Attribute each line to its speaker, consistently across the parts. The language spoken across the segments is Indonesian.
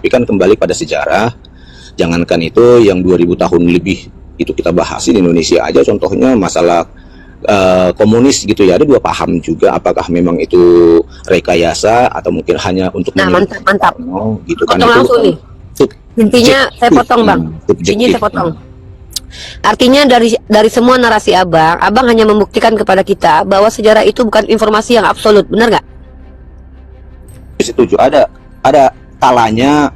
Speaker 1: Tapi kan kembali pada sejarah, jangankan itu yang 2000 tahun lebih itu kita bahas di Indonesia aja, contohnya masalah komunis gitu ya, ada dua paham juga, apakah memang itu rekayasa atau mungkin hanya untuk
Speaker 2: mantap
Speaker 1: gitu kan.
Speaker 2: Potong
Speaker 1: Itu
Speaker 2: langsung nih. Intinya saya potong Bang. Intinya saya potong. Artinya dari semua narasi Abang hanya membuktikan kepada kita bahwa sejarah itu bukan informasi yang absolut, benar nggak?
Speaker 1: Setuju, ada kalanya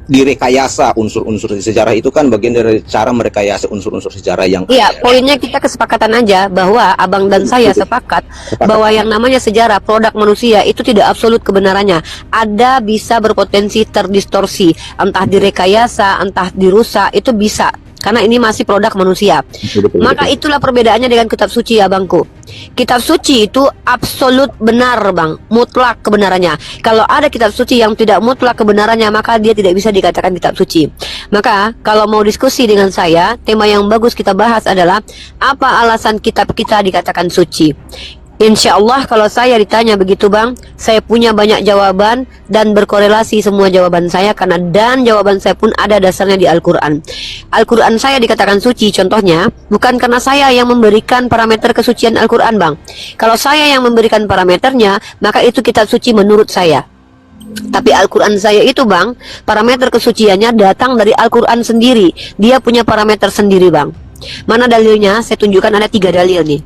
Speaker 1: direkayasa unsur-unsur sejarah, itu kan bagian dari cara merekayasa unsur-unsur sejarah yang
Speaker 2: iya, poinnya kita kesepakatan aja bahwa Abang dan saya sepakat bahwa yang namanya sejarah produk manusia itu tidak absolut kebenarannya, ada bisa berpotensi terdistorsi, entah direkayasa, entah dirusak, itu bisa, karena ini masih produk manusia. Maka itulah perbedaannya dengan kitab suci ya Bangku. Kitab suci itu absolut benar Bang, mutlak kebenarannya. Kalau ada kitab suci yang tidak mutlak kebenarannya, maka dia tidak bisa dikatakan kitab suci. Maka kalau mau diskusi dengan saya, tema yang bagus kita bahas adalah apa alasan kitab kita dikatakan suci. Insya Allah kalau saya ditanya begitu Bang, saya punya banyak jawaban dan berkorelasi semua jawaban saya, karena dan jawaban saya pun ada dasarnya di Al-Quran. Al-Quran saya dikatakan suci contohnya bukan karena saya yang memberikan parameter kesucian Al-Quran Bang. Kalau saya yang memberikan parameternya, maka itu kitab suci menurut saya. Tapi Al-Quran saya itu Bang, parameter kesuciannya datang dari Al-Quran sendiri. Dia punya parameter sendiri Bang. Mana dalilnya? Saya tunjukkan, ada 3 dalil nih.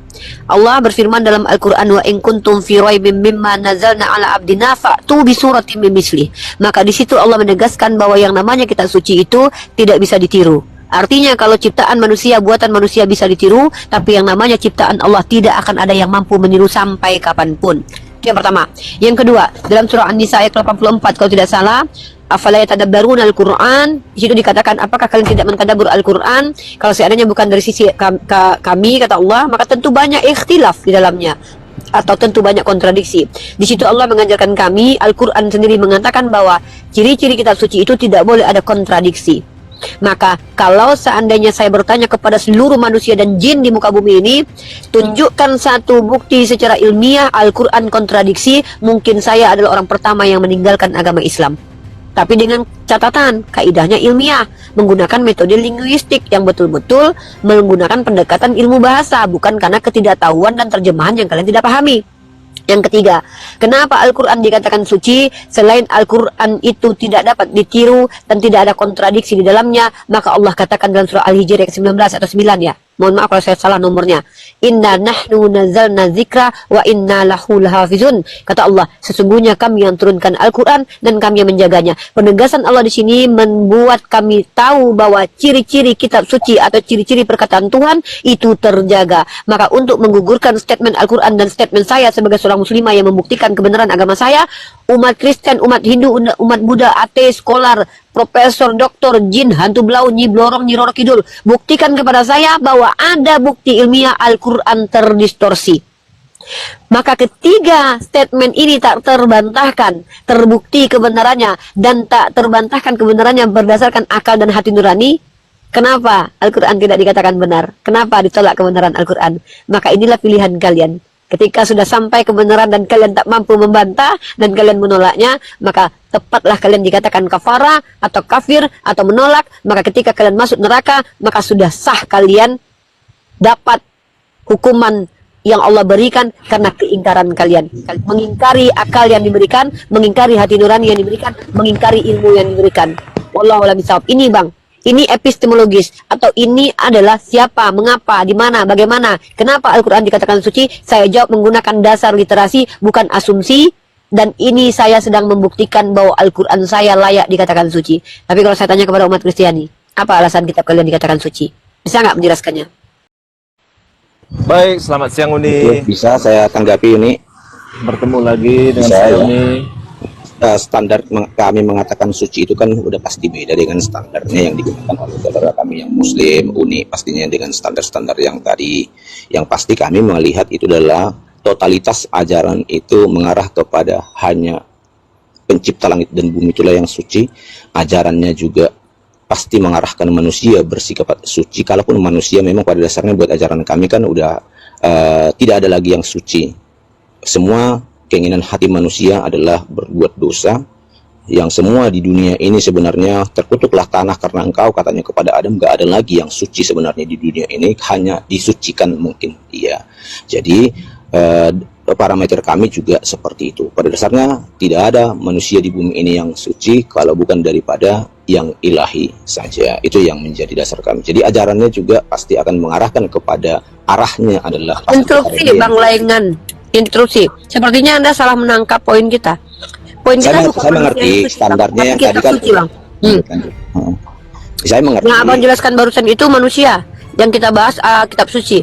Speaker 2: Allah berfirman dalam Al-Quran, wa in kuntum fi raibim mimma nazalna ala abdina fa'tu bi suratin min mislih. Maka di situ Allah menegaskan bahwa yang namanya kitab suci itu tidak bisa ditiru. Artinya kalau ciptaan manusia, buatan manusia bisa ditiru, tapi yang namanya ciptaan Allah tidak akan ada yang mampu meniru sampai kapanpun. Itu yang pertama. Yang kedua, dalam surah An-Nisa ayat 84 kalau tidak salah, afala yatadabbaruna al-Qur'an, di situ dikatakan apakah kalian tidak mentadabbur Al-Qur'an? Kalau seandainya bukan dari sisi kami kata Allah, maka tentu banyak ikhtilaf di dalamnya, atau tentu banyak kontradiksi. Di situ Allah mengajarkan kami, Al-Qur'an sendiri mengatakan bahwa ciri-ciri kitab suci itu tidak boleh ada kontradiksi. Maka kalau seandainya saya bertanya kepada seluruh manusia dan jin di muka bumi ini, tunjukkan satu bukti secara ilmiah Al-Quran kontradiksi, mungkin saya adalah orang pertama yang meninggalkan agama Islam. Tapi dengan catatan, kaidahnya ilmiah, menggunakan metode linguistik yang betul-betul menggunakan pendekatan ilmu bahasa, bukan karena ketidaktahuan dan terjemahan yang kalian tidak pahami. Yang ketiga, kenapa Al-Quran dikatakan suci? Selain Al-Quran itu tidak dapat ditiru dan tidak ada kontradiksi di dalamnya, maka Allah katakan dalam surah Al-Hijr ayat 19 atau 9 ya. Mohon maaf kalau saya salah nomornya. Inna nahnu nazzalna dzikra wa inna lahu lahafizun. Kata Allah, sesungguhnya kami yang turunkan Al-Quran dan kami yang menjaganya. Penegasan Allah di sini membuat kami tahu bahwa ciri-ciri kitab suci atau ciri-ciri perkataan Tuhan itu terjaga. Maka untuk menggugurkan statement Al-Quran dan statement saya sebagai seorang muslimah yang membuktikan kebenaran agama saya, umat Kristen, umat Hindu, umat Buddha, ateis, skolar, profesor, doktor, jin, hantu belau, nyi blorong, nyi roro kidul, buktikan kepada saya bahwa ada bukti ilmiah Al-Quran terdistorsi. Maka ketiga statement ini tak terbantahkan, terbukti kebenarannya, dan tak terbantahkan kebenarannya berdasarkan akal dan hati nurani. Kenapa Al-Quran tidak dikatakan benar? Kenapa ditolak kebenaran Al-Quran? Maka inilah pilihan kalian. Ketika sudah sampai kebenaran dan kalian tak mampu membantah dan kalian menolaknya, maka tepatlah kalian dikatakan kafara atau kafir atau menolak. Maka ketika kalian masuk neraka, maka sudah sah kalian dapat hukuman yang Allah berikan karena keingkaran kalian. Mengingkari akal yang diberikan, mengingkari hati nurani yang diberikan, mengingkari ilmu yang diberikan. Wallahu a'lam bishawab. Ini Bang, ini epistemologis, atau ini adalah siapa, mengapa, di mana, bagaimana, kenapa Al-Quran dikatakan suci. Saya jawab menggunakan dasar literasi, bukan asumsi. Dan ini saya sedang membuktikan bahwa Al-Quran saya layak dikatakan suci. Tapi kalau saya tanya kepada umat Kristiani, apa alasan kitab kalian dikatakan suci? Bisa nggak menjelaskannya?
Speaker 3: Baik, selamat siang Uni.
Speaker 1: Bisa saya tanggapi ini.
Speaker 3: Bertemu lagi dengan saya Uni.
Speaker 1: Standar kami mengatakan suci itu kan udah pasti beda dengan standarnya yang digunakan oleh saudara kami yang Muslim. Uni pastinya dengan standar-standar yang tadi. Yang pasti kami melihat itu adalah totalitas ajaran itu mengarah kepada hanya pencipta langit dan bumi, itulah yang suci. Ajarannya juga pasti mengarahkan manusia bersikap suci. Kalaupun manusia memang pada dasarnya buat ajaran kami kan udah tidak ada lagi yang suci. Semua keinginan hati manusia adalah berbuat dosa, yang semua di dunia ini sebenarnya terkutuklah tanah karena engkau, katanya kepada Adam, gak ada lagi yang suci sebenarnya di dunia ini, hanya disucikan mungkin dia. Jadi parameter kami juga seperti itu. Pada dasarnya tidak ada manusia di bumi ini yang suci kalau bukan daripada yang ilahi saja. Itu yang menjadi dasar kami. Jadi ajarannya juga pasti akan mengarahkan kepada arahnya adalah
Speaker 2: Instruksi Bang Laingan, instruksi. Sepertinya Anda salah menangkap poin kita. Poin kita bukan
Speaker 1: saya mengerti
Speaker 2: manusia yang suci,
Speaker 1: standarnya
Speaker 2: tapi
Speaker 1: yang
Speaker 2: kitab
Speaker 1: tadi kan.
Speaker 2: suci, Bang.
Speaker 1: Saya mengerti.
Speaker 2: Yang Abang jelaskan barusan itu manusia. Yang kita bahas kitab suci.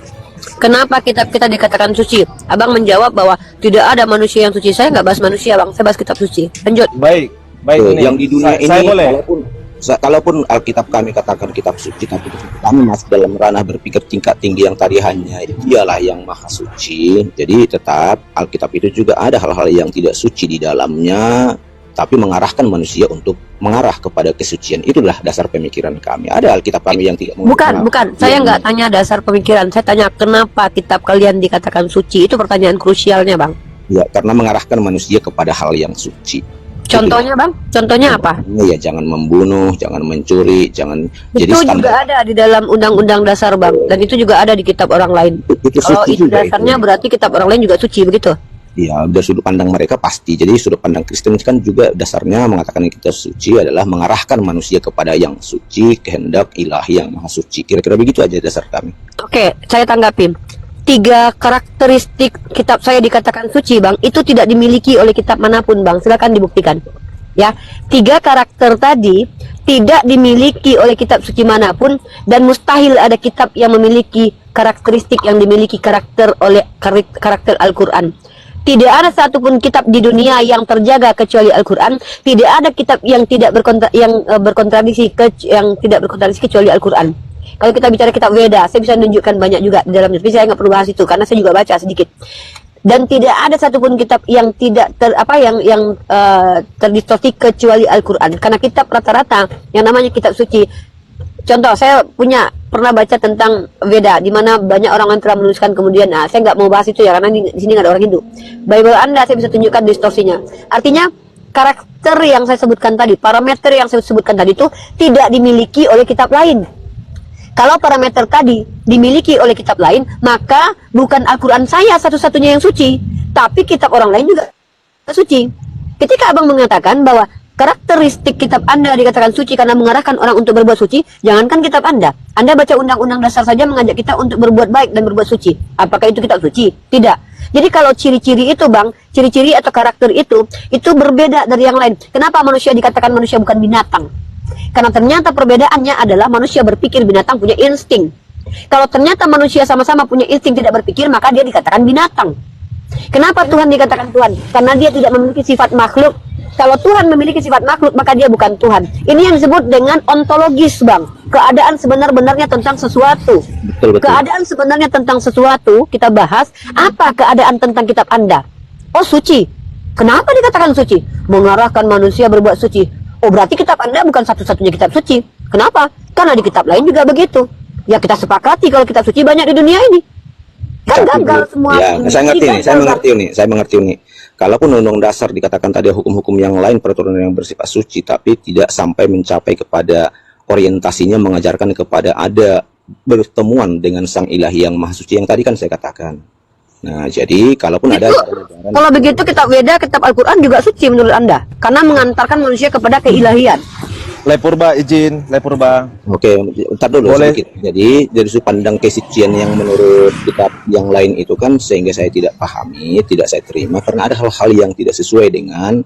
Speaker 2: Kenapa kitab kita dikatakan suci? Abang menjawab bahwa tidak ada manusia yang suci. Saya nggak bahas manusia, Bang. Saya bahas kitab suci. Lanjut.
Speaker 3: Baik, ini.
Speaker 1: Yang di dunia ini,
Speaker 3: saya boleh.
Speaker 1: kalaupun Alkitab kami katakan kitab suci, tapi kami masih dalam ranah berpikir tingkat tinggi yang tadi hanya dialah yang maha suci. Jadi tetap Alkitab itu juga ada hal-hal yang tidak suci di dalamnya, tapi mengarahkan manusia untuk mengarah kepada kesucian. Itulah dasar pemikiran kami. Ada Alkitab kami yang tidak
Speaker 2: Bukan. Saya nggak tanya dasar pemikiran. Saya tanya kenapa kitab kalian dikatakan suci. Itu pertanyaan krusialnya, Bang.
Speaker 1: Ya, karena mengarahkan manusia kepada hal yang suci.
Speaker 2: Contohnya, Bang? Contohnya apa?
Speaker 1: Ya, jangan membunuh, jangan mencuri, jangan. Jadi
Speaker 2: Itu
Speaker 1: standar
Speaker 2: juga ada di dalam undang-undang dasar, Bang. Dan itu juga ada di kitab orang lain. Kalau
Speaker 1: suci
Speaker 2: itu
Speaker 1: juga
Speaker 2: dasarnya
Speaker 1: itu.
Speaker 2: berarti kitab orang lain juga suci, begitu?
Speaker 1: Ya, dari sudut pandang mereka pasti. Jadi sudut pandang Kristen kan juga dasarnya mengatakan kita suci adalah mengarahkan manusia kepada yang suci, kehendak ilahi yang maha suci. Kira-kira begitu aja dasar kami.
Speaker 2: Oke, saya tanggapin. 3 karakteristik kitab saya dikatakan suci, Bang, itu tidak dimiliki oleh kitab manapun, Bang. Silakan dibuktikan. Ya, 3 karakter tadi tidak dimiliki oleh kitab suci manapun, dan mustahil ada kitab yang memiliki karakteristik yang dimiliki karakter Al-Quran. Tidak ada satupun kitab di dunia yang terjaga kecuali Al-Quran. Tidak ada kitab yang tidak berkontradiksi kecuali Al-Quran. Kalau kita bicara kitab Weda, saya bisa menunjukkan banyak juga di dalamnya, tapi saya nggak perlu bahas itu karena saya juga baca sedikit. Dan tidak ada satupun kitab yang tidak terdistorsi kecuali Al-Quran. Karena kitab rata-rata yang namanya kitab suci. Contoh, saya pernah baca tentang Weda, di mana banyak orang yang telah menuliskan kemudian. Saya nggak mau bahas itu ya, karena di sini nggak ada orang Hindu. Bible Anda saya bisa tunjukkan distorsinya. Artinya karakter yang saya sebutkan tadi, parameter yang saya sebutkan tadi itu tidak dimiliki oleh kitab lain. Kalau parameter tadi dimiliki oleh kitab lain, maka bukan Al-Quran saya satu-satunya yang suci, tapi kitab orang lain juga suci. Ketika Abang mengatakan bahwa karakteristik kitab Anda dikatakan suci karena mengarahkan orang untuk berbuat suci, jangankan kitab Anda baca undang-undang dasar saja mengajak kita untuk berbuat baik dan berbuat suci. Apakah itu kitab suci? Tidak. Jadi kalau ciri-ciri itu, Bang, ciri-ciri atau karakter itu berbeda dari yang lain. Kenapa manusia dikatakan manusia bukan binatang? Karena ternyata perbedaannya adalah manusia berpikir, binatang punya insting. Kalau ternyata manusia sama-sama punya insting tidak berpikir, maka dia dikatakan binatang. Kenapa Tuhan dikatakan Tuhan? Karena dia tidak memiliki sifat makhluk. Kalau Tuhan memiliki sifat makhluk, maka dia bukan Tuhan. Ini yang disebut dengan ontologis, Bang. Keadaan sebenar-benarnya tentang sesuatu.
Speaker 1: Betul.
Speaker 2: Keadaan sebenarnya tentang sesuatu, kita bahas, apa keadaan tentang kitab Anda? Oh, suci. Kenapa dikatakan suci? Mengarahkan manusia berbuat suci. Oh, berarti kitab Anda bukan satu-satunya kitab suci. Kenapa? Karena di kitab lain juga begitu. Ya, kita sepakati kalau kitab suci banyak di dunia ini. Kan gagal semua.
Speaker 1: Ya, saya mengerti nih. Kalaupun undang dasar dikatakan tadi hukum-hukum yang lain, peraturan yang bersifat suci, tapi tidak sampai mencapai kepada orientasinya mengajarkan kepada ada bertemuan dengan Sang Ilahi yang Maha Suci yang tadi kan saya katakan. Nah, jadi kalaupun ada
Speaker 2: kalau begitu kitab Weda, kitab Al-Quran juga suci menurut Anda karena mengantarkan manusia kepada keilahian.
Speaker 3: Lepurba izin, Lepurba.
Speaker 1: Oke, entar dulu
Speaker 3: Boleh.
Speaker 1: sedikit. Jadi dari sudut pandang kesucian yang menurut kitab yang lain itu kan sehingga saya tidak pahami, tidak saya terima karena ada hal-hal yang tidak sesuai dengan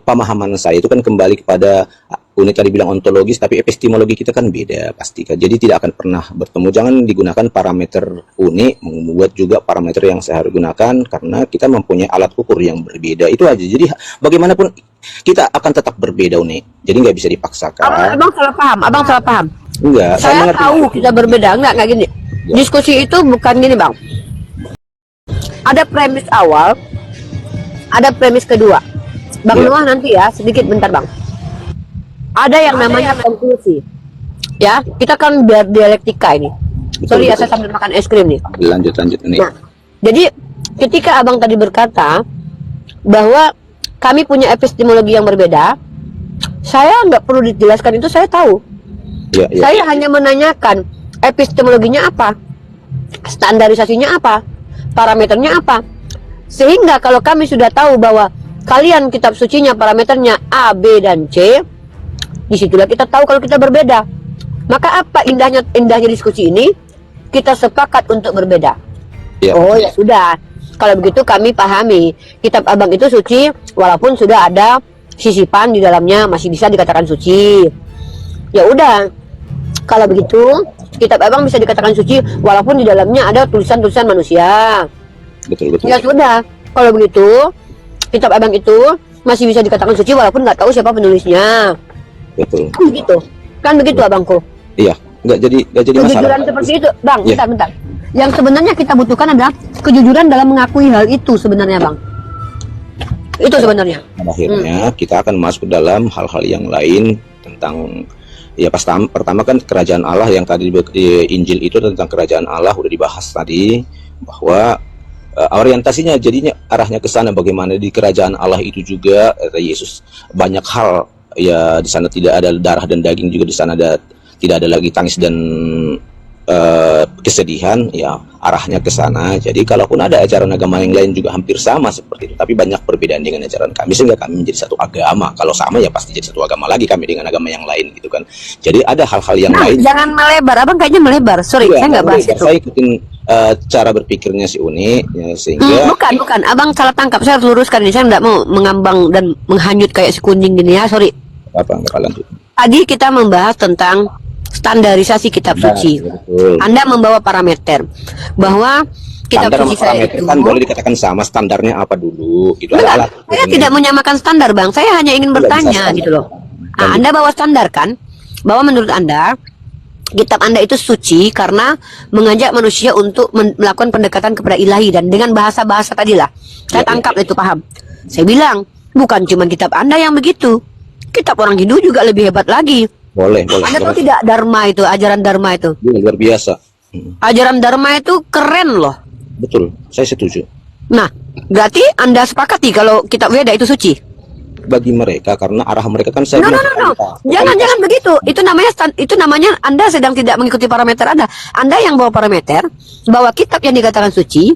Speaker 1: pemahaman saya. Itu kan kembali kepada Uni tadi bilang ontologis, tapi epistemologi kita kan beda pasti kan. Jadi tidak akan pernah bertemu. Jangan digunakan parameter Uni, membuat juga parameter yang saya harus gunakan karena kita mempunyai alat ukur yang berbeda. Itu aja. Jadi bagaimanapun kita akan tetap berbeda, Uni. Jadi nggak bisa dipaksakan.
Speaker 2: Abang salah paham. Abang salah paham.
Speaker 1: Enggak.
Speaker 2: Saya
Speaker 1: mengerti.
Speaker 2: tahu kita berbeda. Enggak gini.
Speaker 1: Ya.
Speaker 2: Diskusi itu bukan gini, Bang. Ada premis awal, ada premis kedua. Bang
Speaker 1: Ya.
Speaker 2: Noah nanti ya, sedikit bentar, Bang. Ada yang namanya konklusi. Ya, kita kan biar dialektika ini. Sorry ya, saya sambil makan es krim nih.
Speaker 1: Lanjut ini.
Speaker 2: Nah, jadi ketika Abang tadi berkata bahwa kami punya epistemologi yang berbeda. Saya nggak perlu dijelaskan itu, saya tahu.
Speaker 1: Ya, ya.
Speaker 2: Saya hanya menanyakan epistemologinya apa, standarisasinya apa, parameternya apa. Sehingga kalau kami sudah tahu bahwa kalian kitab sucinya parameternya A, B, dan C, disitulah kita tahu kalau kita berbeda. Maka apa indahnya diskusi ini? Kita sepakat untuk berbeda.
Speaker 1: Ya.
Speaker 2: Oh ya sudah. Kalau begitu kami pahami kitab abang itu suci, walaupun sudah ada sisipan di dalamnya masih bisa dikatakan suci. Ya udah. Kalau begitu kitab abang bisa dikatakan suci walaupun di dalamnya ada tulisan-tulisan manusia.
Speaker 1: Betul.
Speaker 2: Ya sudah. Kalau begitu kitab abang itu masih bisa dikatakan suci walaupun nggak tahu siapa penulisnya.
Speaker 1: Betul.
Speaker 2: Kan begitu. Kan begitu abangku.
Speaker 1: Iya, nggak jadi masalah.
Speaker 2: Kejujuran seperti itu, Bang.
Speaker 1: Iya.
Speaker 2: Bentar. Yang sebenarnya kita butuhkan adalah kejujuran dalam mengakui hal itu sebenarnya, Bang. Itu sebenarnya.
Speaker 1: Pada akhirnya kita akan masuk ke dalam hal-hal yang lain tentang ya pertama kan kerajaan Allah yang tadi di Injil itu tentang kerajaan Allah udah dibahas tadi bahwa orientasinya jadinya arahnya ke sana bagaimana di kerajaan Allah itu juga Yesus banyak hal ya di sana tidak ada darah dan daging juga di sana tidak ada lagi tangis dan kesedihan ya arahnya ke sana. Jadi kalaupun ada ajaran agama yang lain juga hampir sama seperti itu, tapi banyak perbedaan dengan ajaran kami sehingga kami menjadi satu agama. Kalau sama ya pasti jadi satu agama lagi kami dengan agama yang lain gitu kan. Jadi ada hal-hal yang lain.
Speaker 2: Jangan melebar, abang kayaknya melebar. Sorry,
Speaker 1: Ya,
Speaker 2: saya nggak bahas itu.
Speaker 1: saya ikutin cara berpikirnya si Uni ya, sehingga
Speaker 2: Bukan, abang salah tangkap. Saya harus luruskan ini. Saya nggak mau mengambang dan menghanyut kayak si kuning gini ya. Sorry.
Speaker 1: apa lanjut.
Speaker 2: Tadi kita membahas tentang standarisasi kitab suci.
Speaker 1: Betul.
Speaker 2: Anda membawa parameter bahwa kitab
Speaker 1: Standar
Speaker 2: suci
Speaker 1: sama
Speaker 2: saya
Speaker 1: parameter
Speaker 2: itu
Speaker 1: kan boleh dikatakan sama, standarnya apa dulu itu
Speaker 2: Enggak,
Speaker 1: ada alat
Speaker 2: saya tidak menyamakan standar, Bang. Saya hanya ingin
Speaker 1: Tidak bisa
Speaker 2: bertanya
Speaker 1: standar.
Speaker 2: gitu loh. Nah, Anda bawa standar kan? Bahwa menurut Anda kitab Anda itu suci karena mengajak manusia untuk melakukan pendekatan kepada ilahi dan dengan bahasa-bahasa tadilah. Saya
Speaker 1: Ya,
Speaker 2: tangkap
Speaker 1: ya.
Speaker 2: itu, paham. Saya bilang, bukan cuma kitab Anda yang begitu. Kitab orang Hindu juga lebih hebat lagi.
Speaker 1: boleh
Speaker 2: Anda tahu tidak Dharma itu, ajaran Dharma itu?
Speaker 1: Ini luar biasa.
Speaker 2: Ajaran Dharma itu keren loh.
Speaker 1: Betul, saya setuju.
Speaker 2: Nah, berarti Anda sepakati kalau kitab Weda itu suci?
Speaker 1: Bagi mereka karena arah mereka kan saya
Speaker 2: No.
Speaker 1: bilang,
Speaker 2: Jangan begitu. Itu namanya Anda sedang tidak mengikuti parameter Anda. Anda yang bawa parameter bahwa kitab yang dikatakan suci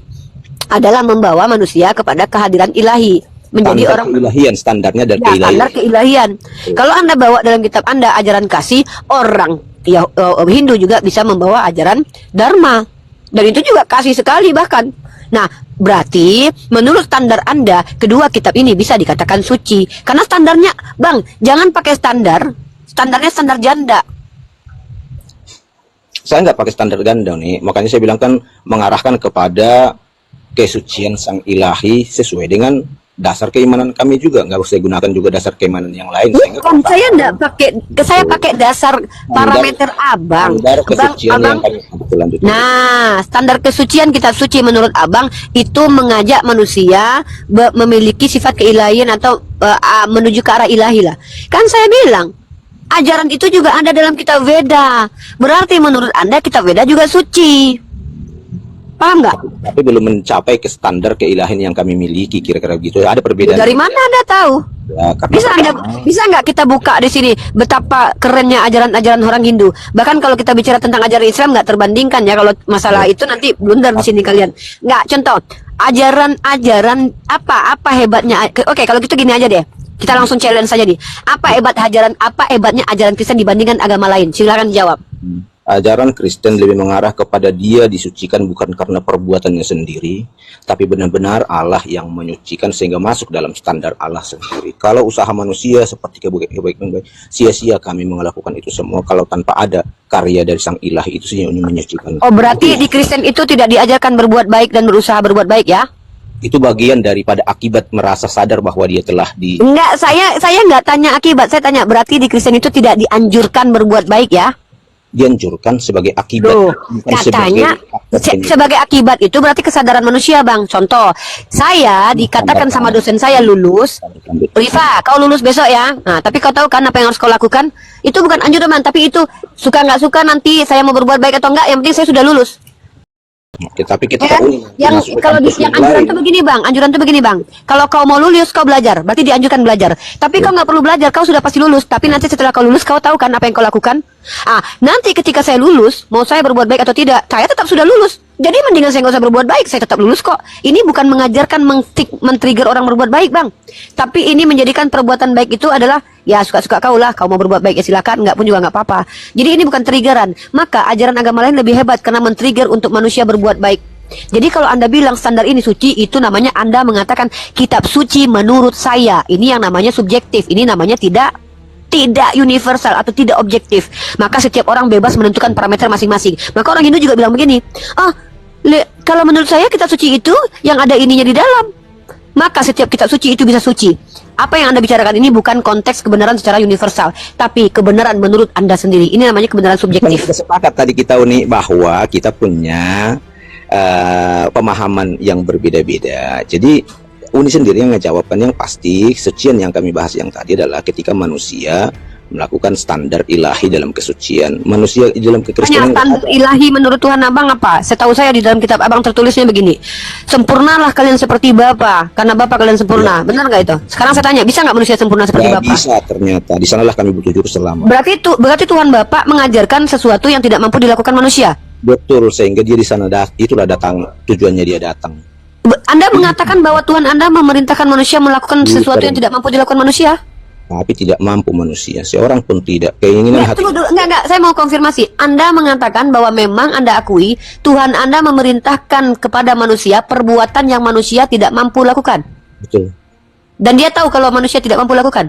Speaker 2: adalah membawa manusia kepada kehadiran ilahi, menjadi
Speaker 1: standar
Speaker 2: orang
Speaker 1: keilahian, standarnya dari
Speaker 2: ya,
Speaker 1: keilahian.
Speaker 2: standar keilahian. Kalau Anda bawa dalam kitab Anda ajaran kasih, orang ya, Hindu juga bisa membawa ajaran Dharma. Dan itu juga kasih sekali bahkan. Nah, berarti menurut standar Anda, kedua kitab ini bisa dikatakan suci. Karena standarnya, Bang, jangan pakai standarnya standar janda.
Speaker 1: Saya nggak pakai standar ganda nih, makanya saya bilang kan mengarahkan kepada kesucian sang ilahi sesuai dengan dasar keimanan kami juga, nggak usah gunakan juga dasar keimanan yang lain.
Speaker 2: Bukan, saya enggak pakai, saya pakai dasar parameter Abang.
Speaker 1: Standar kesucian
Speaker 2: Abang,
Speaker 1: yang kami betul, lanjut.
Speaker 2: nah, standar kesucian kitab suci menurut Abang itu mengajak manusia memiliki sifat keilahian atau menuju ke arah ilahi lah. Kan saya bilang, ajaran itu juga ada dalam kitab Weda. Berarti menurut Anda kitab Weda juga suci. Paham nggak?
Speaker 1: Tapi belum mencapai ke standar keilahian yang kami miliki, kira-kira gitu. Ada perbedaan.
Speaker 2: Dari mana Anda tahu?
Speaker 1: Ya, karena
Speaker 2: Bisa nggak kita buka di sini betapa kerennya ajaran-ajaran orang Hindu. Bahkan kalau kita bicara tentang ajaran Islam nggak terbandingkan ya. Kalau masalah itu nanti blunder di sini kalian. Nggak, contoh ajaran-ajaran apa hebatnya? Oke, kalau gitu gini aja deh. Kita langsung challenge saja nih. Apa hebatnya ajaran Kristen dibandingkan agama lain? Silakan jawab.
Speaker 1: ajaran Kristen lebih mengarah kepada dia disucikan bukan karena perbuatannya sendiri, tapi benar-benar Allah yang menyucikan sehingga masuk dalam standar Allah sendiri. Kalau usaha manusia seperti kebaikan baik, sia-sia kami melakukan itu semua kalau tanpa ada karya dari sang ilahi itu yang menyucikan.
Speaker 2: Oh, berarti di Kristen itu tidak diajarkan berbuat baik dan berusaha berbuat baik ya?
Speaker 1: Itu bagian daripada akibat merasa sadar bahwa dia telah di...
Speaker 2: Enggak, saya nggak tanya akibat, saya tanya berarti di Kristen itu tidak dianjurkan berbuat baik ya?
Speaker 1: dianjurkan sebagai akibat.
Speaker 2: Loh,
Speaker 1: bukan
Speaker 2: katanya sebagai akibat itu berarti kesadaran manusia, Bang. Contoh, saya dikatakan sama dosen saya lulus, Rifa, kau lulus besok ya. Nah, tapi kau tahu kan apa yang harus kau lakukan? Itu bukan anjuran, tapi itu suka nggak suka nanti saya mau berbuat baik atau enggak, yang penting saya sudah lulus.
Speaker 1: Oke, tapi kita
Speaker 2: Ya kan?
Speaker 1: tahu
Speaker 2: Yang
Speaker 1: masuk ke
Speaker 2: kalau
Speaker 1: kampus
Speaker 2: yang
Speaker 1: yang
Speaker 2: anjuran
Speaker 1: lain.
Speaker 2: tuh begini bang, anjuran tuh begini bang. Kalau kau mau lulus kau belajar, berarti dianjurkan belajar. Tapi kau nggak perlu belajar, kau sudah pasti lulus. Tapi nanti setelah kau lulus kau tahu kan apa yang kau lakukan? Nanti ketika saya lulus, mau saya berbuat baik atau tidak, saya tetap sudah lulus. Jadi mendingan saya nggak usah berbuat baik, saya tetap lulus kok. Ini bukan mengajarkan men-trigger orang berbuat baik bang. Tapi ini menjadikan perbuatan baik itu adalah ya suka-suka kau lah. Kau mau berbuat baik ya silakan, nggak pun juga nggak apa-apa. Jadi ini bukan triggeran. Maka ajaran agama lain lebih hebat karena men-trigger untuk manusia berbuat baik. Jadi kalau Anda bilang standar ini suci, itu namanya Anda mengatakan kitab suci menurut saya. Ini yang namanya subjektif. Ini namanya tidak universal atau tidak objektif. Maka setiap orang bebas menentukan parameter masing-masing. Maka orang Hindu juga bilang begini, kalau menurut saya kitab suci itu yang ada ininya di dalam. Maka setiap kitab suci itu bisa suci. Apa yang Anda bicarakan ini bukan konteks kebenaran secara universal, tapi kebenaran menurut Anda sendiri. Ini namanya kebenaran subjektif.
Speaker 1: Kita sepakat tadi kita Uni bahwa kita punya pemahaman yang berbeda-beda. Jadi Uni sendiri yang ngejawabkan yang pasti sucian yang kami bahas yang tadi adalah ketika manusia melakukan standar ilahi dalam kesucian. Manusia di dalam kekristenan
Speaker 2: Standar ilahi menurut Tuhan Abang apa? Setahu saya di dalam kitab Abang tertulisnya begini, sempurnalah kalian seperti Bapa, karena Bapa kalian sempurna. Benar nggak itu? Sekarang saya tanya, bisa nggak manusia sempurna seperti
Speaker 1: nggak
Speaker 2: Bapa?
Speaker 1: bisa ternyata. Di sanalah kami butuh juru selamat.
Speaker 2: Berarti Tuhan Bapa mengajarkan sesuatu yang tidak mampu dilakukan manusia.
Speaker 1: Betul, sehingga dia di sana itulah datang, tujuannya dia datang.
Speaker 2: Anda mengatakan bahwa Tuhan Anda memerintahkan manusia melakukan sesuatu yang tidak mampu dilakukan manusia?
Speaker 1: Tapi tidak mampu manusia, seorang pun tidak. Keinginan hati.
Speaker 2: Tunggu dulu, enggak, saya mau konfirmasi. Anda mengatakan bahwa memang Anda akui Tuhan Anda memerintahkan kepada manusia perbuatan yang manusia tidak mampu lakukan.
Speaker 1: Betul.
Speaker 2: Dan dia tahu kalau manusia tidak mampu lakukan.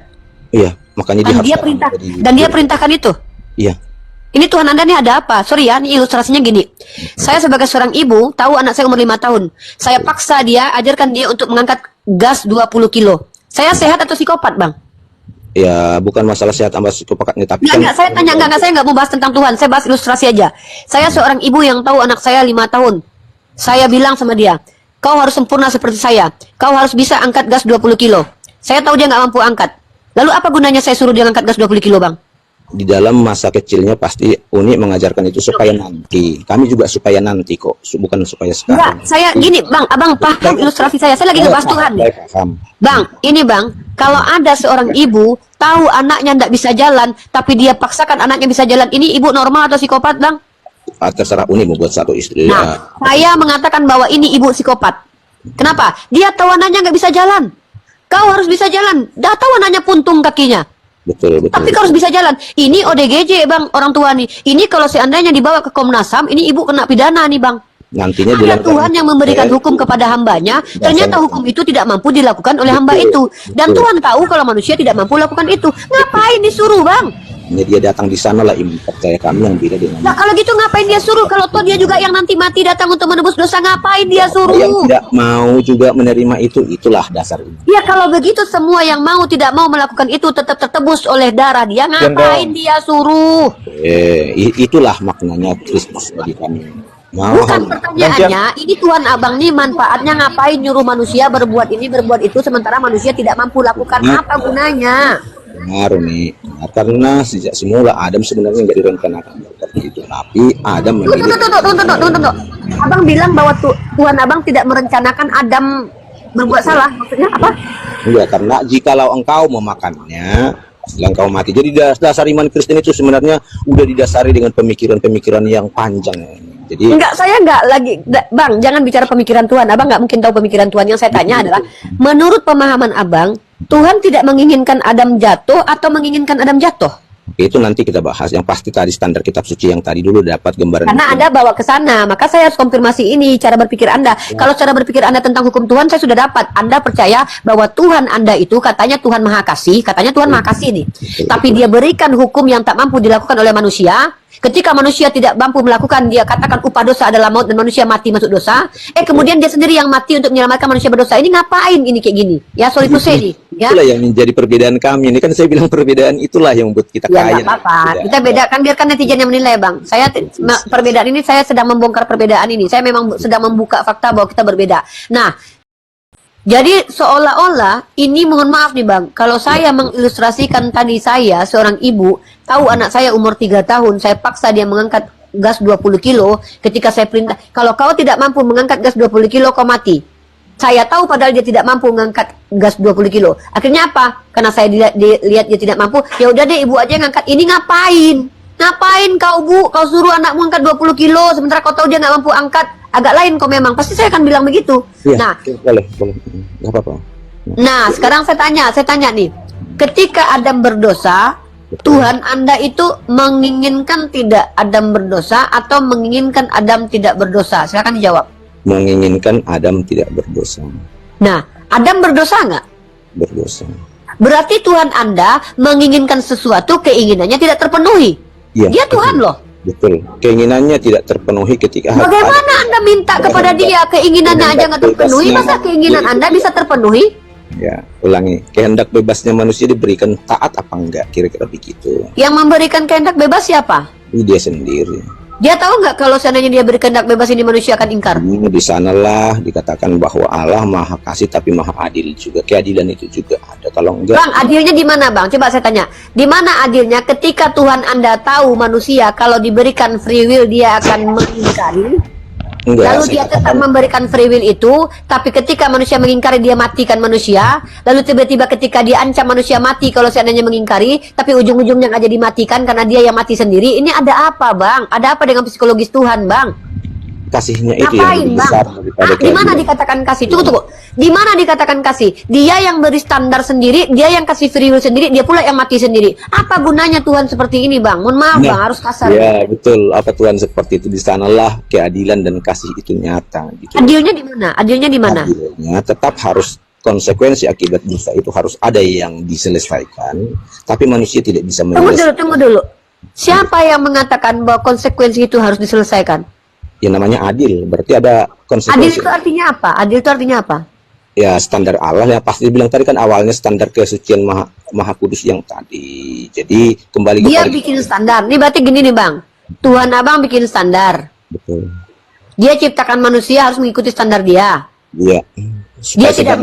Speaker 1: Iya, makanya
Speaker 2: Dan dia perintahkan itu.
Speaker 1: Iya.
Speaker 2: Ini Tuhan Anda nih ada apa? Sorry ya, ini ilustrasinya gini. Saya sebagai seorang ibu, tahu anak saya umur 5 tahun. Saya paksa dia, ajarkan dia untuk mengangkat gas 20 kilo. Saya sehat atau psikopat, Bang?
Speaker 1: Ya, bukan masalah sehat sama psikopatnya, tapi
Speaker 2: Enggak, saya tanya, saya nggak mau bahas tentang Tuhan. Saya bahas ilustrasi aja. Saya seorang ibu yang tahu anak saya 5 tahun. Saya bilang sama dia, kau harus sempurna seperti saya. Kau harus bisa angkat gas 20 kilo. Saya tahu dia nggak mampu angkat. Lalu apa gunanya saya suruh dia angkat gas 20 kilo, Bang?
Speaker 1: di dalam masa kecilnya pasti Uni mengajarkan itu supaya nanti. Kami juga supaya nanti kok, bukan supaya sekarang.
Speaker 2: Enggak, saya gini, Bang, Abang paham ilustrasi saya. Saya lagi ngebahas Tuhan nih. Bang, ini Bang, kalau ada seorang ibu tahu anaknya tidak bisa jalan, tapi dia paksakan anaknya bisa jalan, ini ibu normal atau psikopat, Bang?
Speaker 1: Terserah Uni mau buat satu istri.
Speaker 2: Nah, saya mengatakan bahwa ini ibu psikopat. Kenapa? Dia tahu anaknya nggak bisa jalan. Kau harus bisa jalan. Dah tahu anaknya puntung kakinya.
Speaker 1: Betul.
Speaker 2: Tapi kau harus bisa jalan. Ini ODGJ, Bang, orang tua nih. Ini kalau seandainya dibawa ke Komnas HAM, ini ibu kena pidana nih, Bang.
Speaker 1: Nantinya
Speaker 2: ada Tuhan yang memberikan hukum kepada hambanya, ternyata hukum itu tidak mampu dilakukan oleh hamba itu. Dan Tuhan tahu kalau manusia tidak mampu lakukan itu. Ngapain disuruh, Bang?
Speaker 1: Ini dia datang di sana lah, iman percaya kami yang beda dengan.
Speaker 2: Nah, kalau gitu ngapain dia suruh? Kalau toh dia juga yang nanti mati datang untuk menebus dosa, ngapain dia suruh?
Speaker 1: Yang tidak mau juga menerima itu, itulah dasar ini.
Speaker 2: Ya kalau begitu semua yang mau tidak mau melakukan itu tetap tertebus oleh darah dia, ngapain dia suruh?
Speaker 1: Itulah maknanya Kristus bagi kami.
Speaker 2: Bukan pertanyaannya, ini Tuhan Abang nih manfaatnya ngapain nyuruh manusia berbuat ini berbuat itu sementara manusia tidak mampu lakukan, apa gunanya?
Speaker 1: Benar nih, karena sejak semula Adam sebenarnya nggak direncanakan seperti itu, tapi Adam memilih.
Speaker 2: Tunggu. Abang bilang bahwa Tuhan Abang tidak merencanakan Adam berbuat salah, maksudnya apa?
Speaker 1: Enggak, karena jikalau engkau memakannya, setelah engkau mati. Jadi dasar iman Kristen itu sebenarnya udah didasari dengan pemikiran-pemikiran yang panjang. Jadi
Speaker 2: saya enggak lagi, Bang, jangan bicara pemikiran Tuhan. Abang nggak mungkin tahu pemikiran Tuhan. Yang saya tanya adalah, menurut pemahaman Abang, Tuhan tidak menginginkan Adam jatuh atau menginginkan Adam jatuh?
Speaker 1: itu nanti kita bahas. Yang pasti tadi standar kitab suci yang tadi dulu dapat gambaran.
Speaker 2: Karena Anda bawa ke sana, maka saya harus konfirmasi ini cara berpikir Anda. Kalau cara berpikir Anda tentang hukum Tuhan saya sudah dapat. Anda percaya bahwa Tuhan Anda itu katanya Tuhan Maha Kasih, katanya Tuhan Maha Kasih nih. Tapi dia berikan hukum yang tak mampu dilakukan oleh manusia. Ketika manusia tidak mampu melakukan, dia katakan upah dosa adalah maut dan manusia mati masuk dosa. Kemudian dia sendiri yang mati untuk menyelamatkan manusia berdosa. Ini ngapain ini kayak gini? Ya, sorry to say nih. Ya.
Speaker 1: Itulah yang menjadi perbedaan kami. Ini kan saya bilang perbedaan itulah yang membuat kita
Speaker 2: Ya,
Speaker 1: kaya.
Speaker 2: nggak apa-apa. Kita bedakan, biarkan netizen yang menilai, Bang. Saya perbedaan ini saya sedang membongkar perbedaan ini. Saya memang sedang membuka fakta bahwa kita berbeda. Nah, jadi seolah-olah ini, mohon maaf nih Bang, kalau saya mengilustrasikan tadi, saya seorang ibu tahu anak saya umur 3 tahun, saya paksa dia mengangkat gas 20 kilo, ketika saya perintah, kalau kau tidak mampu mengangkat gas 20 kilo, kau mati. Saya tahu padahal dia tidak mampu mengangkat gas 20 kilo. Akhirnya apa? Karena saya lihat dia tidak mampu, ya udah deh ibu aja yang ngangkat. Ini ngapain? Ngapain kau bu? Kau suruh anakmu angkat 20 kilo, sementara kau tahu dia nggak mampu angkat. Agak lain kau memang. Pasti saya akan bilang begitu.
Speaker 1: Iya,
Speaker 2: Nah,
Speaker 1: boleh, nggak apa-apa.
Speaker 2: nah sekarang saya tanya nih. Ketika Adam berdosa, Tuhan Anda itu menginginkan tidak Adam berdosa atau menginginkan Adam tidak berdosa? Silakan dijawab.
Speaker 1: Menginginkan Adam tidak berdosa.
Speaker 2: Nah, Adam berdosa nggak?
Speaker 1: Berdosa.
Speaker 2: Berarti Tuhan Anda menginginkan sesuatu, keinginannya tidak terpenuhi.
Speaker 1: Iya,
Speaker 2: Dia Tuhan loh.
Speaker 1: betul. Keinginannya tidak terpenuhi ketika
Speaker 2: Bagaimana Anda minta kepada dia, keinginannya aja nggak terpenuhi, masa keinginan Anda bisa terpenuhi?
Speaker 1: Ya, ulangi. Kehendak bebasnya manusia diberikan taat apa enggak? Kira-kira begitu.
Speaker 2: Yang memberikan kehendak bebas siapa?
Speaker 1: Dia sendiri.
Speaker 2: Dia tahu nggak kalau seandainya dia berkehendak bebas ini manusia akan ingkar?
Speaker 1: Di sanalah dikatakan bahwa Allah maha kasih tapi maha adil juga. Keadilan itu juga ada. Kalau enggak,
Speaker 2: Bang, adilnya di mana, Bang? Coba saya tanya. Di mana adilnya ketika Tuhan Anda tahu manusia kalau diberikan free will dia akan mengingkari?
Speaker 1: enggak.
Speaker 2: Lalu
Speaker 1: Saya
Speaker 2: dia tetap
Speaker 1: katakan,
Speaker 2: memberikan free will itu, tapi ketika manusia mengingkari dia matikan manusia, lalu tiba-tiba ketika dia ancam manusia mati kalau seandainya mengingkari, tapi ujung-ujungnya nggak jadi matikan karena dia yang mati sendiri. Ini ada apa, Bang? Ada apa dengan psikologis Tuhan, Bang?
Speaker 1: kasihnya itu yang
Speaker 2: Ngapain,
Speaker 1: lebih
Speaker 2: Bang?
Speaker 1: besar daripada
Speaker 2: Di mana
Speaker 1: keadilan.
Speaker 2: dikatakan kasih? Tunggu. Di mana dikatakan kasih? Dia yang beri standar sendiri, dia yang kasih free will sendiri, dia pula yang mati sendiri. Apa gunanya Tuhan seperti ini, Bang? Mohon maaf,
Speaker 1: Nah,
Speaker 2: Bang, harus kasar.
Speaker 1: Ya, betul. Apa Tuhan seperti itu? Di sanalah keadilan dan kasih itu nyata. Gitu.
Speaker 2: Adilnya di mana? Adilnya di mana?
Speaker 1: Adilnya tetap harus konsekuensi akibat dosa itu harus ada yang diselesaikan, tapi manusia tidak bisa menyelesaikan.
Speaker 2: Tunggu dulu. Siapa yang mengatakan bahwa konsekuensi itu harus diselesaikan?
Speaker 1: Yang namanya adil, berarti ada
Speaker 2: Adil
Speaker 1: konsekuensi.
Speaker 2: itu artinya apa? Adil itu artinya apa?
Speaker 1: Ya, standar Allah yang pasti dibilang tadi kan awalnya standar kesucian maha kudus yang tadi. Jadi kembali
Speaker 2: Dia
Speaker 1: kepada
Speaker 2: bikin standar. Ini berarti gini nih, Bang. Tuhan Abang bikin standar.
Speaker 1: betul.
Speaker 2: Dia ciptakan manusia harus mengikuti standar dia.
Speaker 1: Iya.
Speaker 2: Dia tidak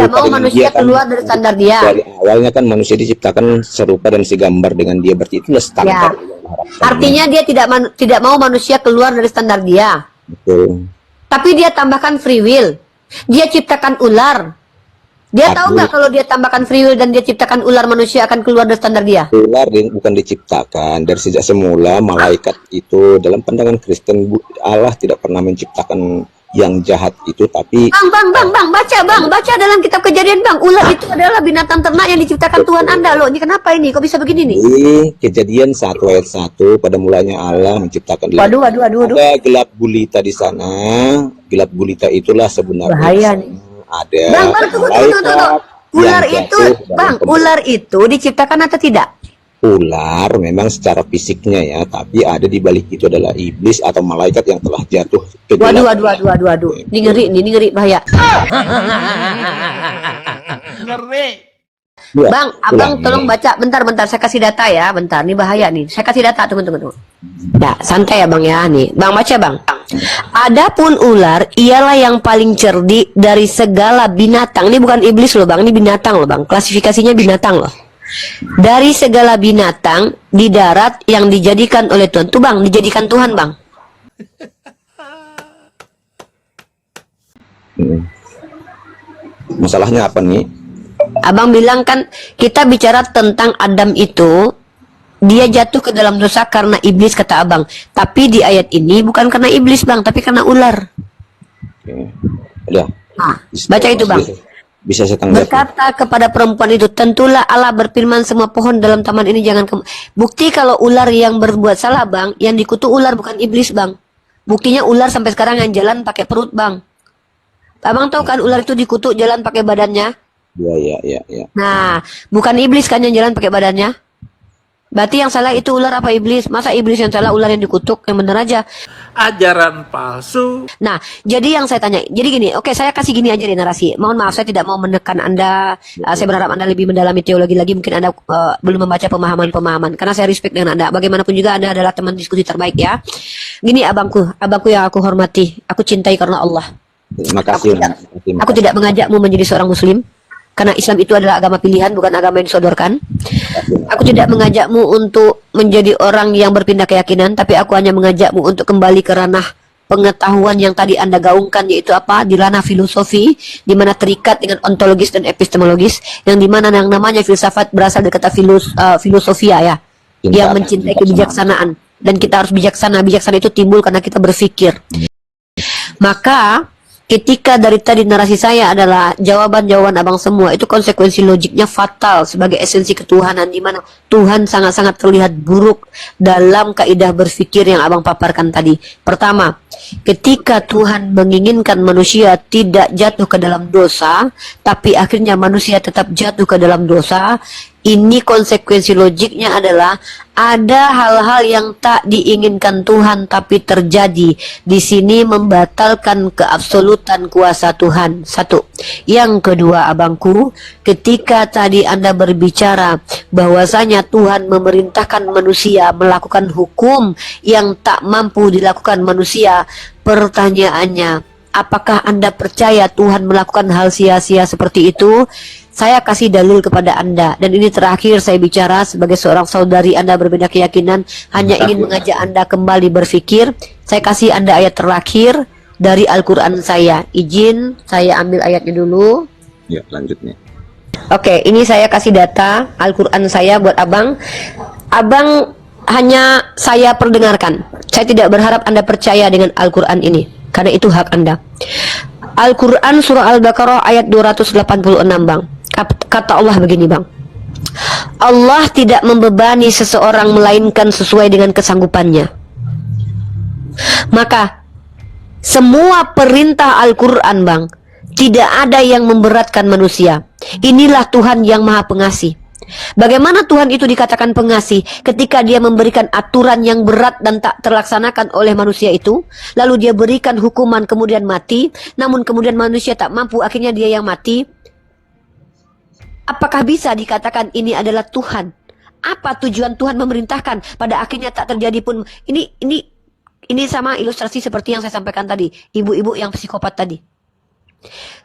Speaker 2: mau manusia keluar dari standar dia.
Speaker 1: Dari awalnya kan manusia diciptakan serupa dan segambar dengan dia, berarti itulah standar.
Speaker 2: Ya.
Speaker 1: yang diharapkan.
Speaker 2: Artinya dia tidak mau manusia keluar dari standar dia.
Speaker 1: Betul.
Speaker 2: Tapi dia tambahkan free will. Dia ciptakan ular. Dia tahu nggak kalau dia tambahkan free will dan dia ciptakan ular, manusia akan keluar dari standar dia?
Speaker 1: Ular bukan diciptakan dari sejak semula. Malaikat itu dalam pandangan Kristen, Allah tidak pernah menciptakan yang jahat itu, tapi
Speaker 2: Bang, baca dalam kitab Kejadian, Bang. Ular itu adalah binatang ternak yang diciptakan Tuhan Anda loh. Ini kenapa ini? Kok bisa begini nih?
Speaker 1: di Kejadian 1 ayat 1 pada mulanya Allah menciptakan
Speaker 2: Waduh.
Speaker 1: ada gelap gulita di sana. Gelap gulita itulah sebenarnya
Speaker 2: Bahaya nih.
Speaker 1: ada
Speaker 2: Bang, tunggu.
Speaker 1: malaikat
Speaker 2: Ular
Speaker 1: yang
Speaker 2: itu,
Speaker 1: jatuh dalam
Speaker 2: Bang, ular itu diciptakan atau tidak?
Speaker 1: ular memang secara fisiknya ya, tapi ada di balik itu adalah iblis atau malaikat yang telah jatuh ke gelap.
Speaker 2: Waduh. Ini ngeri, bahaya.
Speaker 1: Ya,
Speaker 2: Bang, Abang
Speaker 1: ulangi.
Speaker 2: tolong baca. Bentar, saya kasih data ya. Bentar, ini bahaya nih. Saya kasih data, tunggu. Ya, santai ya Bang ya. Nih, Bang baca Bang. Adapun ular ialah yang paling cerdik dari segala binatang. Ini bukan iblis loh Bang, ini binatang loh Bang. Klasifikasinya binatang loh. Dari segala binatang di darat yang dijadikan oleh Tuhan. Tuh Bang, dijadikan Tuhan Bang.
Speaker 1: Masalahnya apa nih?
Speaker 2: Abang bilang kan kita bicara tentang Adam itu, dia jatuh ke dalam dosa karena iblis kata Abang. Tapi di ayat ini bukan karena iblis Bang, tapi karena ular.
Speaker 1: Oke. Udah.
Speaker 2: Nah, baca itu Bang.
Speaker 1: Bisa saya tanggapi.
Speaker 2: Berkata kepada perempuan itu, tentulah Allah berfirman semua pohon dalam taman ini jangan bukti kalau ular yang berbuat salah Bang, yang dikutuk ular bukan iblis Bang. Buktinya ular sampai sekarang yang jalan pakai perut Bang. Abang tahu kan ular itu dikutuk jalan pakai badannya?
Speaker 1: Ya.
Speaker 2: Nah, bukan iblis kan yang jalan pakai badannya? Berarti yang salah itu ular apa iblis? Masa iblis yang salah, ular yang dikutuk? Yang benar aja.
Speaker 4: Ajaran palsu.
Speaker 2: Nah, jadi yang saya tanya, jadi gini, oke saya kasih gini aja di narasi. Mohon maaf, saya tidak mau menekan Anda. Saya berharap Anda lebih mendalami teologi lagi. Mungkin Anda belum membaca pemahaman-pemahaman. Karena saya respect dengan Anda. Bagaimanapun juga Anda adalah teman diskusi terbaik ya. Gini abangku yang aku hormati. Aku cintai karena Allah.
Speaker 1: Terima kasih.
Speaker 2: Aku tidak mengajakmu menjadi seorang muslim. Karena Islam itu adalah agama pilihan, bukan agama yang disodorkan. Aku tidak mengajakmu untuk menjadi orang yang berpindah keyakinan, tapi aku hanya mengajakmu untuk kembali ke ranah pengetahuan yang tadi Anda gaungkan, yaitu apa? Di ranah filosofi, di mana terikat dengan ontologis dan epistemologis, yang di mana yang namanya filsafat berasal dari kata filosofia ya, yang mencintai kebijaksanaan. Dan kita harus bijaksana. Bijaksana itu timbul karena kita berpikir. Maka ketika dari tadi narasi saya adalah jawaban-jawaban abang semua, itu konsekuensi logiknya fatal sebagai esensi ketuhanan, di mana Tuhan sangat-sangat terlihat buruk dalam kaidah berpikir yang abang paparkan tadi. Pertama, ketika Tuhan menginginkan manusia tidak jatuh ke dalam dosa, tapi akhirnya manusia tetap jatuh ke dalam dosa, ini konsekuensi logiknya adalah ada hal-hal yang tak diinginkan Tuhan tapi terjadi. Di sini membatalkan keabsolutan kuasa Tuhan. Satu. Yang kedua, abangku, ketika tadi Anda berbicara bahwasanya Tuhan memerintahkan manusia melakukan hukum yang tak mampu dilakukan manusia, pertanyaannya, apakah Anda percaya Tuhan melakukan hal sia-sia seperti itu? Saya kasih dalil kepada Anda. Dan ini terakhir saya bicara sebagai seorang saudari Anda berbeda keyakinan, hanya ingin mengajak Anda kembali berpikir. Saya kasih Anda ayat terakhir dari Al-Quran saya. Izin saya ambil ayatnya dulu.
Speaker 1: Ya, lanjutnya.
Speaker 2: Oke, ini saya kasih data Al-Quran saya buat abang. Abang hanya saya perdengarkan. Saya tidak berharap Anda percaya dengan Al-Quran ini, karena itu hak Anda. Al-Quran surah Al-Baqarah ayat 286, bang. Kata Allah begini, bang. Allah tidak membebani seseorang melainkan sesuai dengan kesanggupannya. Maka semua perintah Al-Quran, bang, tidak ada yang memberatkan manusia. Inilah Tuhan yang Maha Pengasih. Bagaimana Tuhan itu dikatakan pengasih? Ketika dia memberikan aturan yang berat dan tak terlaksanakan oleh manusia itu, lalu dia berikan hukuman kemudian mati, namun kemudian manusia tak mampu, akhirnya dia yang mati. Apakah bisa dikatakan ini adalah Tuhan? Apa tujuan Tuhan memerintahkan pada akhirnya tak terjadi pun? Ini sama ilustrasi seperti yang saya sampaikan tadi, ibu-ibu yang psikopat tadi.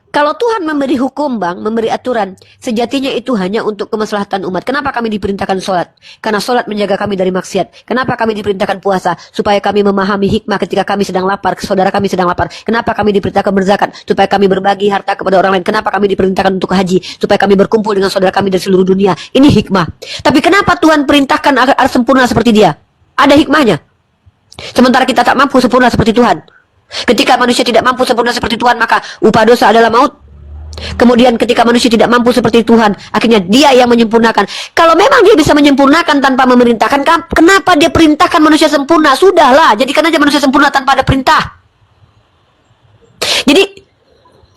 Speaker 2: Kalau Tuhan memberi hukum, bang, memberi aturan, sejatinya itu hanya untuk kemaslahatan umat. Kenapa kami diperintahkan sholat? Karena sholat menjaga kami dari maksiat. Kenapa kami diperintahkan puasa? Supaya kami memahami hikmah ketika kami sedang lapar, saudara kami sedang lapar. Kenapa kami diperintahkan berzakat? Supaya kami berbagi harta kepada orang lain. Kenapa kami diperintahkan untuk haji? Supaya kami berkumpul dengan saudara kami dari seluruh dunia. Ini hikmah. Tapi kenapa Tuhan perintahkan agar sempurna seperti dia? Ada hikmahnya. Sementara kita tak mampu sempurna seperti Tuhan. Ketika manusia tidak mampu sempurna seperti Tuhan, maka upah dosa adalah maut. Kemudian ketika manusia tidak mampu seperti Tuhan, akhirnya dia yang menyempurnakan. Kalau memang dia bisa menyempurnakan tanpa memerintahkan, kenapa dia perintahkan manusia sempurna? Sudahlah, jadikan aja manusia sempurna tanpa ada perintah. Jadi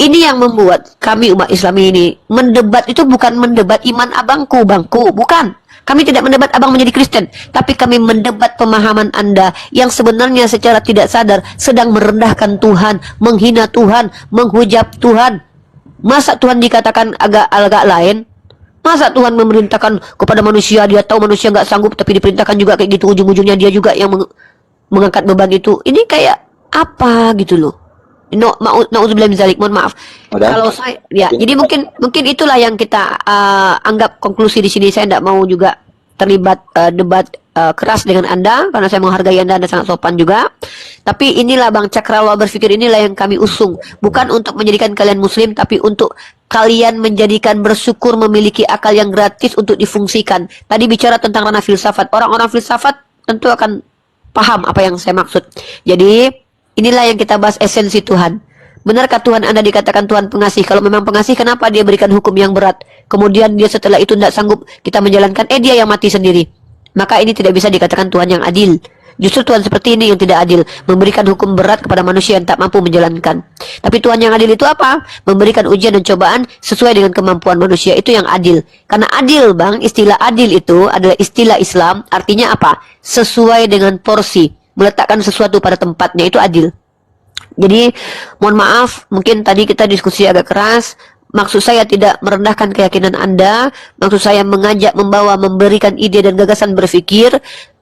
Speaker 2: ini yang membuat kami umat Islam ini mendebat itu bukan mendebat iman abangku, bangku, bukan. Kami tidak mendebat abang menjadi Kristen, tapi kami mendebat pemahaman Anda yang sebenarnya secara tidak sadar sedang merendahkan Tuhan, menghina Tuhan, menghujat Tuhan. Masa Tuhan dikatakan agak lain? Masa Tuhan memerintahkan kepada manusia, dia tahu manusia nggak sanggup, tapi diperintahkan juga kayak gitu, ujung-ujungnya dia juga yang mengangkat beban itu. Ini kayak apa gitu loh? Nauzubillah min dzalik, mohon maaf. Kalau saya, ya, jadi mungkin itulah yang kita anggap konklusi di sini. Saya tidak mau juga terlibat debat keras dengan Anda, karena saya menghargai Anda sangat sopan juga. Tapi inilah bang, cakrawala berpikir inilah yang kami usung, bukan untuk menjadikan kalian muslim, tapi untuk kalian menjadikan bersyukur memiliki akal yang gratis untuk difungsikan. Tadi bicara tentang ranah filsafat, orang-orang filsafat tentu akan paham apa yang saya maksud. Jadi inilah yang kita bahas, esensi Tuhan. Benarkah Tuhan Anda dikatakan Tuhan pengasih? Kalau memang pengasih, kenapa dia berikan hukum yang berat? Kemudian dia setelah itu tidak sanggup kita menjalankan, dia yang mati sendiri. Maka ini tidak bisa dikatakan Tuhan yang adil. Justru Tuhan seperti ini yang tidak adil, memberikan hukum berat kepada manusia yang tak mampu menjalankan. Tapi Tuhan yang adil itu apa? Memberikan ujian dan cobaan sesuai dengan kemampuan manusia. Itu yang adil. Karena adil, bang, istilah adil itu adalah istilah Islam. Artinya apa? Sesuai dengan porsi, meletakkan sesuatu pada tempatnya, itu adil. Jadi mohon maaf, mungkin tadi kita diskusi agak keras. Maksud saya tidak merendahkan keyakinan Anda. Maksud saya mengajak, membawa, memberikan ide dan gagasan berpikir.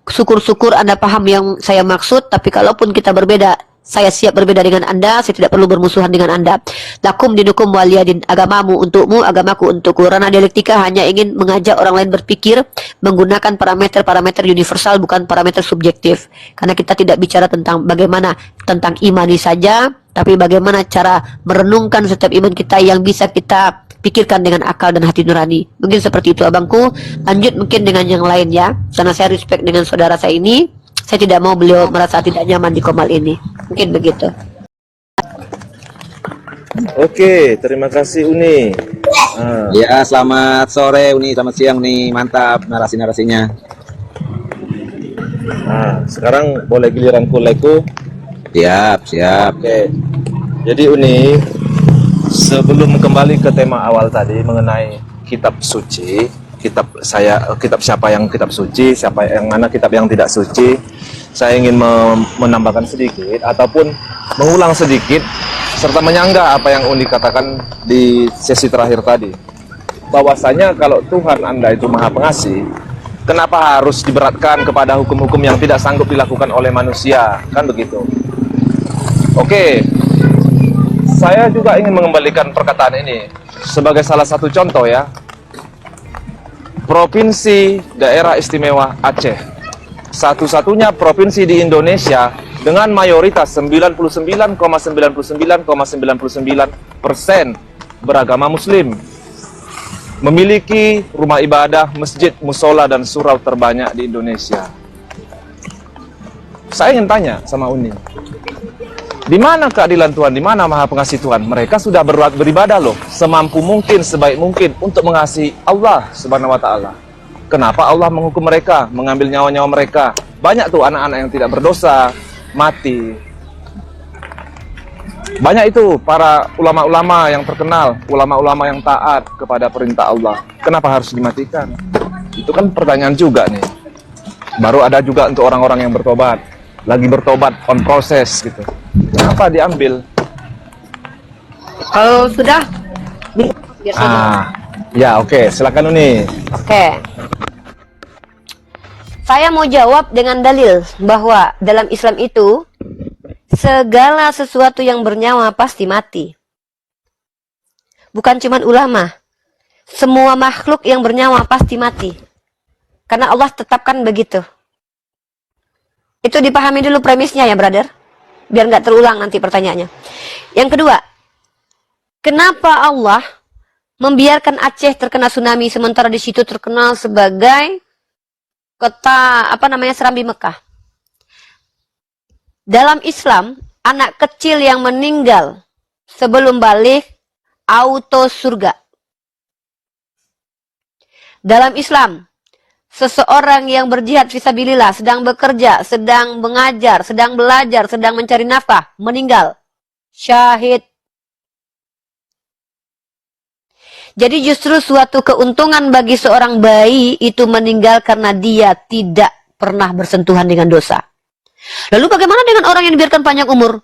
Speaker 2: Syukur-syukur Anda paham yang saya maksud. Tapi kalaupun kita berbeda, Saya siap berbeda dengan Anda, saya tidak perlu bermusuhan dengan Anda. Lakum dinukum waliyadin, agamamu untukmu, agamaku untukku. Karena dialektika hanya ingin mengajak orang lain berpikir menggunakan parameter-parameter universal, bukan parameter subjektif. Karena kita tidak bicara tentang bagaimana tentang imani saja, tapi bagaimana cara merenungkan setiap iman kita yang bisa kita pikirkan dengan akal dan hati nurani. Mungkin seperti itu abangku. Lanjut mungkin dengan yang lain ya. Karena saya respect dengan saudara saya ini. Saya tidak mau beliau merasa tidak nyaman di Komal ini. Mungkin begitu.
Speaker 3: Oke, terima kasih Uni.
Speaker 1: Ya, selamat sore Uni, selamat siang nih. Mantap narasi-narasinya.
Speaker 3: Nah, sekarang boleh giliran kuleku.
Speaker 1: Siap, siap.
Speaker 3: Oke. Jadi Uni, sebelum kembali ke tema awal tadi mengenai kitab suci, kitab siapa yang kitab suci, siapa yang mana kitab yang tidak suci, saya ingin menambahkan sedikit ataupun mengulang sedikit serta menyanggah apa yang Uni katakan di sesi terakhir tadi, bahwasanya kalau Tuhan Anda itu Maha Pengasih, kenapa harus diberatkan kepada hukum-hukum yang tidak sanggup dilakukan oleh manusia, kan begitu. Oke, saya juga ingin mengembalikan perkataan ini sebagai salah satu contoh ya. Provinsi Daerah Istimewa Aceh, satu-satunya provinsi di Indonesia dengan mayoritas 99,99,99% beragama Muslim, memiliki rumah ibadah, masjid, musola, dan surau terbanyak di Indonesia. Saya ingin tanya sama Uni, di mana keadilan Tuhan, di mana Maha Pengasih Tuhan? Mereka sudah beribadah loh, semampu mungkin, sebaik mungkin untuk mengasihi Allah Subhanahu wa Ta'ala. Kenapa Allah menghukum mereka, mengambil nyawa-nyawa mereka? Banyak tuh anak-anak yang tidak berdosa mati. Banyak itu para ulama-ulama yang terkenal, ulama-ulama yang taat kepada perintah Allah. Kenapa harus dimatikan? Itu kan pertanyaan juga nih. Baru ada juga untuk orang-orang yang bertobat, lagi bertobat on proses gitu. Kenapa diambil?
Speaker 2: Kalau sudah, biar saja.
Speaker 3: Ya oke, silakan Uni.
Speaker 2: Oke. Saya mau jawab dengan dalil bahwa dalam Islam itu segala sesuatu yang bernyawa pasti mati. Bukan cuma ulama. Semua makhluk yang bernyawa pasti mati. Karena Allah tetapkan begitu. Itu dipahami dulu premisnya ya, brother. Biar nggak terulang nanti pertanyaannya. Yang kedua, kenapa Allah membiarkan Aceh terkena tsunami sementara di situ terkenal sebagai kota Serambi Mekah? Dalam Islam, anak kecil yang meninggal sebelum balik auto surga. Dalam Islam, seseorang yang berjihad fisabilillah, sedang bekerja, sedang mengajar, sedang belajar, sedang mencari nafkah, meninggal, syahid. Jadi justru suatu keuntungan bagi seorang bayi itu meninggal karena dia tidak pernah bersentuhan dengan dosa. Lalu bagaimana dengan orang yang dibiarkan panjang umur?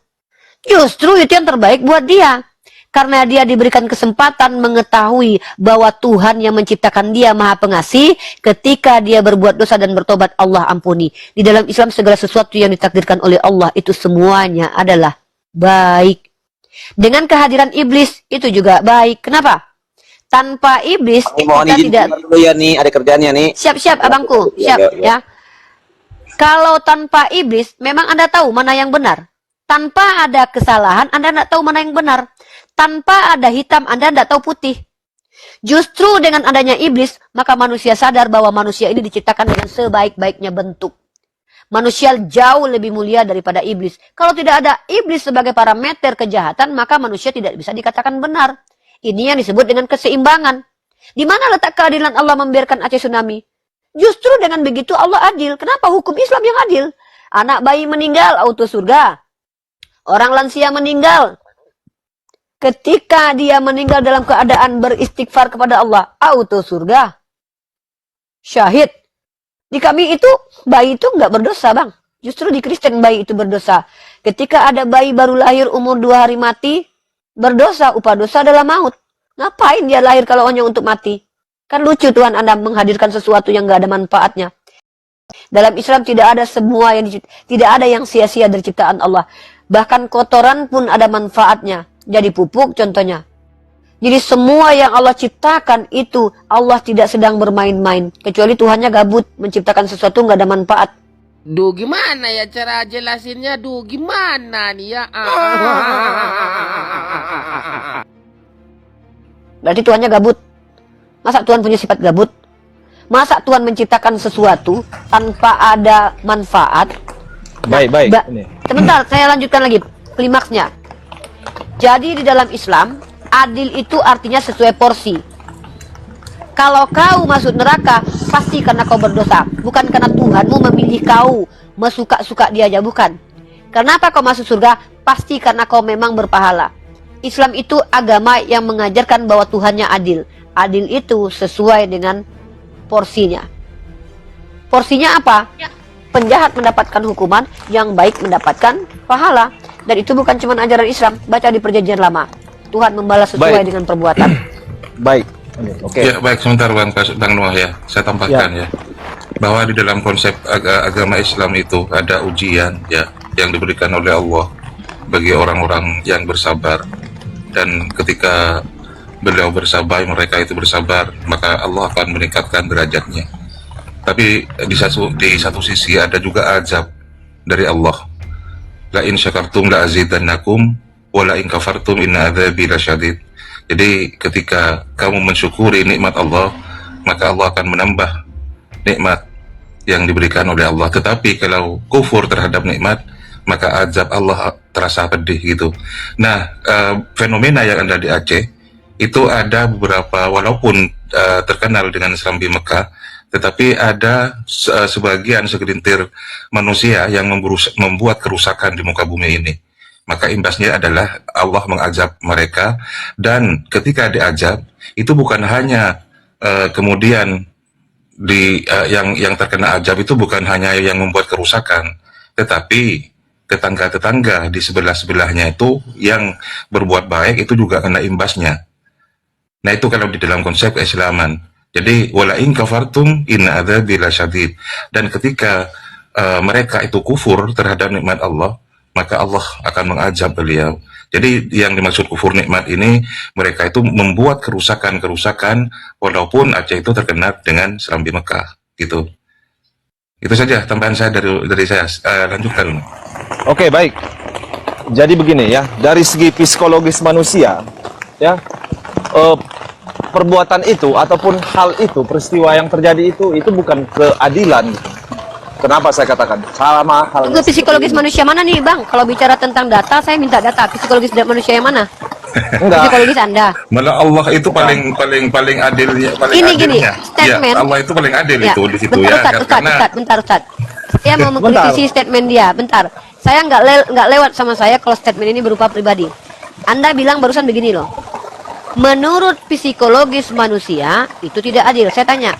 Speaker 2: Justru itu yang terbaik buat dia. Karena dia diberikan kesempatan mengetahui bahwa Tuhan yang menciptakan dia Maha Pengasih, ketika dia berbuat dosa dan bertobat, Allah ampuni. Di dalam Islam segala sesuatu yang ditakdirkan oleh Allah itu semuanya adalah baik. Dengan kehadiran iblis itu juga baik. Kenapa? Tanpa iblis
Speaker 1: Mohon
Speaker 2: kita
Speaker 1: izin
Speaker 2: tidak.
Speaker 1: dulu ya nih, ada kerjaannya nih.
Speaker 2: Siap-siap abangku, siap ya. Kalau tanpa iblis, memang Anda tahu mana yang benar. Tanpa ada kesalahan, Anda tidak tahu mana yang benar. Tanpa ada hitam, Anda tidak tahu putih. Justru dengan adanya iblis, maka manusia sadar bahwa manusia ini diciptakan dengan sebaik-baiknya bentuk. Manusia jauh lebih mulia daripada iblis. Kalau tidak ada iblis sebagai parameter kejahatan, maka manusia tidak bisa dikatakan benar. Ini yang disebut dengan keseimbangan. Di mana letak keadilan Allah membiarkan Aceh tsunami? Justru dengan begitu Allah adil. Kenapa hukum Islam yang adil? Anak bayi meninggal, auto surga. Orang lansia meninggal. Ketika dia meninggal dalam keadaan beristighfar kepada Allah, auto surga. Syahid. Di kami itu, bayi itu nggak berdosa, Bang. Justru di Kristen bayi itu berdosa. Ketika ada bayi baru lahir umur 2 hari mati, berdosa, upah dosa adalah maut. Ngapain dia lahir kalau hanya untuk mati? Kan lucu Tuhan Anda menghadirkan sesuatu yang nggak ada manfaatnya. Dalam Islam tidak ada semua yang tidak ada yang sia-sia dari ciptaan Allah. Bahkan kotoran pun ada manfaatnya. Jadi pupuk contohnya. Jadi semua yang Allah ciptakan itu Allah tidak sedang bermain-main. Kecuali Tuhannya gabut menciptakan sesuatu nggak ada manfaat.
Speaker 5: Duh, gimana ya cara jelasinnya? Duh, gimana nih ya?
Speaker 2: Berarti Tuhannya gabut. Masa Tuhan punya sifat gabut? Masa Tuhan menciptakan sesuatu tanpa ada manfaat?
Speaker 3: Baik.
Speaker 2: Sebentar, saya lanjutkan lagi klimaksnya. Jadi di dalam Islam, adil itu artinya sesuai porsi. Kalau kau masuk neraka, pasti karena kau berdosa. Bukan karena Tuhanmu memilih kau, mesuka-suka dia aja, bukan. Kenapa kau masuk surga? Pasti karena kau memang berpahala. Islam itu agama yang mengajarkan bahwa Tuhannya adil. Adil itu sesuai dengan porsinya. Porsinya apa? Penjahat mendapatkan hukuman, yang baik mendapatkan pahala. Dan itu bukan cuma ajaran Islam, baca di Perjanjian Lama. Tuhan membalas sesuai dengan perbuatan.
Speaker 3: Baik. Oke.
Speaker 6: Ya, baik, sebentar Bang Noah ya. Saya tambahkan ya. Bahwa di dalam konsep agama Islam itu ada ujian ya yang diberikan oleh Allah bagi orang-orang yang bersabar. Dan ketika beliau bersabar, mereka itu bersabar, maka Allah akan meningkatkan derajatnya. Tapi di satu sisi ada juga azab dari Allah. La in syakartum la azidannakum wa la in kafartum inna adzabi lasyadid. Jadi ketika kamu mensyukuri nikmat Allah, maka Allah akan menambah nikmat yang diberikan oleh Allah. Tetapi kalau kufur terhadap nikmat, maka azab Allah terasa pedih gitu. Nah, fenomena yang ada di Aceh itu ada beberapa, walaupun terkenal dengan serambi Mekah, tetapi ada sebagian segelintir manusia yang membuat kerusakan di muka bumi ini. Maka imbasnya adalah Allah mengazab mereka, dan ketika diazab itu bukan hanya kemudian yang terkena azab itu bukan hanya yang membuat kerusakan, tetapi tetangga-tetangga di sebelah-sebelahnya itu yang berbuat baik itu juga kena imbasnya. Nah, itu kalau di dalam konsep keislaman. Jadi wala in kafartum inna adzabi lasyadid. Dan ketika mereka itu kufur terhadap nikmat Allah, maka Allah akan mengazab beliau. Jadi yang dimaksud kufur nikmat ini, mereka itu membuat kerusakan-kerusakan walaupun Aceh itu terkena dengan serambi Mekah gitu. Itu saja tambahan saya dari saya. Lanjutkan.
Speaker 3: Oke, baik. Jadi begini ya, dari segi psikologis manusia ya, perbuatan itu ataupun hal itu, peristiwa yang terjadi itu bukan keadilan gitu. Kenapa saya katakan sama hal?
Speaker 2: Tunggu, psikologis manusia mana nih Bang? Kalau bicara tentang data, saya minta data. Psikologis manusia yang mana?
Speaker 3: Enggak.
Speaker 2: Psikologis Anda.
Speaker 6: Malah Allah itu paling adilnya, paling
Speaker 2: Ini gini,
Speaker 6: adilnya.
Speaker 2: statement.
Speaker 6: Ya, Allah itu paling adil
Speaker 2: Ya,
Speaker 6: itu di situ
Speaker 2: bentar,
Speaker 6: ya.
Speaker 2: Bentar, Ustaz. Saya mau mengkritisi statement dia. Bentar. Saya nggak lewat sama saya kalau statement ini berupa pribadi. Anda bilang barusan begini loh. Menurut psikologis manusia itu tidak adil. Saya tanya,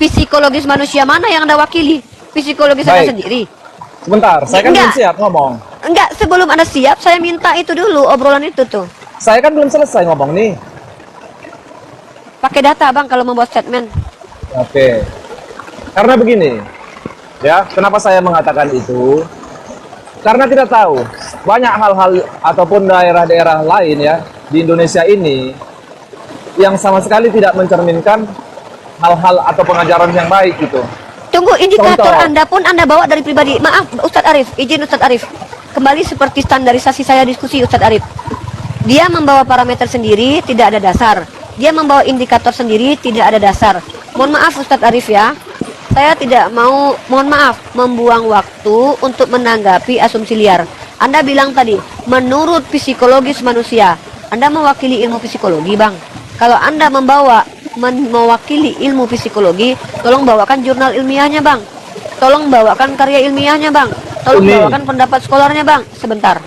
Speaker 2: psikologis manusia mana yang Anda wakili? Psikologis Anda sendiri?
Speaker 3: Sebentar, saya kan belum siap ngomong.
Speaker 2: Enggak, sebelum Anda siap, saya minta itu dulu, obrolan itu tuh.
Speaker 3: Saya kan belum selesai ngomong nih.
Speaker 2: Pakai data Bang kalau membuat statement.
Speaker 3: Oke. Karena begini, ya, kenapa saya mengatakan itu? Karena kita tahu banyak hal-hal ataupun daerah-daerah lain ya di Indonesia ini yang sama sekali tidak mencerminkan hal-hal atau pengajaran yang baik gitu.
Speaker 2: Tunggu, indikator
Speaker 3: Contoh.
Speaker 2: Anda pun Anda bawa dari pribadi. Maaf, Ustadz Arif, izin Ustadz Arif. Kembali seperti standarisasi saya diskusi Ustadz Arif. Dia membawa parameter sendiri, tidak ada dasar. Dia membawa indikator sendiri, tidak ada dasar. Mohon maaf Ustadz Arif ya. Saya tidak mau, mohon maaf, membuang waktu untuk menanggapi asumsi liar. Anda bilang tadi, menurut psikologis manusia. Anda mewakili ilmu psikologi, Bang. Kalau Anda mewakili ilmu psikologi, tolong bawakan jurnal ilmiahnya, Bang. Tolong bawakan karya ilmiahnya, Bang. Tolong bawakan pendapat skolarnya, Bang. Sebentar.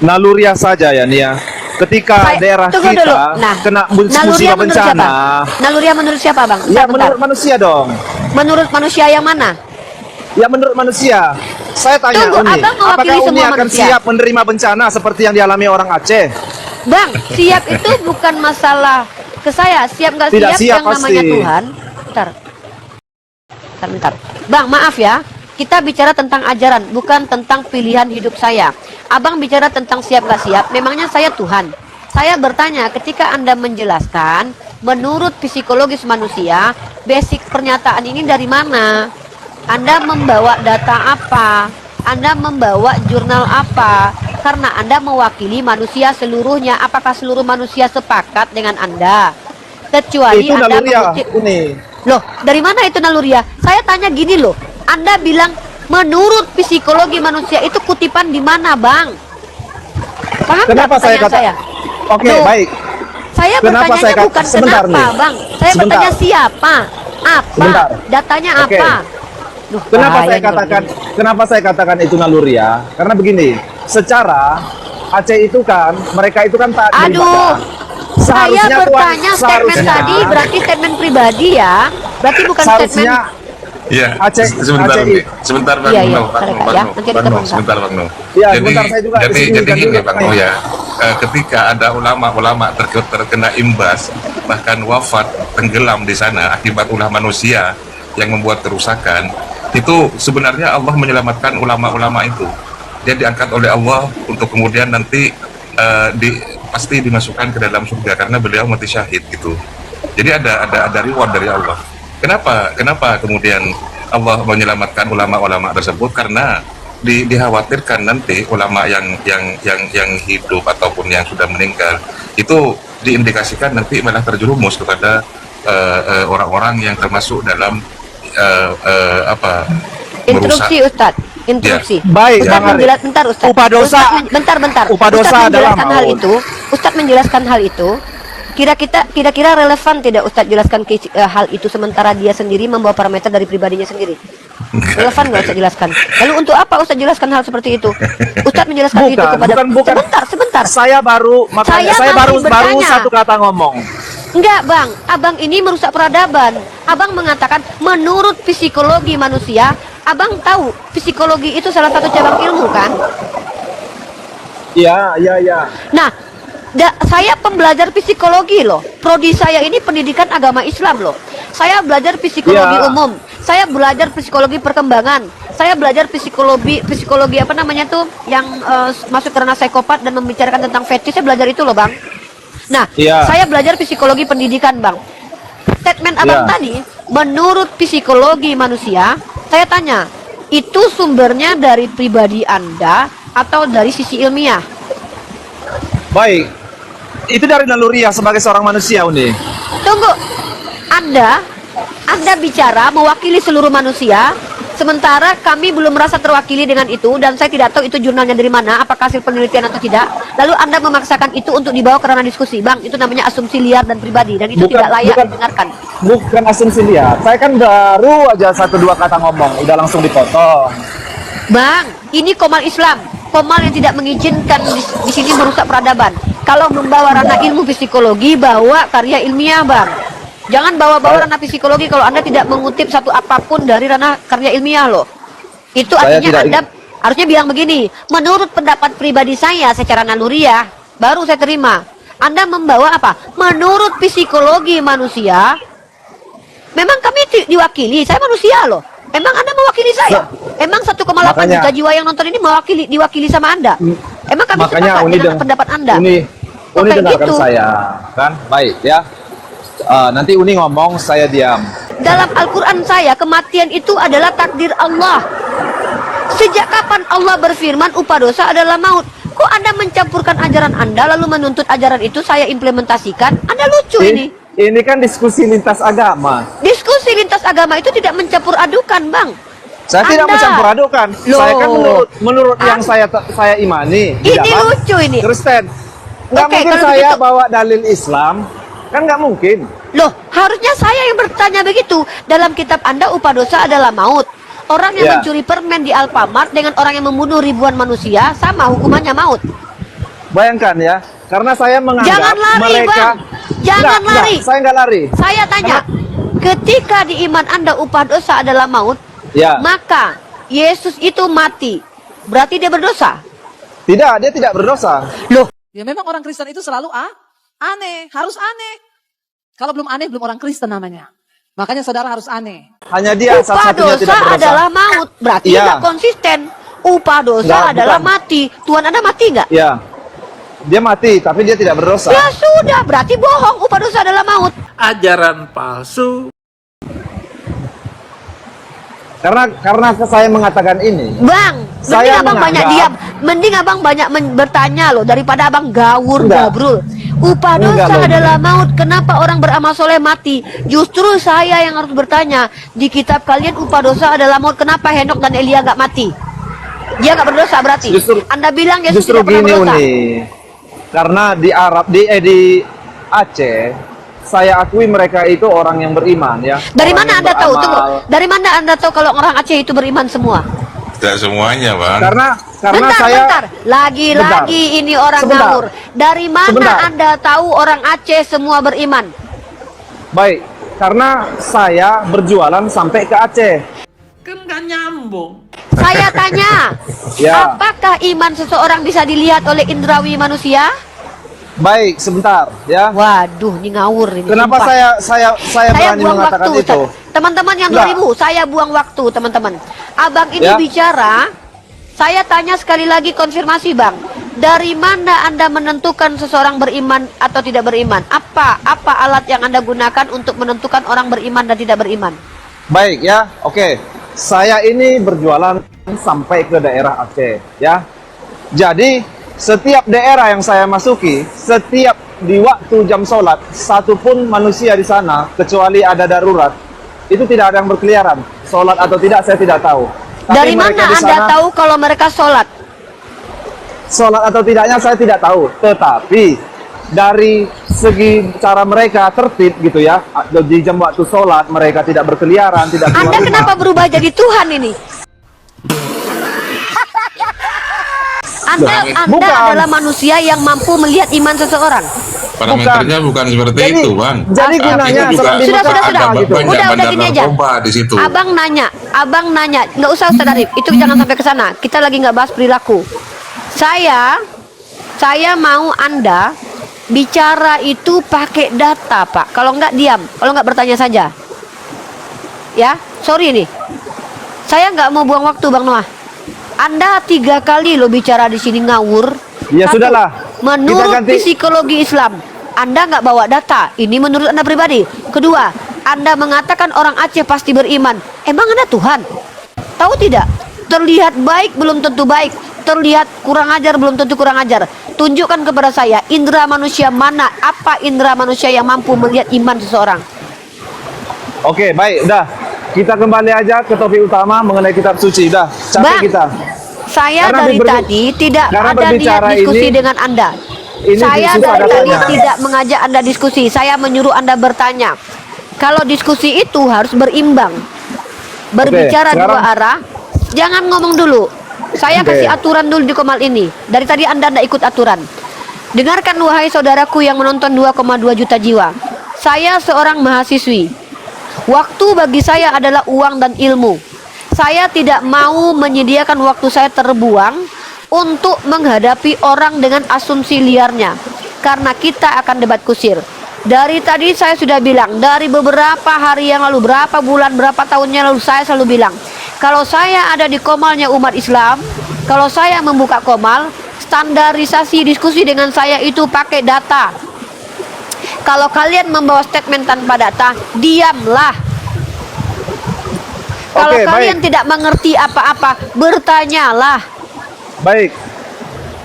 Speaker 3: Naluriah saja ya Nia. Ketika daerah
Speaker 2: Tunggu
Speaker 3: kita
Speaker 2: dulu. Nah,
Speaker 3: kena musibah
Speaker 2: naluriah menurut
Speaker 3: bencana.
Speaker 2: siapa? Naluriah menurut siapa, Bang?
Speaker 3: Ya
Speaker 2: Bentar, bentar.
Speaker 3: menurut manusia dong.
Speaker 2: Menurut manusia yang mana?
Speaker 3: Ya menurut manusia. Saya tanya
Speaker 2: Tunggu,
Speaker 3: Uni,
Speaker 2: Abang mewakili
Speaker 3: apakah Uni
Speaker 2: semua
Speaker 3: akan
Speaker 2: manusia?
Speaker 3: siap menerima bencana seperti yang dialami orang Aceh?
Speaker 2: Bang, siap itu bukan masalah ke saya. Siap nggak
Speaker 3: Tidak
Speaker 2: siap,
Speaker 3: siap
Speaker 2: yang namanya
Speaker 3: pasti.
Speaker 2: Tuhan. Bentar. Bentar. Bang, maaf ya. Kita bicara tentang ajaran, bukan tentang pilihan hidup saya. Abang bicara tentang siap gak siap, memangnya saya Tuhan. Saya bertanya, ketika Anda menjelaskan, menurut psikologis manusia, basic pernyataan ini dari mana? Anda membawa data apa? Anda membawa jurnal apa? Karena Anda mewakili manusia seluruhnya. Apakah seluruh manusia sepakat dengan Anda? Kecuali
Speaker 3: Itu
Speaker 2: Anda
Speaker 3: naluriah,
Speaker 2: mengutip.
Speaker 3: Uni.
Speaker 2: Loh, dari mana itu naluriah? Saya tanya gini loh. Anda bilang menurut psikologi manusia itu kutipan di mana, Bang? Paham nggak
Speaker 3: Kenapa saya
Speaker 2: pertanyaan
Speaker 3: kata?
Speaker 2: saya?
Speaker 3: Oke,
Speaker 2: Loh,
Speaker 3: baik.
Speaker 2: Saya
Speaker 3: Kenapa
Speaker 2: bertanya
Speaker 3: saya kata-
Speaker 2: bukan
Speaker 3: sebentar
Speaker 2: kenapa,
Speaker 3: nih.
Speaker 2: Bang. Saya
Speaker 3: Sebentar.
Speaker 2: bertanya siapa? Apa?
Speaker 3: Sebentar.
Speaker 2: Datanya
Speaker 3: Oke.
Speaker 2: apa? Duh,
Speaker 3: Kenapa
Speaker 2: bahaya
Speaker 3: saya
Speaker 2: nih kalau
Speaker 3: katakan
Speaker 2: gini.
Speaker 3: kenapa saya katakan itu naluriah? Karena begini, secara Aceh itu kan mereka itu kan taat
Speaker 2: Aduh,
Speaker 3: beribadah.
Speaker 2: saya
Speaker 3: Seharusnya
Speaker 2: bertanya statement
Speaker 3: seharusnya-
Speaker 2: tadi berarti statement pribadi ya. Berarti bukan
Speaker 3: seharusnya
Speaker 2: statement.
Speaker 6: Iya,
Speaker 3: Aceh-
Speaker 6: sebentar,
Speaker 3: Aceh-
Speaker 6: Umi. Sebentar Bang
Speaker 2: Iya, iya,
Speaker 6: Nuh, Bang
Speaker 2: bentar,
Speaker 6: Nuh,
Speaker 2: Kak, ya. Nanti ada
Speaker 6: Bang Nuh,
Speaker 2: teman, Kak.
Speaker 6: sebentar Bang Nuh.
Speaker 3: Iya,
Speaker 6: Jadi,
Speaker 3: sebentar, saya juga
Speaker 6: jadi
Speaker 3: disembunyikan
Speaker 6: gini
Speaker 3: dulu.
Speaker 6: Bang Nuh ya, ketika ada ulama-ulama terkena imbas, bahkan wafat, tenggelam di sana akibat ulah manusia yang membuat kerusakan, itu sebenarnya Allah menyelamatkan ulama-ulama itu. Dia diangkat oleh Allah untuk kemudian nanti pasti dimasukkan ke dalam surga karena beliau mati syahid gitu. Jadi ada reward dari Allah. Kenapa kemudian Allah menyelamatkan ulama-ulama tersebut? Karena dikhawatirkan nanti ulama yang hidup ataupun yang sudah meninggal itu diindikasikan nanti malah terjerumus kepada orang-orang yang termasuk dalam
Speaker 2: Instruksi Ustadz, instruksi.
Speaker 3: Baik,
Speaker 2: Ustadz
Speaker 3: Bang Arif.
Speaker 2: bentar Ustadz.
Speaker 3: Upah dosa-
Speaker 2: Bentar.
Speaker 3: upah dosa
Speaker 2: Ustadz
Speaker 3: adalah
Speaker 2: menjelaskan hal
Speaker 3: maut.
Speaker 2: itu. Ustadz menjelaskan hal itu. Kira-kira relevan tidak Ustadz jelaskan hal itu sementara dia sendiri membawa parameter dari pribadinya sendiri? Relevan nggak Ustadz jelaskan? Lalu untuk apa Ustadz jelaskan hal seperti itu? Ustadz menjelaskan itu kepada
Speaker 3: bukan.
Speaker 2: sebentar.
Speaker 3: Saya baru makanya saya baru
Speaker 2: masih bertanya.
Speaker 3: satu kata ngomong.
Speaker 2: Enggak bang, abang ini merusak peradaban. Abang mengatakan menurut psikologi manusia. Abang tahu psikologi itu salah satu cabang ilmu kan?
Speaker 3: Iya.
Speaker 2: Nah, saya pembelajar psikologi loh. Prodi saya ini pendidikan agama Islam loh. Saya belajar psikologi
Speaker 3: Ya.
Speaker 2: umum. Saya belajar psikologi perkembangan. Saya belajar psikologi apa namanya tuh yang masuk ke ranah psikopat dan membicarakan tentang fetish. Saya belajar itu loh bang. Nah,
Speaker 3: Ya.
Speaker 2: saya belajar psikologi pendidikan bang. Statement abang
Speaker 3: Ya.
Speaker 2: tadi, menurut psikologi manusia, saya tanya, itu sumbernya dari pribadi Anda atau dari sisi ilmiah?
Speaker 3: Baik. Itu dari naluriah sebagai seorang manusia, Uni.
Speaker 2: Tunggu, Anda bicara mewakili seluruh manusia, sementara kami belum merasa terwakili dengan itu, dan saya tidak tahu itu jurnalnya dari mana, apakah hasil penelitian atau tidak. Lalu Anda memaksakan itu untuk dibawa ke ranah diskusi, bang, itu namanya asumsi liar dan pribadi, dan itu tidak layak didengarkan.
Speaker 3: Bukan asumsi liar. Saya kan baru aja 1-2 kata ngomong, udah langsung dipotong.
Speaker 2: Bang, ini Komal Islam, Komal yang tidak mengizinkan di sini merusak peradaban. Kalau membawa ranah ilmu psikologi, bawa karya ilmiah, bang. Jangan bawa-bawa ranah psikologi kalau Anda tidak mengutip satu apapun dari ranah karya ilmiah loh. Itu
Speaker 3: Saya
Speaker 2: artinya
Speaker 3: tidak
Speaker 2: Anda harusnya bilang begini, menurut pendapat pribadi saya secara naluriah, baru saya terima. Anda membawa apa? Menurut psikologi manusia, memang kami diwakili, saya manusia loh. Emang Anda mewakili saya? Emang 1,8
Speaker 3: Makanya-
Speaker 2: juta jiwa yang nonton ini diwakili sama Anda? Emang kami
Speaker 3: Makanya
Speaker 2: sepakat
Speaker 3: Uni
Speaker 2: dengan pendapat Anda?
Speaker 3: Uni
Speaker 2: Kayak
Speaker 3: dengarkan
Speaker 2: gitu.
Speaker 3: saya, kan? Baik ya. Nanti Uni ngomong, saya diam.
Speaker 2: Dalam Al-Quran saya, kematian itu adalah takdir Allah. Sejak kapan Allah berfirman upah dosa adalah maut? Kok Anda mencampurkan ajaran Anda lalu menuntut ajaran itu saya implementasikan? Anda lucu ini.
Speaker 3: Ini kan diskusi lintas agama.
Speaker 2: Diskusi lintas agama itu tidak mencampur adukan, Bang.
Speaker 3: Saya tidak
Speaker 2: Anda.
Speaker 3: mencampur adukan.
Speaker 2: Loh.
Speaker 3: Saya kan menurut yang saya imani.
Speaker 2: Ini
Speaker 3: Tidak, Bang.
Speaker 2: lucu ini.
Speaker 3: Kristen. Nggak
Speaker 2: Oke,
Speaker 3: mungkin
Speaker 2: kalau
Speaker 3: saya
Speaker 2: begitu-
Speaker 3: bawa dalil Islam. Kan nggak mungkin.
Speaker 2: Loh, harusnya saya yang bertanya begitu. Dalam kitab Anda upah dosa adalah maut. Orang yang
Speaker 3: Ya.
Speaker 2: mencuri permen di Alfamart dengan orang yang membunuh ribuan manusia sama hukumannya maut.
Speaker 3: Bayangkan ya. Karena saya menganggap
Speaker 2: Jangan lari,
Speaker 3: mereka...
Speaker 2: Bang. Jangan lari.
Speaker 3: Saya nggak lari.
Speaker 2: Saya tanya, ketika di iman Anda upah dosa adalah maut,
Speaker 3: Ya.
Speaker 2: maka Yesus itu mati. Berarti dia berdosa.
Speaker 3: Tidak, dia tidak berdosa.
Speaker 2: Loh,
Speaker 7: Ya memang orang Kristen itu selalu aneh, harus aneh. Kalau belum aneh, belum orang Kristen namanya. Makanya saudara harus aneh.
Speaker 3: Hanya dia
Speaker 2: Upah
Speaker 3: satu-satunya
Speaker 2: dosa
Speaker 3: tidak berdosa.
Speaker 2: adalah maut. Berarti
Speaker 3: Iya.
Speaker 2: tidak konsisten. Upah dosa
Speaker 3: Enggak,
Speaker 2: adalah
Speaker 3: bukan.
Speaker 2: mati. Tuhan Anda mati nggak?
Speaker 3: Ya, dia mati tapi dia tidak berdosa.
Speaker 2: Ya sudah, berarti bohong. Upah dosa adalah maut.
Speaker 4: ajaran palsu,
Speaker 3: Karena saya mengatakan ini,
Speaker 2: Bang,
Speaker 3: Saya
Speaker 2: mending abang banyak
Speaker 3: menganggap-
Speaker 2: diam. Mending abang banyak bertanya loh daripada abang gawur
Speaker 3: Enggak.
Speaker 2: gabrul. Upah
Speaker 3: Enggak
Speaker 2: dosa
Speaker 3: loh.
Speaker 2: adalah maut. Kenapa orang beramal soleh mati? Justru saya yang harus bertanya. Di kitab kalian upah dosa adalah maut. Kenapa Henok dan Elia nggak mati? Dia nggak berdosa berarti. Anda bilang Yesus
Speaker 3: justru
Speaker 2: tidak pernah
Speaker 3: gini
Speaker 2: berdosa.
Speaker 3: Uni, karena di Arab di Aceh, saya akui mereka itu orang yang beriman ya.
Speaker 2: Dari
Speaker 3: Orang
Speaker 2: mana
Speaker 3: yang
Speaker 2: Anda tahu?
Speaker 3: beramal.
Speaker 2: Tunggu. Dari mana Anda tahu kalau orang Aceh itu beriman semua?
Speaker 6: Tidak semuanya, Bang.
Speaker 3: Karena
Speaker 2: Bentar,
Speaker 3: saya
Speaker 2: bentar. Lagi-lagi
Speaker 3: Bentar.
Speaker 2: ini orang
Speaker 3: Sebentar.
Speaker 2: ngawur. Dari mana
Speaker 3: Sebentar.
Speaker 2: Anda tahu orang Aceh semua beriman?
Speaker 3: baik, karena saya berjualan sampai ke Aceh.
Speaker 4: kan nggak nyambung.
Speaker 2: Saya tanya,
Speaker 3: Ya.
Speaker 2: apakah iman seseorang bisa dilihat oleh indrawi manusia?
Speaker 3: Baik, sebentar ya.
Speaker 2: Waduh, ini ngawur ini.
Speaker 3: Kenapa
Speaker 2: sumpah.
Speaker 3: saya berani
Speaker 2: buang
Speaker 3: mengatakan
Speaker 2: waktu,
Speaker 3: itu?
Speaker 2: Ustaz. Teman-teman yang
Speaker 3: Enggak.
Speaker 2: 2000, saya buang waktu, teman-teman. Abang ini
Speaker 3: Ya.
Speaker 2: bicara, saya tanya sekali lagi konfirmasi, Bang. Dari mana Anda menentukan seseorang beriman atau tidak beriman? Apa alat yang Anda gunakan untuk menentukan orang beriman dan tidak beriman?
Speaker 3: Baik ya, oke. Saya ini berjualan sampai ke daerah Aceh ya. Jadi setiap daerah yang saya masuki, setiap di waktu jam sholat, satupun manusia di sana kecuali ada darurat, itu tidak ada yang berkeliaran. Sholat atau tidak saya tidak tahu. Tapi
Speaker 2: Dari
Speaker 3: mereka
Speaker 2: mana
Speaker 3: di
Speaker 2: Anda
Speaker 3: sana,
Speaker 2: tahu kalau mereka sholat?
Speaker 3: sholat atau tidaknya saya tidak tahu. Tetapi dari segi cara mereka tertib gitu ya, di jam waktu sholat mereka tidak berkeliaran, tidak keluar
Speaker 2: Anda
Speaker 3: rumah.
Speaker 2: kenapa berubah jadi Tuhan ini? Anda
Speaker 3: Bukan.
Speaker 2: adalah manusia yang mampu melihat iman seseorang.
Speaker 6: Parameternya bukan seperti
Speaker 3: Jadi-
Speaker 6: itu, Bang.
Speaker 3: jadi
Speaker 6: Saat
Speaker 3: gunanya
Speaker 6: itu juga
Speaker 3: seperti
Speaker 2: Sudah,
Speaker 3: Mekah
Speaker 2: sudah.
Speaker 3: ada gitu.
Speaker 6: banyak
Speaker 2: Udah
Speaker 6: bandar
Speaker 2: gini aja.
Speaker 6: narkoba di situ.
Speaker 2: Abang nanya, nggak usah Ustaz Arif, itu jangan sampai ke sana. Kita lagi nggak bahas perilaku. Saya mau Anda bicara itu pakai data, Pak. Kalau nggak diam, kalau nggak bertanya saja. Ya, sorry nih. Saya nggak mau buang waktu, Bang Noah. Anda 3 kali lo bicara di sini ngawur.
Speaker 3: Ya
Speaker 2: Satu,
Speaker 3: sudahlah.
Speaker 2: menurut
Speaker 3: Kita ganti.
Speaker 2: psikologi Islam, Anda nggak bawa data. Ini menurut Anda pribadi. Kedua, Anda mengatakan orang Aceh pasti beriman. Emang Anda Tuhan? Tahu tidak? Terlihat baik belum tentu baik. Terlihat kurang ajar belum tentu kurang ajar. Tunjukkan kepada saya indera manusia mana? Apa indera manusia yang mampu melihat iman seseorang?
Speaker 3: Oke, baik, udah. Kita kembali aja ke topik utama mengenai kitab suci. Udah, capek
Speaker 2: Bang,
Speaker 3: kita.
Speaker 2: Saya
Speaker 3: Karena
Speaker 2: dari
Speaker 3: berbi-
Speaker 2: tadi tidak
Speaker 3: karena
Speaker 2: ada niat
Speaker 3: berbicara
Speaker 2: diskusi
Speaker 3: ini-
Speaker 2: dengan Anda.
Speaker 3: ini
Speaker 2: Saya
Speaker 3: justru
Speaker 2: dari
Speaker 3: ada
Speaker 2: tadi
Speaker 3: tanya.
Speaker 2: tidak mengajak Anda diskusi. Saya menyuruh Anda bertanya. Kalau diskusi itu harus berimbang. Berbicara
Speaker 3: sekarang-
Speaker 2: dua arah. Jangan ngomong dulu. Saya
Speaker 3: Oke.
Speaker 2: kasih aturan dulu di Komal ini. Dari tadi Anda tidak ikut aturan. Dengarkan wahai saudaraku yang menonton 2,2 juta jiwa. Saya seorang mahasiswi. Waktu bagi saya adalah uang dan ilmu. Saya tidak mau menyediakan waktu saya terbuang untuk menghadapi orang dengan asumsi liarnya. Karena kita akan debat kusir. Dari tadi saya sudah bilang, dari beberapa hari yang lalu, berapa bulan, berapa tahunnya lalu, saya selalu bilang, kalau saya ada di komalnya umat Islam, kalau saya membuka komal, standarisasi diskusi dengan saya itu pakai data. Kalau kalian membawa statement tanpa data, diamlah. Kalau
Speaker 3: Oke,
Speaker 2: kalian
Speaker 3: baik.
Speaker 2: tidak mengerti apa-apa, bertanyalah.
Speaker 3: Baik.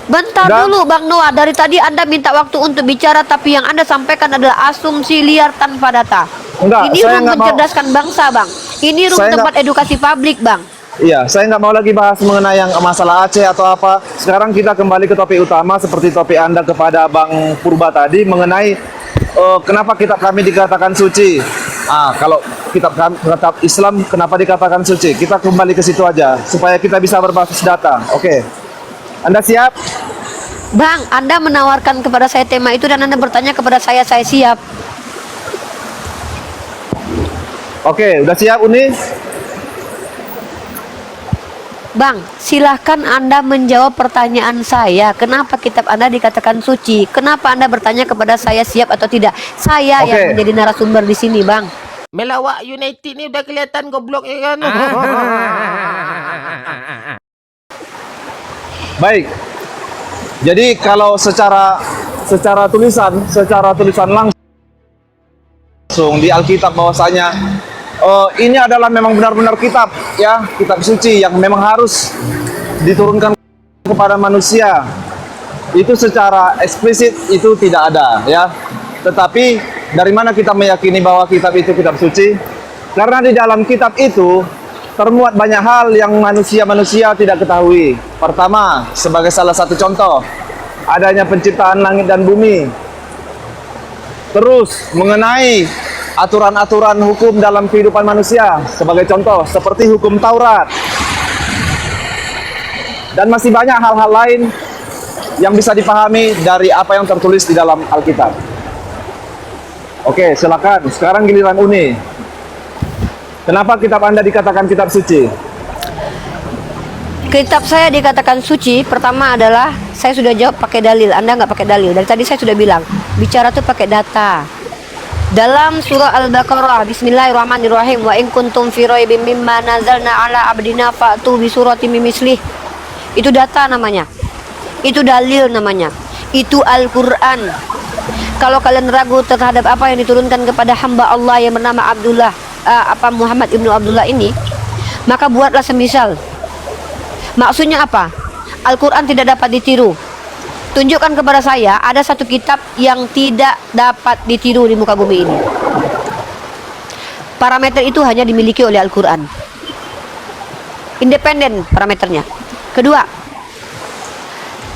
Speaker 2: Bentar
Speaker 3: Udah.
Speaker 2: dulu Bang Noah, dari tadi Anda minta waktu untuk bicara, tapi yang Anda sampaikan adalah asumsi liar tanpa data.
Speaker 3: Enggak,
Speaker 2: Ini
Speaker 3: saya
Speaker 2: room
Speaker 3: nggak mau-
Speaker 2: mencerdaskan bangsa, Bang. Ini room
Speaker 3: Saya
Speaker 2: tempat edukasi publik, Bang.
Speaker 3: Iya, saya nggak mau lagi bahas mengenai yang masalah Aceh atau apa. Sekarang kita kembali ke topik utama seperti topik Anda kepada Bang Purba tadi mengenai kenapa kitab kami dikatakan suci. Kalau kitab Islam kenapa dikatakan suci? Kita kembali ke situ aja supaya kita bisa berbasis data. Oke. Anda siap?
Speaker 2: Bang, Anda menawarkan kepada saya tema itu dan Anda bertanya kepada saya siap.
Speaker 3: Oke, udah siap Uni?
Speaker 2: Bang, silahkan Anda menjawab pertanyaan saya. Kenapa kitab Anda dikatakan suci? Kenapa Anda bertanya kepada saya siap atau tidak? Saya
Speaker 3: Oke.
Speaker 2: yang menjadi narasumber di sini, Bang.
Speaker 5: Melawak United ni udah kelihatan goblok ya kan.
Speaker 3: Baik. Jadi kalau secara tulisan langsung di Alkitab bahwasanya ini adalah memang benar-benar kitab ya, kitab suci yang memang harus diturunkan kepada manusia. Itu secara eksplisit itu tidak ada ya. Tetapi dari mana kita meyakini bahwa kitab itu kitab suci? Karena di dalam kitab itu termuat banyak hal yang manusia tidak ketahui. Pertama, sebagai salah satu contoh, adanya penciptaan langit dan bumi. Terus mengenai aturan-aturan hukum dalam kehidupan manusia, sebagai contoh seperti hukum Taurat. Dan masih banyak hal-hal lain yang bisa dipahami dari apa yang tertulis di dalam Alkitab. Oke, silakan. Sekarang giliran Uni. Kenapa kitab Anda dikatakan kitab suci?
Speaker 2: Kitab saya dikatakan suci, pertama adalah saya sudah jawab pakai dalil, Anda nggak pakai dalil. Dari tadi saya sudah bilang, bicara tuh pakai data. Dalam surah Al-Baqarah, Bismillahirrahmanirrahim, wa in kuntum fi raibin mimma nazalna ala abdina fa'tu bi suratin min mislih. Itu data namanya. Itu dalil namanya. Itu Al-Qur'an. Kalau kalian ragu terhadap apa yang diturunkan kepada hamba Allah yang bernama Muhammad ibnu Abdullah ini, maka buatlah semisal. Maksudnya apa? Al-Quran tidak dapat ditiru. Tunjukkan kepada saya ada satu kitab yang tidak dapat ditiru di muka bumi ini. Parameter itu hanya dimiliki oleh Al-Quran. Independen parameternya. Kedua,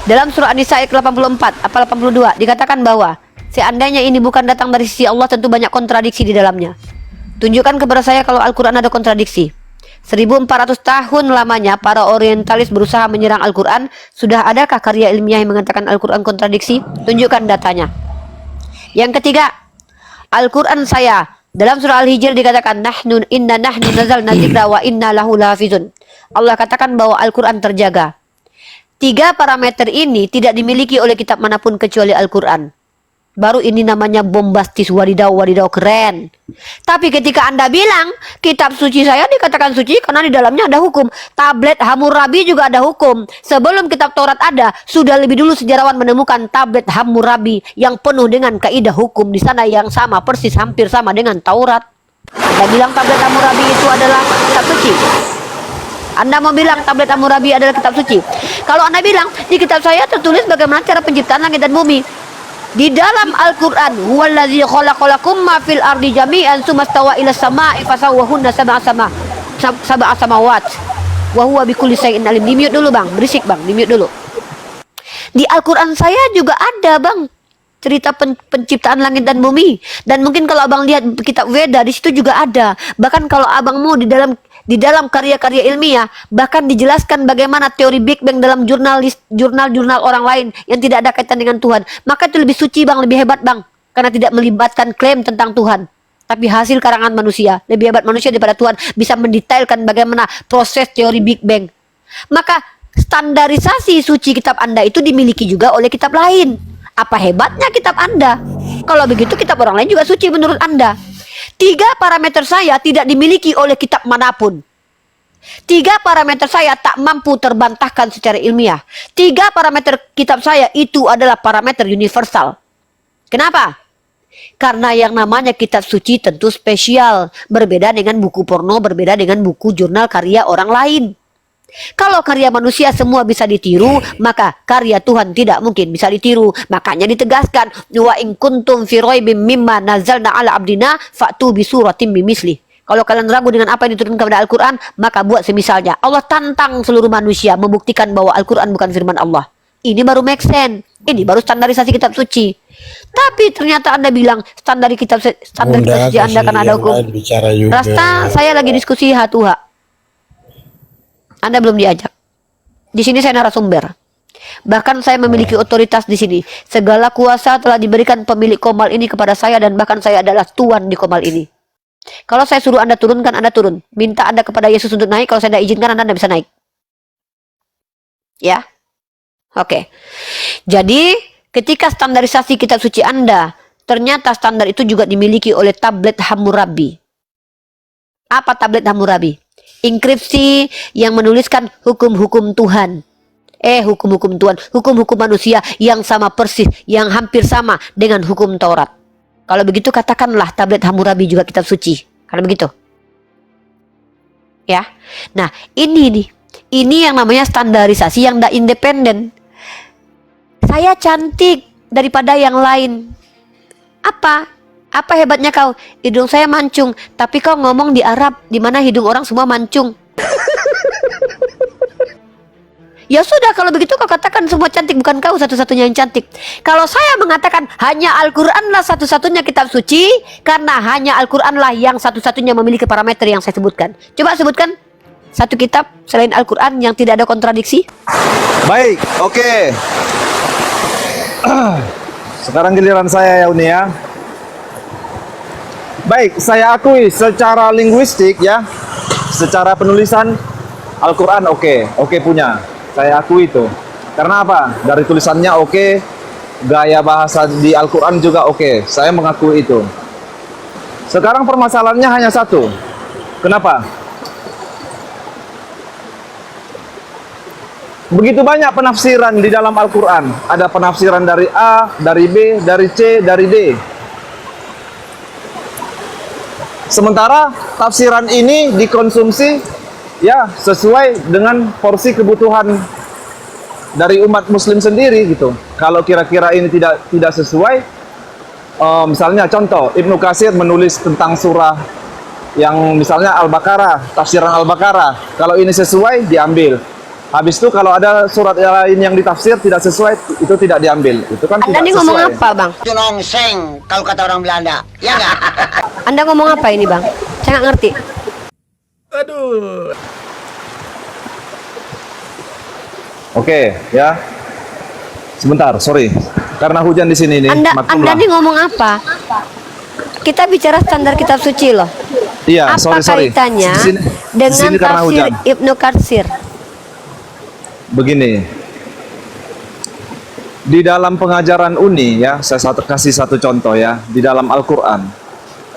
Speaker 2: dalam surah An-Nisa ayat 84 atau 82 dikatakan bahwa seandainya ini bukan datang dari sisi Allah, tentu banyak kontradiksi di dalamnya. Tunjukkan kepada saya kalau Al-Quran ada kontradiksi. 1400 tahun lamanya para orientalis berusaha menyerang Al-Quran. Sudah adakah karya ilmiah yang mengatakan Al-Quran kontradiksi? Tunjukkan datanya. Yang ketiga, Al-Quran saya dalam surah Al-Hijr dikatakan inna nahnu nazalna dzikra wa inna lahu lahafizun. Allah katakan bahwa Al-Quran terjaga. 3 parameter ini tidak dimiliki oleh kitab manapun kecuali Al-Quran. Baru ini namanya bombastis, wadidaw keren. Tapi ketika Anda bilang kitab suci saya dikatakan suci karena di dalamnya ada hukum. Tablet Hammurabi juga ada hukum. Sebelum kitab Taurat ada, sudah lebih dulu sejarawan menemukan tablet Hammurabi yang penuh dengan kaidah hukum di sana yang sama persis hampir sama dengan Taurat. Anda bilang tablet Hammurabi itu adalah kitab suci. Anda mau bilang tablet Hammurabi adalah kitab suci. Kalau Anda bilang di kitab saya tertulis bagaimana cara penciptaan langit dan bumi. Di dalam Al-Quran, huwallazi khalaqalakum ma fil ardi jami'an tsumma stawa ila samaa'i fasawwahunna sab'a samawat wa huwa bikulli syai'in alim. Di-mute dulu Bang, berisik Bang, di-mute dulu. Di Al-Quran saya juga ada Bang cerita penciptaan langit dan bumi. Dan mungkin kalau Abang lihat kitab Veda di situ juga ada. Bahkan kalau Abang mau di dalam karya-karya ilmiah bahkan dijelaskan bagaimana teori Big Bang dalam jurnal orang lain yang tidak ada kaitan dengan Tuhan. Maka itu lebih suci Bang, lebih hebat Bang, karena tidak melibatkan klaim tentang Tuhan, tapi hasil karangan manusia. Lebih hebat manusia daripada Tuhan bisa mendetailkan bagaimana proses teori Big Bang. Maka standarisasi suci kitab Anda itu dimiliki juga oleh kitab lain. Apa hebatnya kitab Anda? Kalau begitu kitab orang lain juga suci menurut Anda. 3 parameter saya tidak dimiliki oleh kitab manapun. 3 parameter saya tak mampu terbantahkan secara ilmiah. 3 parameter kitab saya itu adalah parameter universal. Kenapa? Karena yang namanya kitab suci tentu spesial. Berbeda dengan buku porno, berbeda dengan buku jurnal karya orang lain. Kalau karya manusia semua bisa ditiru, maka karya Tuhan tidak mungkin bisa ditiru. Makanya ditegaskan, wa in kuntum fi raibim mimma nazalna ala abdina fa'tu bi suratin min mislih. Kalau kalian ragu dengan apa yang diturunkan kepada Al-Quran, maka buat semisalnya. Allah tantang seluruh manusia membuktikan bahwa Al-Quran bukan firman Allah. Ini baru make sense. Ini baru standarisasi kitab suci. Tapi ternyata Anda bilang standar kitab suci Anda kan ada hukum. Rasta saya lagi diskusi H2H. Anda belum diajak. Di sini saya narasumber. Bahkan saya memiliki otoritas di sini. Segala kuasa telah diberikan pemilik komal ini kepada saya dan bahkan saya adalah tuan di komal ini. Kalau saya suruh Anda turunkan, Anda turun. Minta Anda kepada Yesus untuk naik. Kalau saya tidak izinkan, Anda tidak bisa naik. Ya? Oke. Jadi, ketika standarisasi kitab suci Anda, ternyata standar itu juga dimiliki oleh tablet Hammurabi. Apa tablet Hammurabi? Inskripsi yang menuliskan hukum-hukum Tuhan. Hukum-hukum Tuhan, hukum-hukum manusia yang sama persis, yang hampir sama dengan hukum Taurat. Kalau begitu katakanlah tablet Hammurabi juga kitab suci. Kalau begitu. Ya. Nah, ini yang namanya standarisasi yang tidak independen. Saya cantik daripada yang lain. Apa hebatnya kau? Hidung saya mancung, tapi kau ngomong di Arab, di mana hidung orang semua mancung. Ya sudah, kalau begitu kau katakan semua cantik, bukan kau satu-satunya yang cantik. Kalau saya mengatakan hanya Al-Quranlah satu-satunya kitab suci, karena hanya Al-Quranlah yang satu-satunya memiliki parameter yang saya sebutkan. Coba sebutkan satu kitab selain Al-Quran yang tidak ada kontradiksi.
Speaker 3: Baik, oke. Sekarang giliran saya ya Uni ya. Baik, saya akui secara linguistik ya, secara penulisan Al-Quran oke punya. Saya akui itu. Karena apa? Dari tulisannya oke, gaya bahasa di Al-Quran juga oke. Saya mengakui itu. Sekarang permasalahannya hanya satu. Kenapa? Begitu banyak penafsiran di dalam Al-Quran. Ada penafsiran dari A, dari B, dari C, dari D. Sementara tafsiran ini dikonsumsi ya sesuai dengan porsi kebutuhan dari umat muslim sendiri gitu. Kalau kira-kira ini tidak sesuai, misalnya contoh Ibnu Katsir menulis tentang surah yang misalnya Al-Baqarah, tafsiran Al-Baqarah. Kalau ini sesuai diambil. Habis itu kalau ada surat lain yang ditafsir tidak sesuai, itu tidak diambil. Itu kan
Speaker 2: Anda
Speaker 3: tidak
Speaker 2: ini
Speaker 3: sesuai.
Speaker 2: ngomong apa, Bang?
Speaker 7: Itu nongseng kalau kata orang Belanda, ya nggak?
Speaker 2: Anda ngomong apa ini, Bang? Saya nggak ngerti.
Speaker 3: Oke, ya. Sebentar, sorry. Karena hujan di sini nih.
Speaker 2: Anda
Speaker 3: maklumlah.
Speaker 2: ini ngomong apa? Kita bicara standar kitab suci loh.
Speaker 3: Iya,
Speaker 2: Apa
Speaker 3: sorry.
Speaker 2: kaitannya
Speaker 3: Di
Speaker 2: dengan
Speaker 3: sini karena
Speaker 2: tafsir
Speaker 3: hujan.
Speaker 2: Ibnu Katsir?
Speaker 3: Begini, di dalam pengajaran Uni ya, saya kasih satu contoh ya, di dalam Al-Quran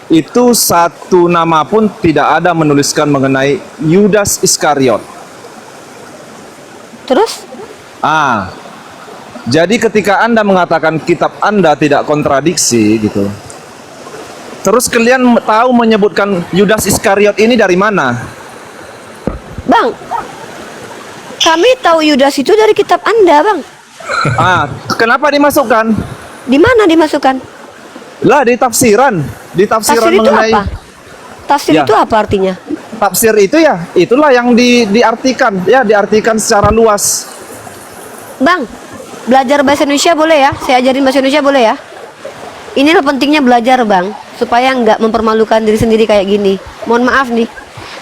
Speaker 3: itu satu nama pun tidak ada menuliskan mengenai Yudas Iskariot.
Speaker 2: Terus?
Speaker 3: Jadi ketika Anda mengatakan kitab Anda tidak kontradiksi gitu, terus kalian tahu menyebutkan Yudas Iskariot ini dari mana?
Speaker 2: Bang, kami tahu Yudas itu dari kitab Anda, Bang.
Speaker 3: Kenapa dimasukkan?
Speaker 2: Di mana dimasukkan?
Speaker 3: Lah di tafsiran
Speaker 2: Tafsir itu
Speaker 3: mengenai
Speaker 2: apa? Tafsir
Speaker 3: Ya.
Speaker 2: itu apa artinya?
Speaker 3: tafsir itu ya, itulah yang diartikan ya, diartikan secara luas.
Speaker 2: Bang, belajar bahasa Indonesia boleh ya? Saya ajarin bahasa Indonesia boleh ya? Inilah pentingnya belajar, Bang, supaya nggak mempermalukan diri sendiri kayak gini. Mohon maaf nih.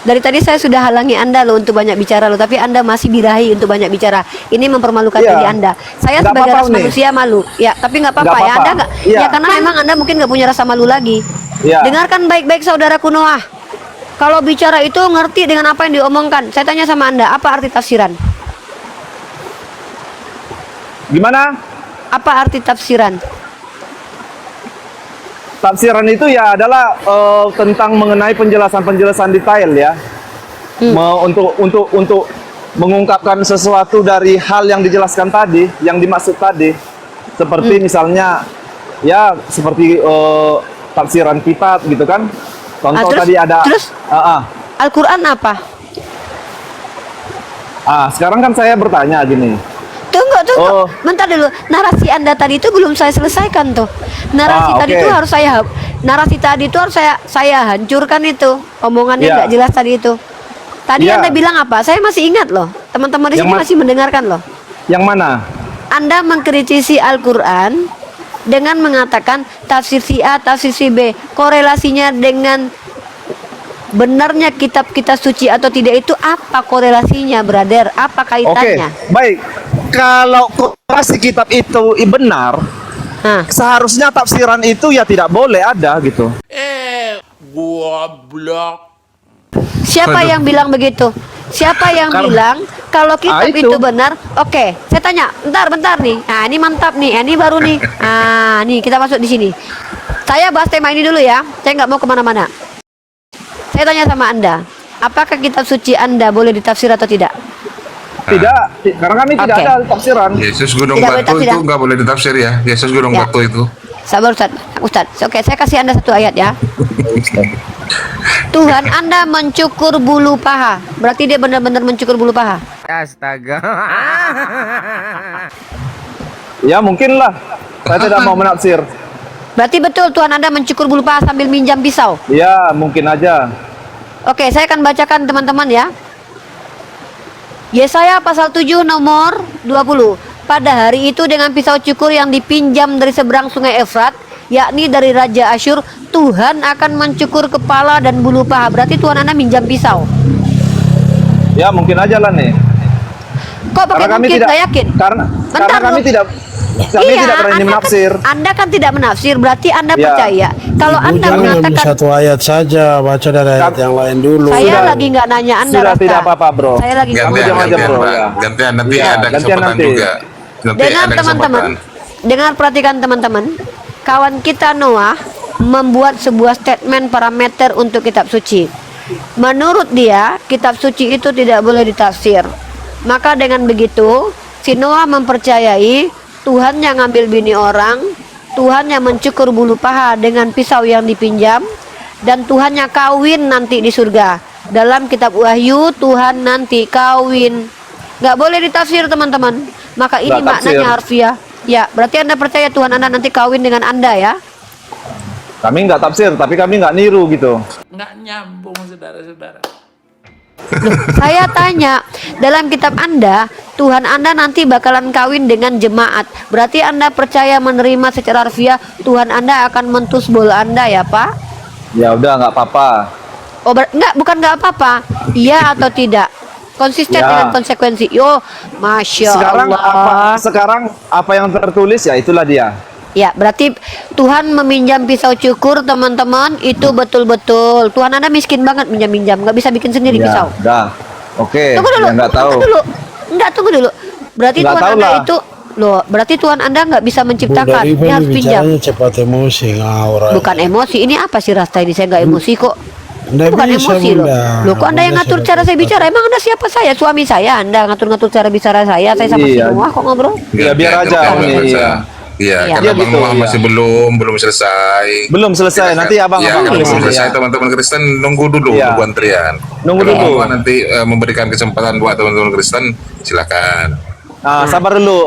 Speaker 2: Dari tadi saya sudah halangi Anda loh untuk banyak bicara loh, tapi Anda masih birahi untuk banyak bicara. Ini mempermalukan
Speaker 3: Iya.
Speaker 2: diri Anda. Saya
Speaker 3: Nggak
Speaker 2: sebagai
Speaker 3: apa-apa,
Speaker 2: ras
Speaker 3: Uni.
Speaker 2: manusia malu. Ya, tapi nggak apa-apa
Speaker 3: Nggak
Speaker 2: ya.
Speaker 3: apa-apa.
Speaker 2: Anda nggak.
Speaker 3: Iya.
Speaker 2: Ya karena memang Anda mungkin nggak punya rasa malu lagi.
Speaker 3: Iya.
Speaker 2: Dengarkan baik-baik saudaraku Noah. Kalau bicara itu ngerti dengan apa yang diomongkan. Saya tanya sama Anda, apa arti tafsiran?
Speaker 3: Gimana?
Speaker 2: Apa arti tafsiran?
Speaker 3: Tafsiran itu ya adalah tentang mengenai penjelasan-penjelasan detail ya. Untuk mengungkapkan sesuatu dari hal yang dijelaskan tadi, yang dimaksud tadi. Seperti misalnya ya seperti tafsiran kitab gitu kan. Contoh
Speaker 2: terus-
Speaker 3: tadi ada
Speaker 2: terus? Al-Quran apa?
Speaker 3: Sekarang kan saya bertanya gini.
Speaker 2: Tunggu.
Speaker 3: Oh.
Speaker 2: Bentar dulu. Narasi Anda tadi itu belum saya selesaikan tuh. Narasi tadi
Speaker 3: oke.
Speaker 2: itu harus saya hancurkan itu. Omongannya
Speaker 3: Iya.
Speaker 2: nggak jelas tadi itu. Tadi
Speaker 3: Iya.
Speaker 2: Anda bilang apa? Saya masih ingat loh. Teman-teman di
Speaker 3: Yang
Speaker 2: sini masih mendengarkan loh.
Speaker 3: Yang mana?
Speaker 2: Anda mengkritisi Al-Quran dengan mengatakan tafsir si A, tafsir si B. Korelasinya dengan benarnya kitab-kitab suci atau tidak itu apa korelasinya, brother? Apa
Speaker 3: Oke,
Speaker 2: kaitannya?
Speaker 3: baik. Kalau korelasi kitab itu benar,
Speaker 2: Hah.
Speaker 3: seharusnya tafsiran itu ya tidak boleh ada gitu.
Speaker 4: Goblok.
Speaker 2: Siapa yang bilang begitu? Siapa yang bilang kalau kitab
Speaker 3: itu.
Speaker 2: itu benar? Oke, saya tanya. Bentar nih. Nah, ini mantap nih. Ini baru nih. Nih kita masuk di sini. Saya bahas tema ini dulu ya. Saya nggak mau kemana-mana. Saya Saya tanya sama Anda, apakah kitab suci Anda boleh ditafsir atau tidak?
Speaker 3: Tidak, karena kami tidak
Speaker 2: Oke.
Speaker 3: ada tafsiran.
Speaker 6: Yesus Gunung
Speaker 2: Tidak boleh
Speaker 6: Batu
Speaker 2: tafsir,
Speaker 6: itu
Speaker 2: ya?
Speaker 6: nggak boleh ditafsir ya. Yesus Gunung
Speaker 2: Ya.
Speaker 6: Batu itu.
Speaker 2: Sabar Ustaz. Oke, saya kasih Anda satu ayat ya. Tuhan Anda mencukur bulu paha. Berarti dia benar-benar mencukur bulu paha.
Speaker 5: Astaga.
Speaker 3: Ya mungkin lah. Saya tidak mau menafsir.
Speaker 2: Berarti betul Tuhan Anda mencukur bulu paha sambil minjam pisau.
Speaker 3: Ya mungkin aja.
Speaker 2: Oke, saya akan bacakan teman-teman ya. Yesaya pasal 7 nomor 20. Pada hari itu dengan pisau cukur yang dipinjam dari seberang sungai Efrat, yakni dari Raja Asyur, Tuhan akan mencukur kepala dan bulu paha. Berarti Tuhan Anda minjam pisau.
Speaker 3: Ya mungkin aja lah nih.
Speaker 2: Kok pakai mungkin? Nggak yakin.
Speaker 3: Karena
Speaker 2: Bentar,
Speaker 3: kami
Speaker 2: lu.
Speaker 3: tidak tidak berani menafsir.
Speaker 2: Anda kan tidak menafsir, berarti Anda
Speaker 3: Ya.
Speaker 2: percaya. Kalau Anda
Speaker 8: Jangan
Speaker 2: mengatakan
Speaker 8: satu ayat saja, baca dari ayat yang lain dulu.
Speaker 2: saya
Speaker 3: Sudah.
Speaker 2: lagi nggak nanya Anda,
Speaker 3: Sudah
Speaker 2: Rasta.
Speaker 3: tidak apa-apa, bro.
Speaker 2: Saya lagi nggak
Speaker 3: Kamu
Speaker 6: Gantian,
Speaker 3: jangan aja,
Speaker 6: gantian,
Speaker 3: bro,
Speaker 6: Pak.
Speaker 3: ya.
Speaker 6: Gantian nanti
Speaker 3: Iya,
Speaker 6: ada
Speaker 3: gantian
Speaker 6: kesempatan
Speaker 3: nanti.
Speaker 6: juga. Nanti
Speaker 2: Dengar
Speaker 6: ada
Speaker 2: teman-teman,
Speaker 6: kesempatan.
Speaker 2: dengar perhatikan teman-teman. Kawan kita Noah membuat sebuah statement parameter untuk kitab suci. Menurut dia, kitab suci itu tidak boleh ditafsir. Maka dengan begitu, si Noah mempercayai Tuhan yang ngambil bini orang, Tuhan yang mencukur bulu paha dengan pisau yang dipinjam, dan Tuhan yang kawin nanti di surga. Dalam kitab Wahyu, Tuhan nanti kawin. Nggak boleh ditafsir teman-teman. Maka ini
Speaker 3: Nggak tafsir.
Speaker 2: maknanya harfiah. Ya, berarti Anda percaya Tuhan Anda nanti kawin dengan Anda ya?
Speaker 3: Kami nggak tafsir, tapi kami nggak niru gitu.
Speaker 4: Nggak nyambung, saudara-saudara.
Speaker 2: Loh, saya tanya, dalam kitab Anda, Tuhan Anda nanti bakalan kawin dengan jemaat. Berarti Anda percaya menerima secara harfiah Tuhan Anda akan mentus bola Anda ya, Pak?
Speaker 3: Ya udah nggak apa-apa.
Speaker 2: Oh, bukan nggak apa-apa. Iya atau tidak? Konsisten
Speaker 3: Ya.
Speaker 2: dengan konsekuensi. Yo, Masya Allah.
Speaker 3: Sekarang apa yang tertulis ya itulah dia.
Speaker 2: Ya, berarti Tuhan meminjam pisau cukur, teman-teman, itu betul-betul. Tuhan Anda miskin banget minjam-minjam, nggak bisa bikin sendiri
Speaker 3: Ya,
Speaker 2: pisau.
Speaker 3: dah. Oke.
Speaker 2: Tunggu dulu,
Speaker 3: Ya nggak tahu.
Speaker 2: tunggu dulu. Enggak, tunggu dulu. Berarti
Speaker 3: Nggak
Speaker 2: Tuhan
Speaker 3: tahu
Speaker 2: Anda
Speaker 3: lah.
Speaker 2: itu, loh, berarti Tuhan Anda nggak bisa menciptakan.
Speaker 8: Dari
Speaker 2: Ini harus pinjam.
Speaker 8: bicaranya cepat emosi ngawur.
Speaker 2: Bukan emosi, ini apa sih Rasta ini? Saya nggak emosi kok.
Speaker 8: Nggak
Speaker 2: Bukan
Speaker 8: bisa,
Speaker 2: emosi loh.
Speaker 8: Bunda.
Speaker 2: Loh, kok Anda yang
Speaker 8: Bunda
Speaker 2: ngatur
Speaker 8: sudah
Speaker 2: cara saya
Speaker 8: cepat.
Speaker 2: bicara? Emang Anda siapa saya? Suami saya. Anda ngatur-ngatur cara bicara saya. Saya sama si
Speaker 3: Iya.
Speaker 2: Noah kok ngobrol.
Speaker 3: Ya, biar aja,
Speaker 6: Bang
Speaker 3: Uni,
Speaker 6: Reza.
Speaker 3: iya.
Speaker 6: Iya,
Speaker 2: Iya.
Speaker 6: karena
Speaker 3: Iya,
Speaker 6: Bang
Speaker 3: gitu,
Speaker 6: Noah masih
Speaker 3: iya.
Speaker 6: belum selesai.
Speaker 3: Belum selesai.
Speaker 6: Iya,
Speaker 3: Nanti abang
Speaker 6: ya,
Speaker 3: abang
Speaker 6: kalau
Speaker 3: dulu.
Speaker 6: belum selesai
Speaker 3: Ya.
Speaker 6: teman-teman Kristen nunggu dulu,
Speaker 3: Iya.
Speaker 6: nunggu antrian.
Speaker 3: Nunggu
Speaker 6: Kalau
Speaker 3: dulu.
Speaker 6: Noah nanti memberikan kesempatan buat teman-teman Kristen, silakan.
Speaker 3: Sabar dulu,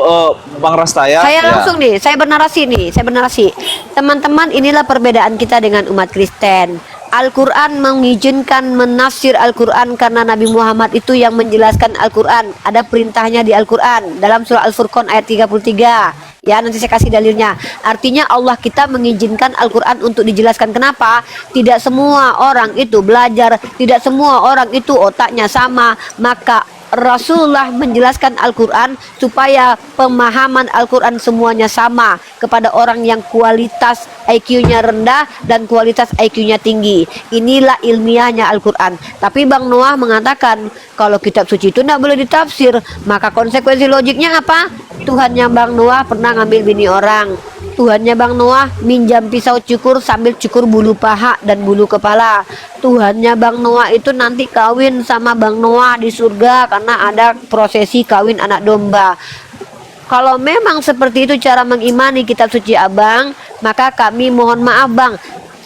Speaker 3: Bang Rasta ya.
Speaker 2: Saya
Speaker 3: Ya.
Speaker 2: langsung nih, saya bernarasi. Teman-teman, inilah perbedaan kita dengan umat Kristen. Al-Quran mengizinkan menafsir Al-Quran karena Nabi Muhammad itu yang menjelaskan Al-Quran. Ada perintahnya di Al-Quran dalam surah Al-Furqan ayat 33. Ya, nanti saya kasih dalilnya. Artinya Allah kita mengizinkan Al-Quran untuk dijelaskan. Kenapa? Tidak semua orang itu belajar, tidak semua orang itu otaknya sama. Maka Rasulullah menjelaskan Al-Quran supaya pemahaman Al-Quran semuanya sama kepada orang yang kualitas IQ-nya rendah dan kualitas IQ-nya tinggi. Inilah ilmiahnya Al-Quran. Tapi Bang Noah mengatakan kalau kitab suci itu tidak boleh ditafsir. Maka konsekuensi logiknya apa? Tuhannya Bang Noah pernah ngambil bini orang. Tuhannya Bang Noah minjam pisau cukur sambil cukur bulu paha dan bulu kepala. Tuhannya Bang Noah itu nanti kawin sama Bang Noah di surga karena ada prosesi kawin anak domba. Kalau memang seperti itu cara mengimani kitab suci Abang, maka kami mohon maaf Bang,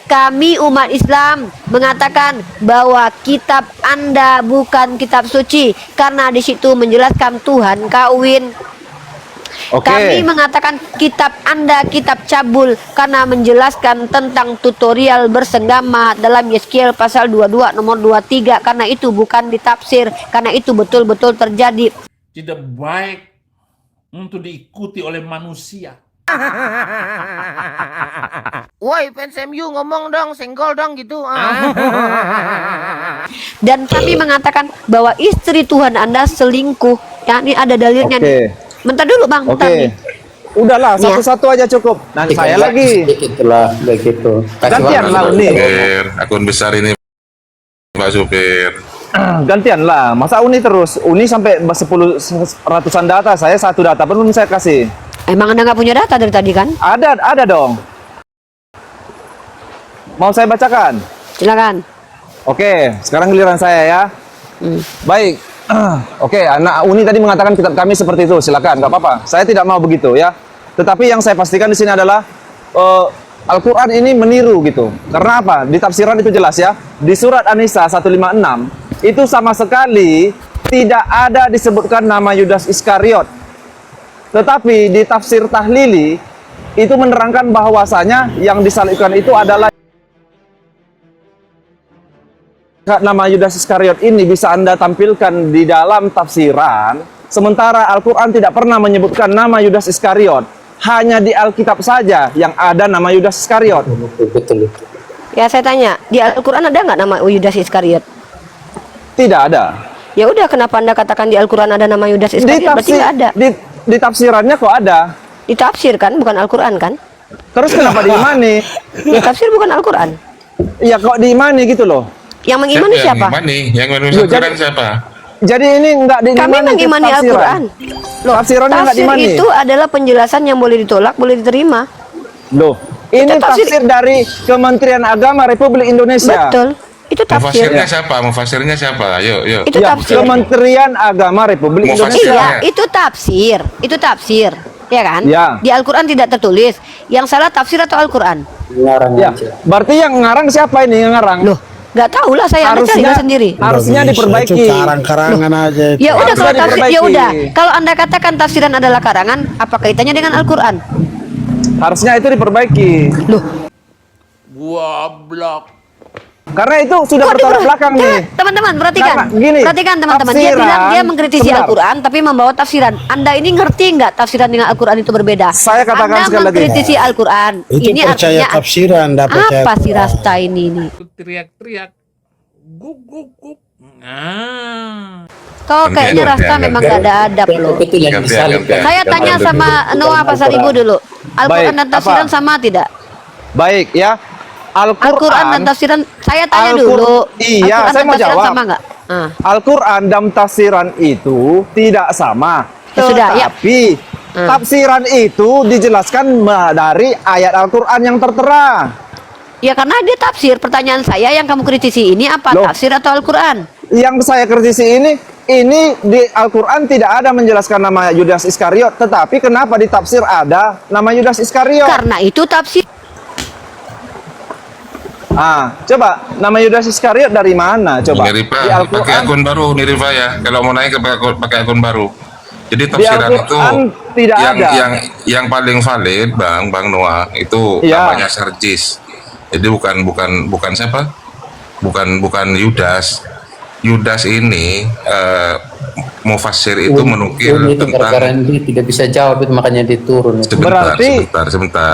Speaker 2: kami umat Islam mengatakan bahwa kitab Anda bukan kitab suci karena di situ menjelaskan Tuhan kawin.
Speaker 3: Oke.
Speaker 2: Kami mengatakan kitab Anda kitab cabul karena menjelaskan tentang tutorial bersenggama dalam Yeskiel pasal 22 nomor 23 karena itu bukan ditafsir, karena itu betul-betul terjadi.
Speaker 4: Tidak baik untuk diikuti oleh manusia.
Speaker 5: Woi, fans MU ngomong dong, senggol dong gitu.
Speaker 2: Dan kami mengatakan bahwa istri Tuhan Anda selingkuh. Ya, ini ada dalilnya
Speaker 3: Oke.
Speaker 2: nih. Bentar dulu Bang,
Speaker 3: Oke.
Speaker 2: bentar nih.
Speaker 3: Udahlah,
Speaker 2: Nih ya.
Speaker 3: satu-satu aja cukup. Nanti saya lagi.
Speaker 8: Itulah begitu.
Speaker 3: Gantian lah Uni.
Speaker 6: Supir, akun besar ini Pak Supir.
Speaker 3: Gantian lah. Masa Uni terus? Uni sampai 10 ratusan data. Saya satu data pun belum saya kasih.
Speaker 2: Emang Anda nggak punya data dari tadi kan?
Speaker 3: Ada dong. Mau saya bacakan?
Speaker 2: Silakan.
Speaker 3: Oke, sekarang giliran saya ya. Baik. Oke, anak Uni tadi mengatakan kitab kami seperti itu. Silakan, nggak apa-apa. Saya tidak mau begitu ya. Tetapi yang saya pastikan di sini adalah Al-Quran ini meniru gitu. Karena apa? Di tafsiran itu jelas ya. Di surat An-Nisa 156 itu sama sekali tidak ada disebutkan nama Yudas Iskariot. Tetapi di tafsir Tahlili itu menerangkan bahwasanya yang disalibkan itu adalah nama Yudas Iskariot ini bisa Anda tampilkan di dalam tafsiran, sementara Al-Quran tidak pernah menyebutkan nama Yudas Iskariot. Hanya di Alkitab saja yang ada nama Yudas Iskariot.
Speaker 8: Betul.
Speaker 2: Ya saya tanya, di Al-Quran ada nggak nama Yudas Iskariot?
Speaker 3: Tidak ada.
Speaker 2: Ya udah, kenapa Anda katakan di Al-Quran ada nama Yudas
Speaker 3: Di,
Speaker 2: Iskariot? Berarti
Speaker 3: tafsir,
Speaker 2: nggak ada.
Speaker 3: di tafsirannya kok ada.
Speaker 2: Ditafsir kan, bukan Al-Quran kan?
Speaker 3: Terus kenapa diimani?
Speaker 2: Ya tafsir bukan Al-Quran.
Speaker 3: Ya kok diimani gitu loh.
Speaker 2: Yang mengimani siapa?
Speaker 6: Yang mengimani Al-Quran siapa?
Speaker 3: Jadi ini nggak diimani.
Speaker 2: Kami mengimani
Speaker 3: tafsiran.
Speaker 2: Al-Quran. Loh,
Speaker 3: Tafsirannya nggak
Speaker 2: tafsir
Speaker 3: diimani.
Speaker 2: itu adalah penjelasan yang boleh ditolak, boleh diterima.
Speaker 3: Loh, ini
Speaker 2: Itu tafsir-
Speaker 3: tafsir dari Kementerian Agama Republik Indonesia.
Speaker 2: Betul. Itu tafsir.
Speaker 6: Mufasirnya siapa? Mufasirnya siapa? Yuk.
Speaker 2: Itu
Speaker 3: Ya,
Speaker 2: tafsir.
Speaker 3: Kementerian Agama Republik
Speaker 6: Mufasir.
Speaker 3: Indonesia.
Speaker 2: Iya, itu tafsir. Itu tafsir. Ya kan?
Speaker 3: Ya.
Speaker 2: Di Al-Quran tidak tertulis. Yang salah tafsir atau Al-Quran?
Speaker 8: Ngarang
Speaker 3: Ya,
Speaker 8: aja.
Speaker 3: berarti yang ngarang siapa ini yang ngarang?
Speaker 2: Loh, nggak tahu lah, saya Anda cari sendiri.
Speaker 3: harusnya
Speaker 8: Nggak bisa,
Speaker 3: diperbaiki.
Speaker 8: itu karang-karangan aja itu.
Speaker 2: Ya udah,
Speaker 3: Harusnya
Speaker 2: kalau tafsir, ya
Speaker 3: diperbaiki.
Speaker 2: udah. Kalau Anda katakan tafsiran adalah karangan, apa kaitannya dengan Al-Quran?
Speaker 3: Harusnya itu diperbaiki.
Speaker 2: Loh,
Speaker 4: Goblok.
Speaker 3: Karena itu sudah
Speaker 2: kok
Speaker 3: bertolak
Speaker 2: diper-
Speaker 3: belakang
Speaker 2: Ya,
Speaker 3: nih.
Speaker 2: teman-teman perhatikan.
Speaker 3: Karena gini,
Speaker 2: Perhatikan teman-teman. Dia
Speaker 3: tafsiran-
Speaker 2: bilang dia mengkritisi
Speaker 3: sebentar.
Speaker 2: Al-Quran tapi membawa tafsiran. Anda ini ngerti nggak tafsiran dengan Al-Quran itu berbeda?
Speaker 3: Saya katakan
Speaker 2: Anda
Speaker 3: sekali lagi.
Speaker 2: mengkritisi Al-Quran.
Speaker 8: Itu
Speaker 2: Ini
Speaker 8: percaya
Speaker 2: artinya
Speaker 8: tafsiran, dah percaya
Speaker 2: apa sih
Speaker 8: Quran.
Speaker 2: Rasta ini nih?
Speaker 4: Teriak-teriak. Guk. Nah.
Speaker 2: Kau kayaknya
Speaker 6: Gantian,
Speaker 2: Rasta
Speaker 6: gantian,
Speaker 2: memang
Speaker 6: gantian.
Speaker 2: gak ada adab loh.
Speaker 8: Betul yang
Speaker 6: Gantian,
Speaker 8: disalib.
Speaker 6: gantian.
Speaker 2: Saya tanya sama Noah Pasaribu dulu. Al-Quran
Speaker 3: Baik,
Speaker 2: dan tafsiran
Speaker 3: apa?
Speaker 2: sama tidak?
Speaker 3: Baik ya.
Speaker 2: Al-Quran dan tafsiran, saya tanya dulu.
Speaker 3: Iya,
Speaker 2: Al-Quran
Speaker 3: saya
Speaker 2: dan
Speaker 3: mau
Speaker 2: tafsiran
Speaker 3: jawab.
Speaker 2: sama nggak? Ah.
Speaker 3: Al-Quran dan tafsiran itu tidak sama.
Speaker 2: Ya sudah, ya.
Speaker 3: Tetapi tafsiran itu dijelaskan dari ayat Al-Quran yang tertera.
Speaker 2: Ya karena dia tafsir. Pertanyaan saya yang kamu kritisi ini apa?
Speaker 3: Loh.
Speaker 2: Tafsir atau Al-Quran?
Speaker 3: Yang saya kritisi ini di Al-Quran tidak ada menjelaskan nama Yudas Iskariot, tetapi kenapa di tafsir ada nama Yudas Iskariot?
Speaker 2: Karena itu tafsir.
Speaker 3: Coba nama Yudas Iskariot dari mana? Coba
Speaker 6: Ini Rifa,
Speaker 3: di
Speaker 6: pakai
Speaker 3: Al-Quran.
Speaker 6: akun baru nih Rifa ya. Kalau mau naik pakai akun baru. Jadi
Speaker 3: Di
Speaker 6: tafsiran itu
Speaker 3: Al-Quran tidak ada.
Speaker 6: yang paling valid Bang Noah itu
Speaker 3: Iya.
Speaker 6: namanya Sarjis. Jadi bukan siapa? Bukan Yudas. Yudas ini Mufassir itu menukil
Speaker 8: itu gara-gara
Speaker 6: tentang
Speaker 8: dia tidak bisa jawab itu makanya dia turun.
Speaker 6: sebentar.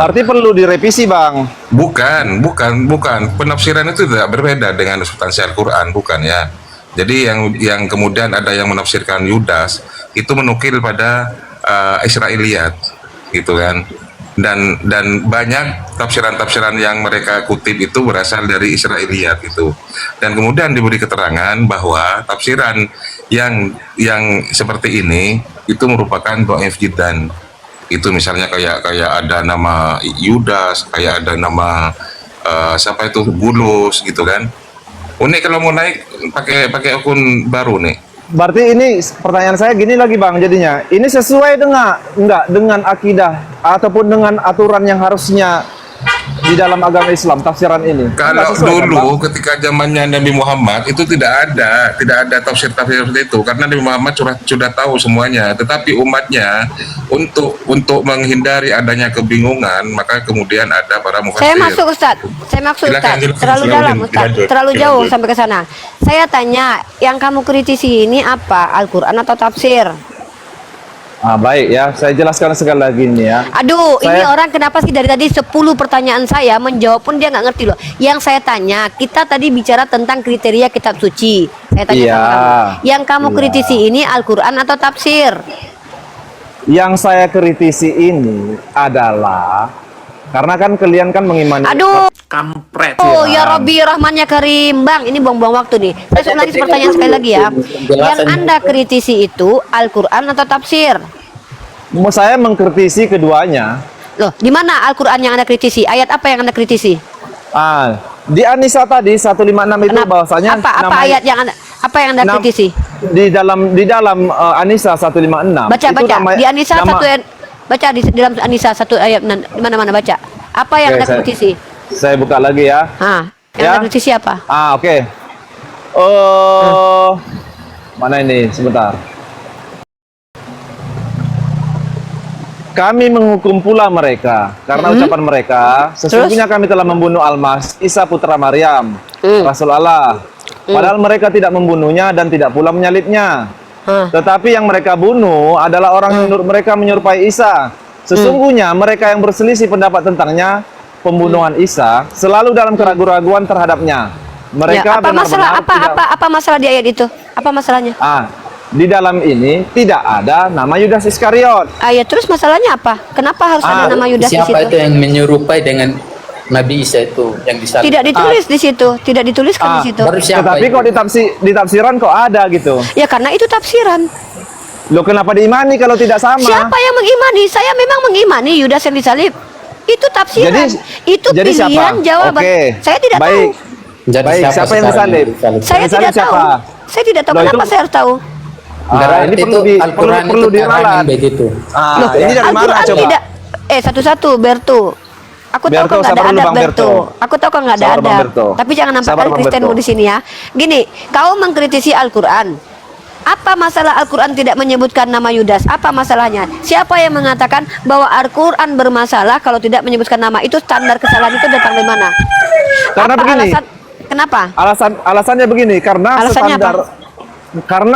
Speaker 3: Berarti perlu direvisi, Bang.
Speaker 6: Bukan. Penafsiran itu tidak berbeda dengan substansi Al-Quran, bukan ya. Jadi yang kemudian ada yang menafsirkan Yudas itu menukil pada Israiliyat, gitu kan. Dan banyak tafsiran-tafsiran yang mereka kutip itu berasal dari Israiliyat gitu. Dan kemudian diberi keterangan bahwa tafsiran yang seperti ini itu merupakan dhaif jiddan. Itu misalnya kayak ada nama Yudas, kayak ada nama siapa itu Bulus gitu kan. Unik kalau mau naik pakai akun baru nih.
Speaker 3: Berarti ini pertanyaan saya gini lagi, Bang, jadinya. Ini sesuai dengan akidah ataupun dengan aturan yang harusnya di dalam agama Islam tafsiran ini.
Speaker 6: Kalau
Speaker 3: Nggak sesuai, kan,
Speaker 6: dulu
Speaker 3: Bang?
Speaker 6: ketika zamannya Nabi Muhammad itu tidak ada tafsir seperti itu karena Nabi Muhammad sudah tahu semuanya. Tetapi umatnya untuk menghindari adanya kebingungan maka kemudian ada para mufassir.
Speaker 2: Saya masuk Ustaz.
Speaker 6: Silakan,
Speaker 2: Terlalu dalam Ustaz.
Speaker 6: dilanjut,
Speaker 2: Terlalu jauh
Speaker 6: dilanjut.
Speaker 2: sampai ke sana. Saya tanya, yang kamu kritisi ini apa? Al-Quran atau tafsir?
Speaker 3: Baik ya, saya jelaskan sekali lagi ini ya.
Speaker 2: Aduh, ini
Speaker 3: Saya-
Speaker 2: orang kenapa sih dari tadi 10 pertanyaan saya menjawab pun dia nggak ngerti loh. Yang saya tanya, kita tadi bicara tentang kriteria kitab suci. Saya tanya
Speaker 3: Iya.
Speaker 2: sama kamu. Yang kamu
Speaker 3: Iya.
Speaker 2: kritisi ini Al-Quran atau tafsir?
Speaker 3: Yang saya kritisi ini adalah karena kan kalian kan mengimani.
Speaker 2: Aduh,
Speaker 4: Kampret.
Speaker 2: oh ya Robbi Rahmannya Karim, Bang, ini buang-buang waktu nih. Saya ulang lagi pertanyaan sekali lagi ya. Yang Anda kritisi itu Al-Quran atau tafsir?
Speaker 3: Saya mengkritisi keduanya.
Speaker 2: Loh, di mana Al-Quran yang Anda kritisi? Ayat apa yang Anda kritisi?
Speaker 3: Di Anisa tadi 156 itu
Speaker 2: Kenapa?
Speaker 3: bahwasanya
Speaker 2: Apa
Speaker 3: nama-
Speaker 2: ayat yang Anda
Speaker 3: nam-
Speaker 2: kritisi?
Speaker 3: di dalam Anisa 156
Speaker 2: Baca
Speaker 3: itu
Speaker 2: di Anisa
Speaker 3: nama-
Speaker 2: baca di dalam Anisa satu ayat di mana-mana baca. Apa yang
Speaker 3: Oke,
Speaker 2: Anda kritisi?
Speaker 3: saya buka lagi ya.
Speaker 2: Yang
Speaker 3: Ya.
Speaker 2: Anda kritisi apa?
Speaker 3: Oke. Mana ini? Sebentar. Kami menghukum pula mereka karena ucapan mereka, sesungguhnya kami telah membunuh Al-Masih Isa putra Maryam, Rasul Allah. Padahal mereka tidak membunuhnya dan tidak pula menyalibnya. Tetapi yang mereka bunuh adalah orang yang menurut mereka menyerupai Isa. Sesungguhnya mereka yang berselisih pendapat tentangnya, pembunuhan Isa, selalu dalam keraguan-raguan terhadapnya. Mereka
Speaker 2: apa masalah
Speaker 3: benar-benar
Speaker 2: apa masalah di ayat itu? Apa masalahnya?
Speaker 3: di dalam ini tidak ada nama Yudas Iskariot.
Speaker 2: Ya terus masalahnya apa? Kenapa harus ada nama Yudas di
Speaker 8: Siapa
Speaker 2: situ?
Speaker 8: itu yang menyerupai dengan Nabi Isa itu yang disalib?
Speaker 2: Tidak ditulis di situ, tidak dituliskan di situ.
Speaker 8: Baru siapa
Speaker 3: Tetapi
Speaker 8: itu?
Speaker 3: kok di tafsiran kok ada gitu.
Speaker 2: Ya karena itu tafsiran.
Speaker 3: Loh, kenapa diimani kalau tidak sama?
Speaker 2: Siapa yang mengimani? Saya memang mengimani Yudas yang disalib. Itu tafsiran. Itu
Speaker 3: jadi
Speaker 2: pilihan
Speaker 3: siapa?
Speaker 2: jawaban.
Speaker 3: Oke.
Speaker 2: Saya tidak
Speaker 3: Baik.
Speaker 2: tahu.
Speaker 8: Jadi
Speaker 3: Baik, siapa yang
Speaker 8: sekarang
Speaker 3: disalib?
Speaker 2: Saya
Speaker 3: Yang
Speaker 2: tidak
Speaker 3: disalib
Speaker 2: tahu.
Speaker 3: siapa?
Speaker 2: Saya tidak tahu.
Speaker 3: Loh,
Speaker 2: Kenapa
Speaker 3: itu-
Speaker 2: saya harus tahu?
Speaker 3: Ini perlu
Speaker 8: itu Al-Quran
Speaker 3: perlu
Speaker 8: itu karangan
Speaker 3: diralat.
Speaker 8: begitu.
Speaker 2: Loh,
Speaker 3: Ini dari mana
Speaker 2: Al-Quran
Speaker 3: coba?
Speaker 2: tidak. Satu-satu Bertu. Aku tahu
Speaker 3: Berto,
Speaker 2: kok nggak ada
Speaker 3: sabar dulu,
Speaker 2: adab
Speaker 3: Bang
Speaker 2: Bertu.
Speaker 3: Berto.
Speaker 2: Aku tahu kok nggak ada
Speaker 3: Sabar, Bang
Speaker 2: adab.
Speaker 3: Berto.
Speaker 2: Tapi jangan
Speaker 3: Sabar,
Speaker 2: nampakkan
Speaker 3: Bang
Speaker 2: Kristenmu
Speaker 3: Berto.
Speaker 2: di sini ya. Gini, kau mengkritisi Al-Quran. Apa masalah Al-Quran tidak menyebutkan nama Yudas? Apa masalahnya? Siapa yang mengatakan bahwa Al-Quran bermasalah kalau tidak menyebutkan nama? Itu standar kesalahan itu datang dari mana?
Speaker 3: Karena
Speaker 2: Apa
Speaker 3: begini.
Speaker 2: Kenapa?
Speaker 3: Alasannya begini, karena
Speaker 2: Alasannya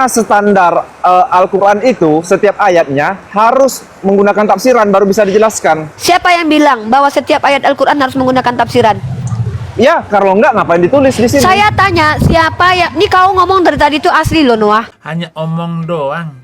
Speaker 3: standar Al-Quran itu setiap ayatnya harus menggunakan tafsiran baru bisa dijelaskan.
Speaker 2: Siapa yang bilang bahwa setiap ayat Al-Quran harus menggunakan tafsiran?
Speaker 3: Ya, kalau enggak ngapain ditulis di sini?
Speaker 2: Saya tanya, siapa yang... Ini kau ngomong dari tadi itu asli loh, Noah.
Speaker 4: Hanya omong doang.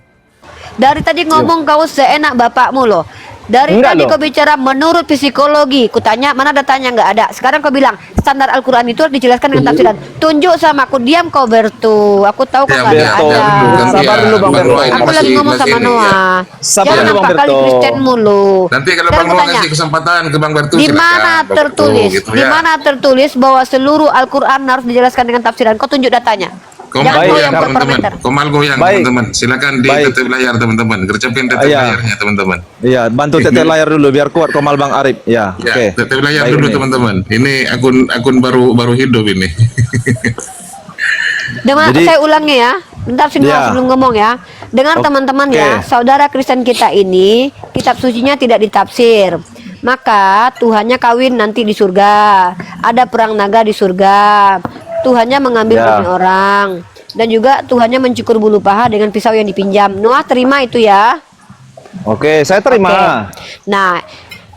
Speaker 2: Dari tadi ngomong kau seenak bapakmu loh. Dari
Speaker 3: Enggak
Speaker 2: tadi
Speaker 3: loh.
Speaker 2: kau bicara menurut psikologi. Kutanya mana datanya, nggak ada. Sekarang kau bilang standar Al-Quran itu harus dijelaskan dengan tafsiran. Tunjuk sama aku, diam kau Bertu. Aku tahu kau
Speaker 6: Ya,
Speaker 2: nggak ada.
Speaker 6: biar dulu, ganti
Speaker 3: Sabar
Speaker 6: ya,
Speaker 3: dulu, Bang
Speaker 6: Bang
Speaker 3: Berto.
Speaker 6: Noah ini
Speaker 2: Aku lagi
Speaker 6: masih-
Speaker 2: ngomong
Speaker 6: masih
Speaker 2: sama
Speaker 6: ini, ya.
Speaker 2: Noah.
Speaker 3: Sabar
Speaker 2: Jangan
Speaker 3: dulu, Bang
Speaker 2: nampak kali
Speaker 3: Berto.
Speaker 2: Kristen mulu.
Speaker 6: Nanti kalau
Speaker 2: Sekarang
Speaker 6: Bang Noah
Speaker 2: kutanya,
Speaker 6: kasih kesempatan ke Bang Bertu,
Speaker 2: di
Speaker 6: silakan,
Speaker 2: mana
Speaker 6: Bang Bertu,
Speaker 2: tertulis?
Speaker 6: gitu
Speaker 2: Di
Speaker 6: ya.
Speaker 2: mana tertulis bahwa seluruh Al-Quran harus dijelaskan dengan tafsiran? Kau tunjuk datanya.
Speaker 6: Komal
Speaker 2: Jangan kau
Speaker 3: Baik,
Speaker 2: yang
Speaker 6: goyang teman-teman,
Speaker 2: berkomentar.
Speaker 6: komal goyang
Speaker 3: Baik.
Speaker 6: teman-teman. Silakan di
Speaker 3: Baik.
Speaker 6: tetep layar teman-teman, gercepin tetep
Speaker 3: Iya.
Speaker 6: layarnya teman-teman.
Speaker 3: Iya, bantu teteh layar dulu biar kuat Komal Bang Arif. Ya,
Speaker 6: Ya,
Speaker 3: oke.
Speaker 6: tetep layar
Speaker 3: Baik,
Speaker 6: dulu
Speaker 3: ini.
Speaker 6: teman-teman. Ini akun baru hidup ini.
Speaker 3: Jadi-
Speaker 2: Saya ulangi ya. Bentar sini
Speaker 3: Ya.
Speaker 2: sebelum ngomong ya. Dengar teman-teman ya,
Speaker 3: Oke.
Speaker 2: saudara Kristen kita ini kitab sucinya tidak ditafsir. Maka Tuhannya kawin nanti di surga. Ada perang naga di surga. Tuhannya mengambil
Speaker 3: Ya.
Speaker 2: bumi orang. Dan juga Tuhannya mencukur bulu paha dengan pisau yang dipinjam. Noah terima itu ya.
Speaker 3: Oke, saya terima.
Speaker 2: Oke. Nah,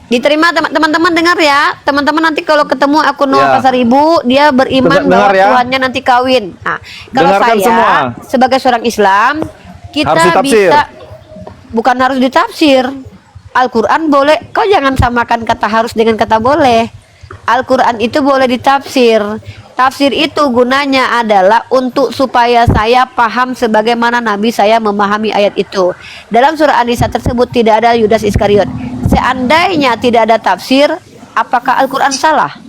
Speaker 2: diterima teman-teman dengar ya. Teman-teman nanti kalau ketemu akun Noah
Speaker 3: Ya.
Speaker 2: Pasar Ibu, dia beriman
Speaker 3: Dengar
Speaker 2: bahwa
Speaker 3: ya.
Speaker 2: Tuhannya nanti kawin. Nah, kalau
Speaker 3: Dengarkan
Speaker 2: saya
Speaker 3: semua.
Speaker 2: sebagai seorang Islam, kita
Speaker 3: Harus ditafsir.
Speaker 2: bisa bukan harus ditafsir. Al-Qur'an boleh, kau jangan samakan kata harus dengan kata boleh. Al-Qur'an itu boleh ditafsir. Tafsir itu gunanya adalah untuk supaya saya paham sebagaimana Nabi saya memahami ayat itu. Dalam surah An-Nisa tersebut tidak ada Yudas Iskariot. Seandainya tidak ada tafsir, apakah Al-Quran salah?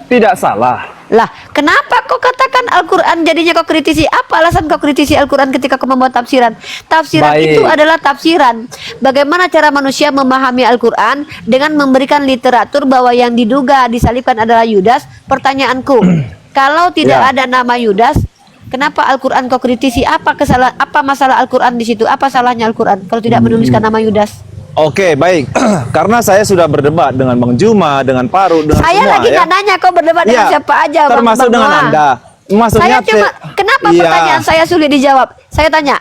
Speaker 3: Tidak salah.
Speaker 2: Lah, kenapa kau katakan Al-Quran jadinya kau kritisi? Apa alasan kau kritisi Al-Quran ketika kau membuat tafsiran? Tafsiran
Speaker 3: Baik.
Speaker 2: itu adalah tafsiran. Bagaimana cara manusia memahami Al-Quran dengan memberikan literatur bahwa yang diduga disalibkan adalah Yudas? Pertanyaanku, kalau tidak
Speaker 3: Ya.
Speaker 2: ada nama Yudas, kenapa Al-Quran kau kritisi? Apa masalah Al-Quran di situ? Apa salahnya Al-Quran kalau tidak menuliskan nama Yudas?
Speaker 3: Oke, baik. Karena saya sudah berdebat dengan Bang Juma, dengan Paru, dengan
Speaker 2: Saya
Speaker 3: semua
Speaker 2: lagi
Speaker 3: ya.
Speaker 2: nggak nanya kau berdebat dengan
Speaker 3: Iya,
Speaker 2: siapa aja, Bang-
Speaker 3: termasuk
Speaker 2: Bang
Speaker 3: dengan
Speaker 2: Noah.
Speaker 3: Anda. Maksudnya
Speaker 2: Saya cuma, kenapa
Speaker 3: Iya.
Speaker 2: pertanyaan saya sulit dijawab? Saya tanya,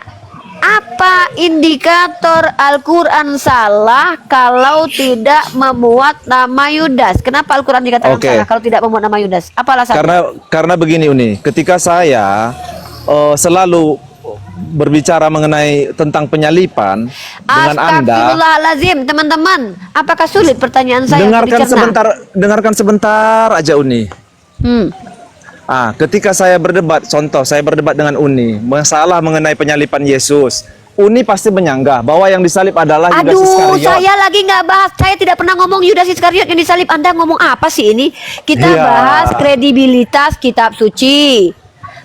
Speaker 2: apa indikator Al-Quran salah kalau tidak memuat nama Yudas? Kenapa Al-Quran dikatakan
Speaker 3: Oke.
Speaker 2: salah kalau tidak memuat nama Yudas? Apa alasannya?
Speaker 3: Karena begini Uni, ketika saya selalu berbicara mengenai tentang penyalipan dengan Anda,
Speaker 2: Astagfirullahalazim, teman-teman. Apakah sulit pertanyaan saya untuk dicerna?
Speaker 3: dengarkan sebentar aja Uni.
Speaker 2: Hmm.
Speaker 3: Ketika saya berdebat, contoh saya berdebat dengan Uni, masalah mengenai penyalipan Yesus. Uni pasti menyanggah bahwa yang disalib adalah Yudas
Speaker 2: Aduh,
Speaker 3: Iskariot.
Speaker 2: saya lagi nggak bahas. Saya tidak pernah ngomong Yudas Iskariot yang disalib. Anda ngomong apa sih ini? Kita
Speaker 3: Iya.
Speaker 2: bahas kredibilitas kitab suci.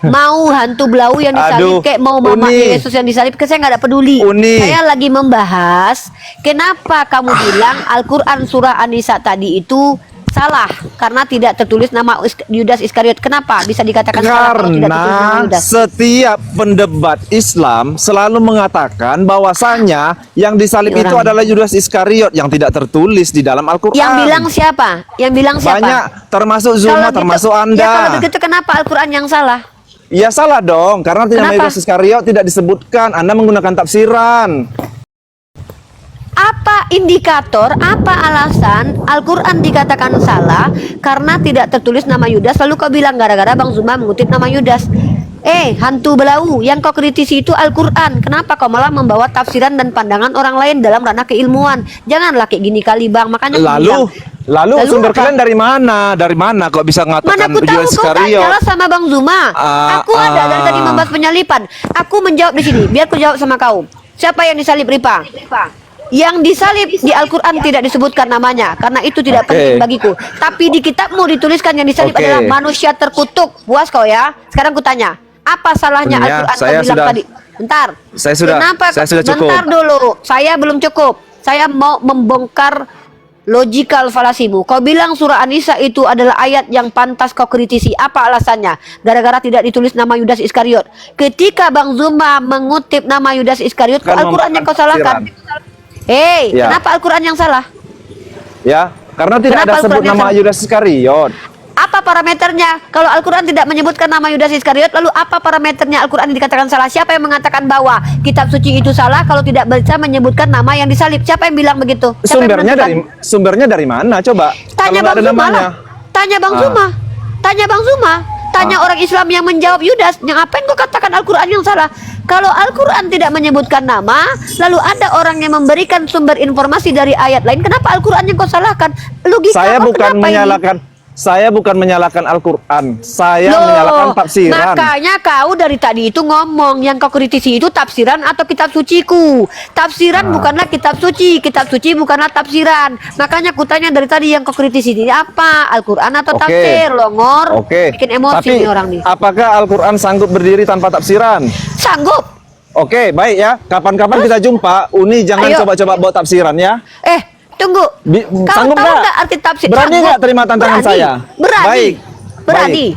Speaker 2: Mau hantu belau yang disalib,
Speaker 3: Aduh,
Speaker 2: kayak mau Mama
Speaker 3: Uni.
Speaker 2: Yesus yang disalib, saya nggak ada peduli.
Speaker 3: Uni.
Speaker 2: Saya lagi membahas kenapa kamu bilang Al-Quran surah An-Nisa tadi itu salah karena tidak tertulis nama Yudas Iskariot. Kenapa bisa dikatakan salah kalau tidak tertulis nama
Speaker 3: Karena
Speaker 2: Yudas?
Speaker 3: setiap pendebat Islam selalu mengatakan bahwasanya yang disalib
Speaker 2: Ini
Speaker 3: itu
Speaker 2: orang.
Speaker 3: adalah Yudas Iskariot yang tidak tertulis di dalam Al-Quran.
Speaker 2: Yang bilang siapa? Yang bilang siapa?
Speaker 3: Banyak, termasuk Zuma,
Speaker 2: Kalau
Speaker 3: termasuk
Speaker 2: gitu,
Speaker 3: Anda.
Speaker 2: Ya kalau begitu kenapa Al-Quran yang salah?
Speaker 3: Ya salah dong, karena tidak
Speaker 2: Kenapa?
Speaker 3: Yudas Iskariot tidak disebutkan. Anda menggunakan tafsiran.
Speaker 2: Apa indikator, apa alasan Al-Quran dikatakan salah karena tidak tertulis nama Yudas, lalu kau bilang gara-gara Bang Zuma mengutip nama Yudas. Hantu belau, yang kau kritisi itu Al-Quran. Kenapa kau malah membawa tafsiran dan pandangan orang lain dalam ranah keilmuan? Janganlah kayak gini kali Bang, makanya aku bilang.
Speaker 3: Lalu sumber
Speaker 2: apa?
Speaker 3: kalian dari mana? Dari mana kok bisa
Speaker 2: Mana
Speaker 3: mengatakan
Speaker 2: aku tahu
Speaker 3: Yudas
Speaker 2: kau
Speaker 3: Iskariot?
Speaker 2: tanyalah sama Bang Zuma. Aku ada dari tadi membahas penyalipan. Aku menjawab di sini. Biar aku jawab sama kau. Siapa yang disalib, Ripa? Yang disalib di Al-Quran tidak disebutkan namanya karena itu tidak
Speaker 3: Oke.
Speaker 2: penting bagiku. Tapi di kitabmu dituliskan yang disalib
Speaker 3: Oke.
Speaker 2: adalah manusia terkutuk. Puas kau ya? Sekarang ku tanya, apa salahnya
Speaker 3: Ya,
Speaker 2: Al-Quran kau
Speaker 3: saya
Speaker 2: bilang
Speaker 3: sudah-
Speaker 2: tadi? Bentar.
Speaker 3: Saya sudah-
Speaker 2: Kenapa?
Speaker 3: saya sudah cukup.
Speaker 2: Bentar dulu. Saya belum cukup. Saya mau membongkar logical falasimu. Kau bilang surah An-Nisa itu adalah ayat yang pantas kau kritisi. Apa alasannya? Gara-gara tidak ditulis nama Yudas Iskariot. Ketika Bang Zuma mengutip nama Yudas Iskariot,
Speaker 3: Kan
Speaker 2: Al-Quran yang kau salahkan.
Speaker 3: Ya.
Speaker 2: Kenapa Al-Quran yang salah?
Speaker 3: Ya, karena tidak
Speaker 2: Kenapa
Speaker 3: ada sebut
Speaker 2: Al-Quran yang
Speaker 3: nama
Speaker 2: salah?
Speaker 3: Yudas Iskariot.
Speaker 2: Apa parameternya? Kalau Al-Quran tidak menyebutkan nama Yudas Iskariot, lalu apa parameternya Al-Quran yang dikatakan salah? Siapa yang mengatakan bahwa kitab suci itu salah kalau tidak bisa menyebutkan nama yang disalib? Siapa yang bilang begitu? Siapa yang menentukan?
Speaker 3: Sumbernya dari mana? Coba.
Speaker 2: Tanya
Speaker 3: Kalau nggak
Speaker 2: Bang
Speaker 3: ada
Speaker 2: Zuma
Speaker 3: namanya.
Speaker 2: lah. Tanya Bang
Speaker 3: Ah.
Speaker 2: Zuma. Tanya Bang Zuma. Tanya orang Islam yang menjawab Yudas. Yang apa yang kau katakan Al-Quran yang salah? Kalau Al-Quran tidak menyebutkan nama, lalu ada orang yang memberikan sumber informasi dari ayat lain, kenapa Al-Quran yang kau salahkan? Logika
Speaker 3: Saya
Speaker 2: kau
Speaker 3: bukan
Speaker 2: kenapa ini?
Speaker 3: menyalahkan Al-Quran. Saya menyalahkan tafsiran.
Speaker 2: Makanya kau dari tadi itu ngomong yang kau kritisi itu tafsiran atau kitab suciku. Tafsiran bukanlah kitab suci bukanlah tafsiran. Makanya aku tanya dari tadi yang kau kritisi ini apa? Al-Quran atau
Speaker 3: Oke.
Speaker 2: tafsir? Longor.
Speaker 3: Oke.
Speaker 2: Bikin emosi
Speaker 3: Tapi
Speaker 2: nih orang nih.
Speaker 3: apakah Al-Quran sanggup berdiri tanpa tafsiran?
Speaker 2: Sanggup.
Speaker 3: Oke, baik ya. Kapan-kapan kita jumpa. Uni jangan
Speaker 2: Ayo.
Speaker 3: coba-coba bawa tafsiran ya.
Speaker 2: Tunggu. Kau
Speaker 3: Sanggup
Speaker 2: tahu
Speaker 3: nggak?
Speaker 2: nggak arti tafsir?
Speaker 3: Berani
Speaker 2: Sanggup.
Speaker 3: nggak terima tantangan
Speaker 2: Berani.
Speaker 3: saya?
Speaker 2: Berani.
Speaker 3: Baik.
Speaker 2: Berani.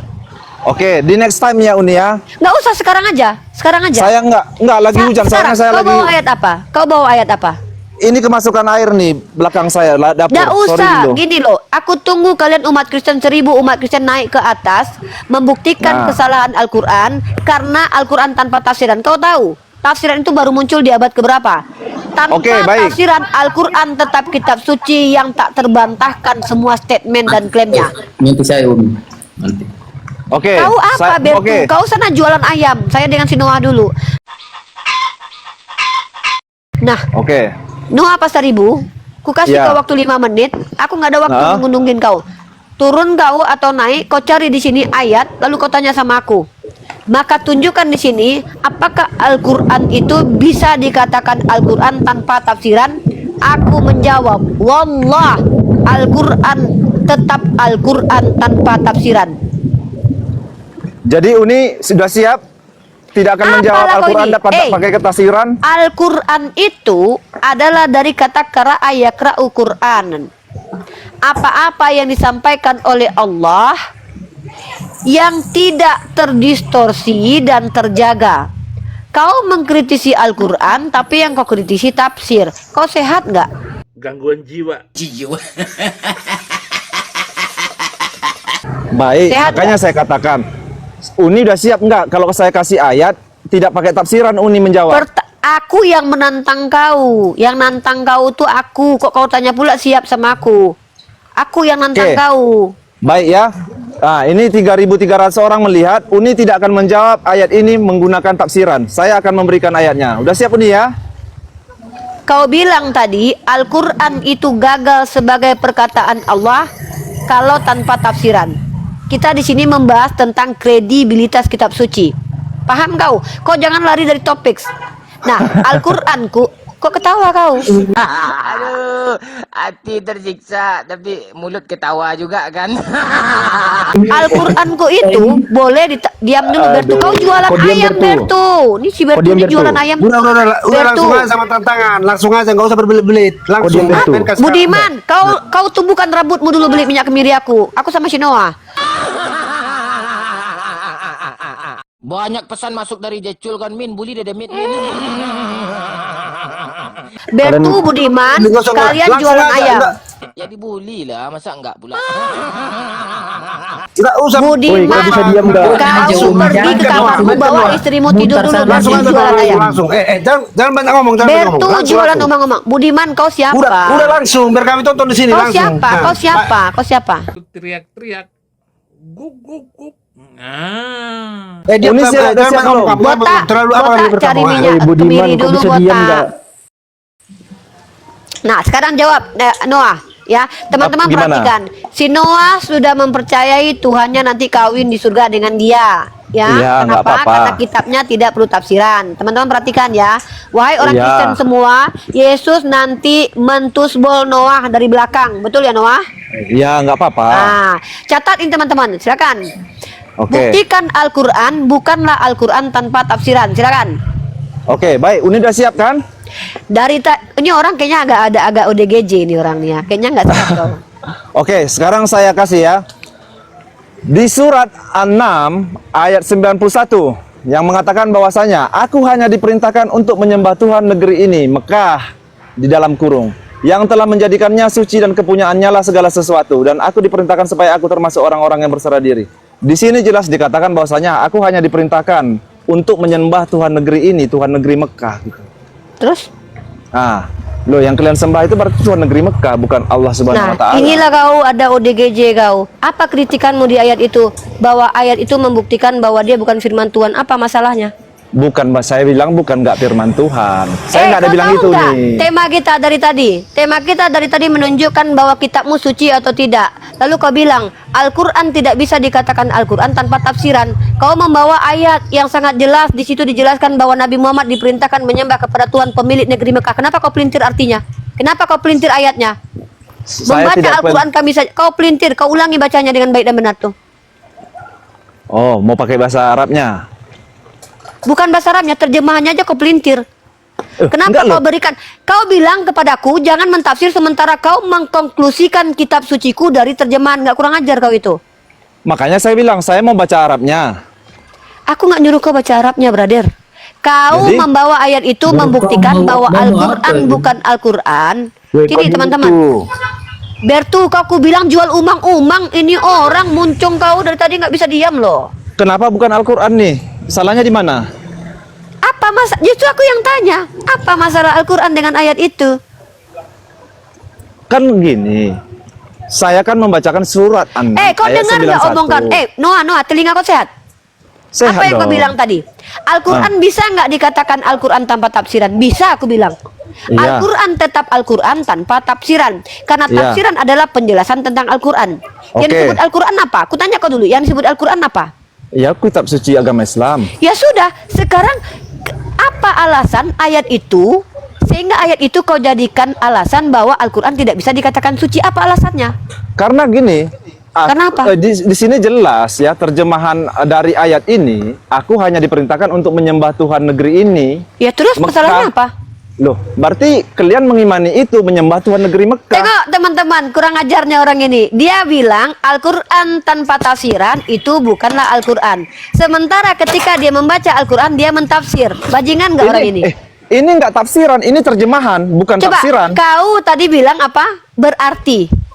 Speaker 3: Oke, di next time ya Uni ya.
Speaker 2: Nggak usah sekarang aja. Sekarang aja.
Speaker 3: Saya nggak lagi hujan.
Speaker 2: Sekarang,
Speaker 3: Soalnya saya
Speaker 2: kau
Speaker 3: lagi.
Speaker 2: bawa ayat apa? Kau bawa ayat apa?
Speaker 3: Ini kemasukan air nih belakang saya dapur.
Speaker 2: Nggak
Speaker 3: Sorry
Speaker 2: usah,
Speaker 3: dulu.
Speaker 2: gini loh. Aku tunggu kalian umat Kristen 1000 umat Kristen naik ke atas membuktikan
Speaker 3: Nah.
Speaker 2: kesalahan Al-Quran karena Al-Quran tanpa tafsiran. Kau tahu? Tafsiran itu baru muncul di abad keberapa? Tanpa
Speaker 3: Oke, baik.
Speaker 2: tafsiran Al-Quran tetap kitab suci yang tak terbantahkan semua statement dan klaimnya.
Speaker 8: Nanti saya Umi. Nanti.
Speaker 3: Oke.
Speaker 2: Kau apa Bertu?
Speaker 3: Oke.
Speaker 2: Kau sana jualan ayam. Saya dengan si Noah dulu. Nah,
Speaker 3: Oke.
Speaker 2: Noah apa 1000? Ku kasih
Speaker 3: Ya.
Speaker 2: kau waktu 5 menit. Aku nggak ada waktu
Speaker 3: Nah.
Speaker 2: mengunjungin kau. Turun kau atau naik, kau cari di sini ayat, lalu kau tanya sama aku. Maka tunjukkan di sini apakah Al-Quran itu bisa dikatakan Al-Quran tanpa tafsiran? Aku menjawab, wallah, Al-Quran tetap Al-Quran tanpa tafsiran.
Speaker 3: Jadi Uni sudah siap? Tidak akan menjawab
Speaker 2: Apalah kau
Speaker 3: Al-Quran
Speaker 2: ini?
Speaker 3: dapat pakai ketafsiran?
Speaker 2: Al-Quran itu adalah dari kata qara'a yaqra'u Qur'anan. Apa-apa yang disampaikan oleh Allah yang tidak terdistorsi dan terjaga. Kau mengkritisi Al-Quran, tapi yang kau kritisi tafsir. Kau sehat nggak?
Speaker 4: Gangguan jiwa.
Speaker 3: Baik,
Speaker 2: Sehat
Speaker 3: makanya saya katakan Uni udah siap nggak? Kalau saya kasih ayat tidak pakai tafsiran, Uni menjawab.
Speaker 2: Aku yang menantang kau. Yang nantang kau tuh aku. Kok kau tanya pula siap sama aku? Aku yang nantang
Speaker 3: Oke.
Speaker 2: kau.
Speaker 3: Baik ya. Nah, ini 3.300 orang melihat. Uni tidak akan menjawab ayat ini menggunakan tafsiran. Saya akan memberikan ayatnya. Udah siap Uni ya?
Speaker 2: Kau bilang tadi Al-Quran itu gagal sebagai perkataan Allah kalau tanpa tafsiran. Kita di sini membahas tentang kredibilitas kitab suci. Paham kau? Kau jangan lari dari topik. Nah, Al-Qur'anku, kok ketawa kau?
Speaker 5: Aduh, hati tersiksa tapi mulut ketawa juga kan.
Speaker 2: Al-Qur'anku itu boleh diam dulu Bertu. Kau jualan
Speaker 9: Kok diam,
Speaker 2: ayam
Speaker 9: Bertu?
Speaker 2: Bertu. Ini si Bertu
Speaker 9: Kok diam,
Speaker 2: ini
Speaker 9: Bertu?
Speaker 2: jualan ayam.
Speaker 10: Udah
Speaker 2: Bertu.
Speaker 10: langsung aja sama tantangan, langsung aja nggak usah berbelit-belit, langsung.
Speaker 9: diam, Bertu?
Speaker 10: Main kasih-
Speaker 2: Budiman, kau tumbuhkan rambutmu dulu beli minyak kemiri aku. Aku sama si Noah.
Speaker 5: Banyak pesan masuk dari Jecul kan Min, bully Dedemit Min.
Speaker 2: Bertu, Budiman,
Speaker 10: Nggak usah,
Speaker 2: kalian
Speaker 10: langsung
Speaker 2: jualan
Speaker 10: aja,
Speaker 2: ayam.
Speaker 10: nggak.
Speaker 5: Ya dibully lah, masa enggak pula.
Speaker 10: Nggak usah.
Speaker 9: Woi,
Speaker 2: Budiman,
Speaker 9: kau bisa diam nggak?
Speaker 2: kau pergi ke kamarmu bawa istrimu tidur dulu
Speaker 10: Langsung
Speaker 2: Bertu
Speaker 10: aja
Speaker 2: jualan ayam.
Speaker 10: langsung. Jangan banyak ngomong, jangan banyak
Speaker 2: Bertu
Speaker 10: ngomong. Langsung,
Speaker 2: jualan
Speaker 10: langsung.
Speaker 2: omong-omong. Budiman, kau siapa?
Speaker 10: Udah langsung biar kami tonton di sini
Speaker 2: Kau
Speaker 10: langsung.
Speaker 2: siapa?
Speaker 10: Nah,
Speaker 2: Kau siapa? Kau siapa?
Speaker 4: Teriak-teriak. Guk guk guk. Nah.
Speaker 10: Dia
Speaker 9: Ini sih ada
Speaker 10: jangan
Speaker 9: siap
Speaker 10: banyak ngomong.
Speaker 9: belum?
Speaker 10: Kamu
Speaker 2: Botak,
Speaker 10: terlalu apa
Speaker 2: botak
Speaker 10: lagi
Speaker 2: cari
Speaker 10: pertama?
Speaker 2: minyak
Speaker 9: Woi, Budiman,
Speaker 2: kemiri
Speaker 9: kau
Speaker 2: dulu
Speaker 9: bisa diam
Speaker 2: botak.
Speaker 9: nggak?
Speaker 2: Nah, sekarang jawab Noah. Ya, teman-teman
Speaker 3: Gimana?
Speaker 2: perhatikan. Si Noah sudah mempercayai Tuhannya nanti kawin di surga dengan dia. Ya,
Speaker 3: Iya, nggak
Speaker 2: kenapa?
Speaker 3: apa-apa.
Speaker 2: Karena kitabnya tidak perlu tafsiran. Teman-teman perhatikan ya. Wahai orang
Speaker 3: Iya.
Speaker 2: Kristen semua, Yesus nanti mentusbol Noah dari belakang. Betul ya Noah?
Speaker 3: Ya, nggak apa-apa.
Speaker 2: Nah, catat ini teman-teman. Silakan.
Speaker 3: Oke.
Speaker 2: Buktikan Al-Qur'an bukanlah Al-Qur'an tanpa tafsiran. Silakan.
Speaker 3: Oke, baik. Uni udah siap kan?
Speaker 2: Ini orang kayaknya agak ODGJ ini orangnya. Kayaknya nggak siap kau.
Speaker 3: Oke, sekarang saya kasih ya. Di surat An-6 ayat 91 yang mengatakan bahwasanya aku hanya diperintahkan untuk menyembah Tuhan negeri ini, Mekah di dalam kurung, yang telah menjadikannya suci dan kepunyaannya lah segala sesuatu, dan aku diperintahkan supaya aku termasuk orang-orang yang berserah diri. Di sini jelas dikatakan bahwasanya aku hanya diperintahkan untuk menyembah Tuhan negeri ini, Tuhan negeri Mekah gitu.
Speaker 2: Terus?
Speaker 3: Nah, loh yang kalian sembah itu berarti Tuhan negeri Mekah, bukan Allah Subhanahu wa
Speaker 2: Nah,
Speaker 3: taala.
Speaker 2: inilah kau ada ODGJ kau. Apa kritikanmu di ayat itu? Bahwa ayat itu membuktikan bahwa dia bukan firman Tuhan. Apa masalahnya?
Speaker 3: Bukan, Mas, saya bilang bukan nggak firman Tuhan. Saya nggak ada
Speaker 2: kau
Speaker 3: bilang
Speaker 2: tahu
Speaker 3: itu
Speaker 2: nggak?
Speaker 3: nih.
Speaker 2: Tema kita dari tadi menunjukkan bahwa kitabmu suci atau tidak. Lalu kau bilang Al-Qur'an tidak bisa dikatakan Al-Qur'an tanpa tafsiran. Kau membawa ayat yang sangat jelas, di situ dijelaskan bahwa Nabi Muhammad diperintahkan menyembah kepada Tuhan pemilik negeri Mekah. Kenapa kau pelintir artinya? Kenapa kau pelintir ayatnya?
Speaker 3: Saya
Speaker 2: Membaca
Speaker 3: tidak
Speaker 2: Al-Quran kami saja. Kau pelintir, kau ulangi bacanya dengan baik dan benar tuh.
Speaker 3: Oh, mau pakai bahasa Arabnya?
Speaker 2: Bukan bahasa Arabnya, terjemahannya aja kau pelintir. Kenapa
Speaker 3: enggak
Speaker 2: kau
Speaker 3: loh.
Speaker 2: berikan? Kau bilang kepadaku jangan mentafsir sementara kau mengkonklusikan kitab suciku dari terjemahan. Nggak kurang ajar kau itu.
Speaker 3: Makanya saya bilang saya mau baca Arabnya.
Speaker 2: Aku nggak nyuruh kau baca Arabnya, brother. Kau
Speaker 3: Jadi?
Speaker 2: membawa ayat itu membuktikan bahwa Al-Quran bukan Al-Quran. Ini teman-teman. Bertu, kau ku bilang jual umang-umang. Ini orang muncung kau dari tadi nggak bisa diam loh.
Speaker 3: Kenapa bukan Al-Quran nih? Salahnya di mana?
Speaker 2: Apa masalah? Justru aku yang tanya. Apa masalah Al-Quran dengan ayat itu?
Speaker 3: Kan gini. Saya kan membacakan surat An
Speaker 2: Kau
Speaker 3: ayat
Speaker 2: dengar nggak
Speaker 3: 91.
Speaker 2: omongan? Noah, telinga kau sehat?
Speaker 3: Sehat
Speaker 2: Apa yang kau
Speaker 3: dong.
Speaker 2: bilang tadi? Al-Quran bisa nggak dikatakan Al-Quran tanpa tafsiran? Bisa, aku bilang.
Speaker 3: Iya.
Speaker 2: Al-Quran tetap Al-Quran tanpa tafsiran. Karena
Speaker 3: Iya.
Speaker 2: tafsiran adalah penjelasan tentang Al-Quran. Yang
Speaker 3: Oke.
Speaker 2: disebut Al-Quran apa? Aku tanya kau dulu, yang disebut Al-Quran apa?
Speaker 3: Ya, kitab suci agama Islam.
Speaker 2: Ya sudah, sekarang apa alasan ayat itu sehingga ayat itu kau jadikan alasan bahwa Al-Quran tidak bisa dikatakan suci? Apa alasannya?
Speaker 3: Karena gini,
Speaker 2: Kenapa?
Speaker 3: Di sini jelas ya terjemahan dari ayat ini, aku hanya diperintahkan untuk menyembah Tuhan negeri ini.
Speaker 2: Ya terus
Speaker 3: Mekah.
Speaker 2: masalahnya apa?
Speaker 3: Loh, berarti kalian mengimani itu menyembah Tuhan negeri Mekah.
Speaker 2: Tengok teman-teman, kurang ajarnya orang ini. Dia bilang Al-Quran tanpa tafsiran itu bukanlah Al-Quran. Sementara ketika dia membaca Al-Quran, dia mentafsir. Bajingan nggak orang ini?
Speaker 3: Ini nggak tafsiran, ini terjemahan, bukan
Speaker 2: Coba,
Speaker 3: tafsiran.
Speaker 2: kau tadi bilang apa? Berarti.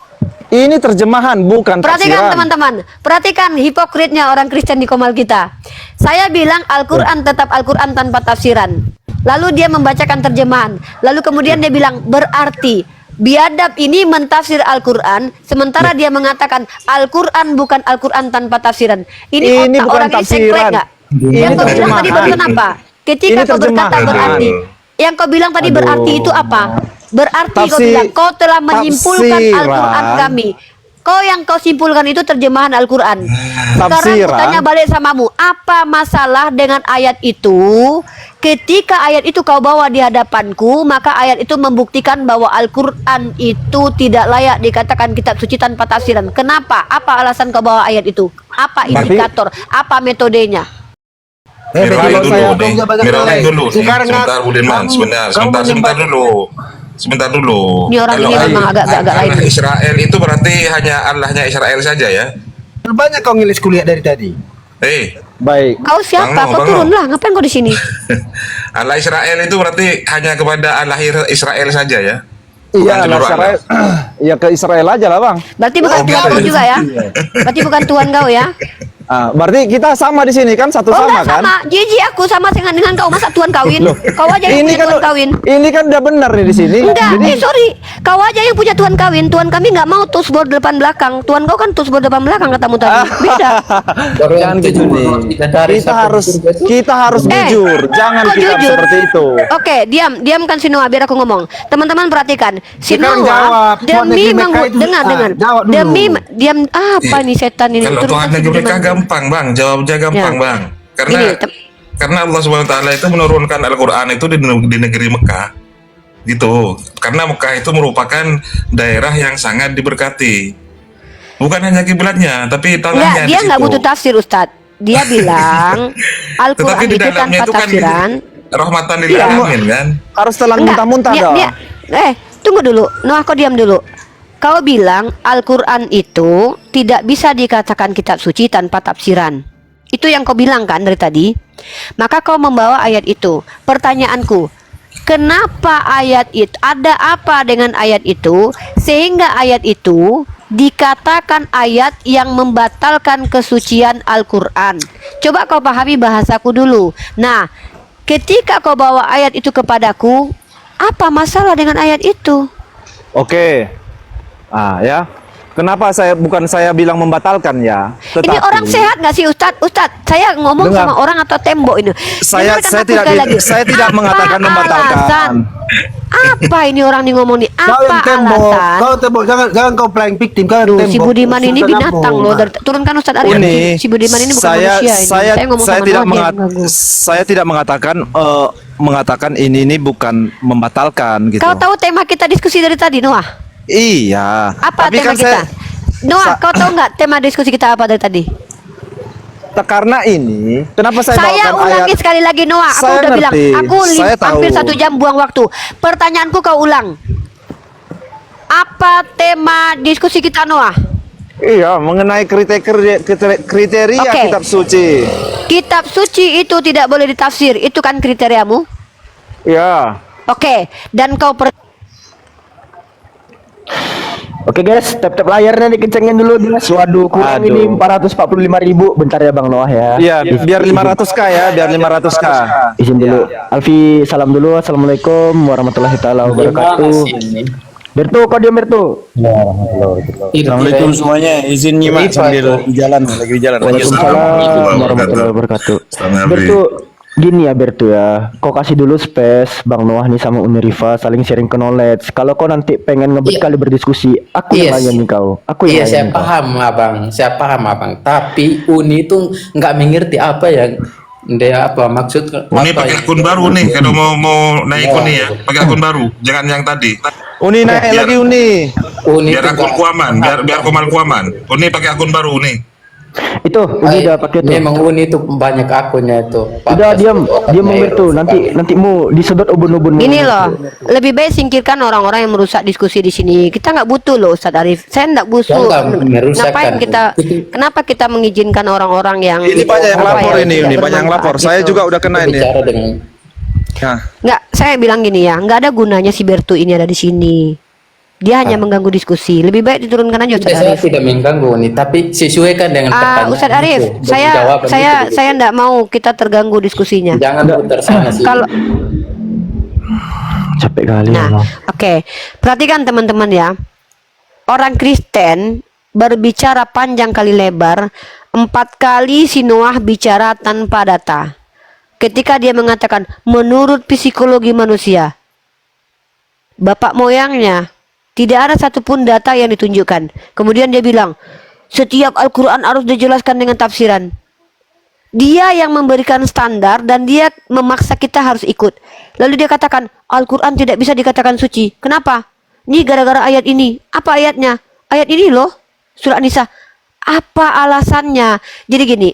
Speaker 3: Ini terjemahan, bukan
Speaker 2: Perhatikan
Speaker 3: tafsiran.
Speaker 2: teman-teman, perhatikan hipokritnya orang Kristen di Komal kita. Saya bilang Al-Quran tetap Al-Quran tanpa tafsiran. Lalu dia membacakan terjemahan. Lalu kemudian dia bilang berarti. Biadab ini mentafsir Al-Quran, sementara dia mengatakan Al-Quran bukan Al-Quran tanpa tafsiran. Ini otak
Speaker 3: bukan
Speaker 2: orang ini sengklek
Speaker 3: tafsiran.
Speaker 2: nggak?
Speaker 3: Ini
Speaker 2: Yang kau bilang tadi
Speaker 3: terjemahan.
Speaker 2: barusan apa? Ketika
Speaker 3: Ini
Speaker 2: kau berkata
Speaker 3: terjemahan.
Speaker 2: berarti, yang kau bilang tadi berarti itu apa? Berarti kau
Speaker 3: Tafsir-
Speaker 2: bilang kau telah menyimpulkan
Speaker 3: tafsiran.
Speaker 2: Al-Quran kami. Yang kau simpulkan itu terjemahan Al-Quran. Sekarang aku
Speaker 3: Tafsiran.
Speaker 2: tanya balik samamu, apa masalah dengan ayat itu ketika ayat itu kau bawa di hadapanku, maka ayat itu membuktikan bahwa Al-Quran itu tidak layak dikatakan kitab suci tanpa tafsiran. Kenapa? Apa alasan kau bawa ayat itu? Apa indikator? Apa metodenya?
Speaker 6: Mirain dulu
Speaker 10: saya
Speaker 6: nih,
Speaker 10: banyak
Speaker 6: mirain
Speaker 10: nilai.
Speaker 6: dulu nih.
Speaker 10: Sekarang
Speaker 6: Sebentar Budiman, sebentar dulu.
Speaker 2: Ini orang ini
Speaker 6: Kalau
Speaker 2: memang agak lain.
Speaker 6: Allah Israel itu berarti hanya Allahnya Israel saja ya?
Speaker 10: Banyak kau ngilis kuliah dari tadi.
Speaker 3: Baik.
Speaker 2: Kau siapa?
Speaker 6: Bang
Speaker 2: Kau
Speaker 6: Mo.
Speaker 2: turun lah. Ngapain kau di sini?
Speaker 6: Allah Israel itu berarti hanya kepada Allah Israel saja ya?
Speaker 3: Iya,
Speaker 6: Bukan
Speaker 3: anak
Speaker 6: seluruh
Speaker 3: Israel. Ya ke Israel aja lah, Bang.
Speaker 2: Berarti bukan
Speaker 6: Oh,
Speaker 2: Tuhan
Speaker 6: gitu
Speaker 2: kau
Speaker 6: ya?
Speaker 2: juga ya? Berarti bukan Tuhan kau ya?
Speaker 3: Berarti kita sama di sini kan, satu
Speaker 2: Oh
Speaker 3: sama
Speaker 2: enggak
Speaker 3: kan?
Speaker 2: sama. Jiji aku sama dengan kau. Masa Tuhan kawin? Kau aja yang
Speaker 3: Ini
Speaker 2: punya
Speaker 3: kan
Speaker 2: Tuhan kawin.
Speaker 3: ini kan udah benar nih di sini.
Speaker 2: Enggak,
Speaker 3: Jadi
Speaker 2: sorry. Kau aja yang punya Tuhan kawin. Tuhan kami nggak mau tusbor depan belakang. Tuhan kau kan tusbor depan belakang katamu tadi. Beda.
Speaker 3: jangan gitu nih. Kita harus jujur. Jangan
Speaker 2: kau
Speaker 3: kita
Speaker 2: jujur.
Speaker 3: seperti itu.
Speaker 2: Oke, diamkan si Noah biar aku ngomong. Teman-teman perhatikan. Si
Speaker 10: Sekarang
Speaker 2: Noah
Speaker 10: jawab, Tuhan
Speaker 2: demi
Speaker 10: negeri Mekah itu-
Speaker 2: dengar.
Speaker 10: jawab dulu.
Speaker 2: Demi diam apa nih setan ini?
Speaker 6: Kalau
Speaker 2: Turunkan
Speaker 6: Tuhan
Speaker 2: si
Speaker 6: negeri
Speaker 2: Budiman.
Speaker 6: mereka gampang bang, jawabnya gampang
Speaker 2: Ya.
Speaker 6: bang.
Speaker 2: Gini,
Speaker 6: Karena Allah Subhanahu Wa Taala itu menurunkan Al-Quran itu di negeri Mekah, gitu. Karena Mekah itu merupakan daerah yang sangat diberkati. Bukan hanya kiblatnya, tapi
Speaker 2: Enggak,
Speaker 6: tanahnya
Speaker 2: dia
Speaker 6: di
Speaker 2: nggak
Speaker 6: situ.
Speaker 2: butuh tafsir Ustadz. Dia bilang Al-Quran
Speaker 6: Tetapi di
Speaker 2: itu
Speaker 6: dalamnya
Speaker 2: tanpa
Speaker 6: itu kan
Speaker 2: tafsiran.
Speaker 6: rahmatan lil
Speaker 2: Iya.
Speaker 6: alamin kan.
Speaker 3: Harus telan
Speaker 2: Enggak,
Speaker 3: muntah-muntah dong.
Speaker 2: tunggu dulu. Noah, kau diam dulu. Kau bilang Al-Quran itu tidak bisa dikatakan kitab suci tanpa tafsiran. Itu yang kau bilang kan dari tadi. Maka kau membawa ayat itu. Pertanyaanku, kenapa ayat itu, ada apa dengan ayat itu sehingga ayat itu dikatakan ayat yang membatalkan kesucian Al-Quran? Coba kau pahami bahasaku dulu. Nah, ketika kau bawa ayat itu kepadaku, apa masalah dengan ayat itu?
Speaker 3: Oke. Ya. Kenapa bukan saya bilang membatalkan ya?
Speaker 2: Ini orang sehat nggak sih Ustadz? Ustadz, saya ngomong
Speaker 3: Dengar.
Speaker 2: sama orang atau tembok ini?
Speaker 3: Saya
Speaker 2: Dengarkan
Speaker 3: saya
Speaker 2: aku
Speaker 3: tidak
Speaker 2: sekali lagi.
Speaker 3: saya tidak
Speaker 2: Apa
Speaker 3: mengatakan membatalkan.
Speaker 2: alasan? Apa ini orang nih ngomong nih?
Speaker 10: Kau
Speaker 2: Apa
Speaker 10: yang tembok,
Speaker 2: alasan?
Speaker 10: kau tembok, jangan kau playing victim, kau yang
Speaker 2: Duh,
Speaker 10: tembok.
Speaker 2: si Budiman ini
Speaker 10: Sudah
Speaker 2: binatang
Speaker 10: nyambung.
Speaker 2: loh. Turunkan Ustadz Arif.
Speaker 3: Ini
Speaker 2: Si Budiman ini bukan
Speaker 3: saya
Speaker 2: manusia ini.
Speaker 3: saya
Speaker 2: ngomong
Speaker 3: saya
Speaker 2: sama
Speaker 3: tidak
Speaker 2: Noah, dia yang mengganggu.
Speaker 3: saya tidak mengatakan ini bukan membatalkan gitu.
Speaker 2: Kau tahu tema kita diskusi dari tadi, Noah?
Speaker 3: Iya.
Speaker 2: Apa
Speaker 3: Tapi
Speaker 2: tema
Speaker 3: kan
Speaker 2: kita? Noah,
Speaker 3: sa-
Speaker 2: kau tahu nggak tema diskusi kita apa dari tadi?
Speaker 3: karena ini kenapa saya
Speaker 2: Saya
Speaker 3: bawakan
Speaker 2: ulangi
Speaker 3: ayat
Speaker 2: sekali lagi Noah, aku
Speaker 3: Saya
Speaker 2: udah bilang,
Speaker 3: ngerti.
Speaker 2: aku
Speaker 3: Saya tahu.
Speaker 2: hampir 1 jam buang waktu. Pertanyaanku kau ulang. Apa tema diskusi kita Noah?
Speaker 3: Iya, mengenai kriteria
Speaker 2: Oke.
Speaker 3: kitab suci.
Speaker 2: Kitab suci itu tidak boleh ditafsir, itu kan kriteriamu?
Speaker 3: Iya.
Speaker 2: Oke, dan kau
Speaker 9: Oke guys, tap-tap layarnya dikencengin dulu guys. Waduh, kurang
Speaker 3: Aduh.
Speaker 9: ini 445.000. Bentar ya Bang Noah ya.
Speaker 3: Iya, biar 500k ya, biar 500k.
Speaker 9: Izin dulu. Alfi, salam dulu. Assalamualaikum warahmatullahi taala wabarakatuh. Bertu, kau diam Bertu.
Speaker 10: Assalamualaikum semuanya, izin nyimak sambil di jalan, lagi di jalan.
Speaker 2: Waalaikumsalam
Speaker 9: warahmatullahi wabarakatuh.
Speaker 6: Selamat
Speaker 9: Bertu, gini ya Bertu ya. Kau kasih dulu space Bang Noah nih sama Uni Rifa saling sharing ke knowledge. Kalau kau nanti pengen ngebet
Speaker 8: Iya.
Speaker 9: kali berdiskusi, aku yang
Speaker 8: Yes.
Speaker 9: layanin kau. Aku
Speaker 8: Iya,
Speaker 9: yang
Speaker 8: saya
Speaker 9: layanin kau.
Speaker 8: paham abang, tapi Uni itu nggak mengerti apa yang dia apa maksud
Speaker 6: Uni
Speaker 8: apa
Speaker 6: pakai
Speaker 8: yang-
Speaker 6: akun baru nih, kalau mau naik Uni ya, pakai akun baru, jangan yang tadi.
Speaker 3: Uni naik
Speaker 6: Biar-
Speaker 3: lagi Uni.
Speaker 8: Uni
Speaker 6: Biar
Speaker 8: itu
Speaker 6: akun
Speaker 8: nggak-
Speaker 6: kuaman, biar kuaman. Uni pakai akun baru nih.
Speaker 9: Itu, udah pakai tuh.
Speaker 8: Memang Uni itu banyak akunnya itu.
Speaker 9: Udah diam Bang Bertu. Nanti mau disedot ubun-ubun.
Speaker 2: Gini loh, lebih baik singkirkan orang-orang yang merusak diskusi di sini. Kita nggak butuh loh, Ustadz Arif. Saya nggak butuh.
Speaker 8: Jangan merusakkan.
Speaker 2: Ngapain kita? Kenapa kita mengizinkan orang-orang yang
Speaker 3: Ini banyak yang
Speaker 2: apa
Speaker 3: lapor
Speaker 2: ya,
Speaker 3: ini,
Speaker 2: tidak
Speaker 3: banyak yang
Speaker 2: bermanfaat
Speaker 3: lapor. Saya
Speaker 2: gitu.
Speaker 3: juga udah kena ini.
Speaker 8: Bicara dengan
Speaker 3: Nah,
Speaker 2: Nggak, saya bilang gini ya, nggak ada gunanya si Bertu ini ada di sini. Dia hanya mengganggu diskusi. Lebih baik diturunkan aja Ustadz
Speaker 8: saya
Speaker 2: Arif.
Speaker 8: tidak mengganggu Uni, tapi sesuaikan dengan pertanyaan.
Speaker 2: Ustadz Arif,
Speaker 8: itu.
Speaker 2: saya
Speaker 8: Jawaban
Speaker 2: saya
Speaker 8: itu.
Speaker 2: saya nggak mau kita terganggu diskusinya.
Speaker 8: Jangan putar sana sih.
Speaker 2: Kalau
Speaker 9: Capek kali ya,
Speaker 2: Nah,
Speaker 9: Bang.
Speaker 2: oke. Perhatikan teman-teman ya. Orang Kristen berbicara panjang kali lebar. 4 kali si Noah bicara tanpa data. Ketika dia mengatakan menurut psikologi manusia, bapak moyangnya tidak ada satupun data yang ditunjukkan. Kemudian dia bilang, setiap Al-Quran harus dijelaskan dengan tafsiran. Dia yang memberikan standar dan dia memaksa kita harus ikut. Lalu dia katakan Al-Quran tidak bisa dikatakan suci. Kenapa? Ini gara-gara ayat ini. Apa ayatnya? Ayat ini loh, surat Nisa. Apa alasannya? Jadi gini,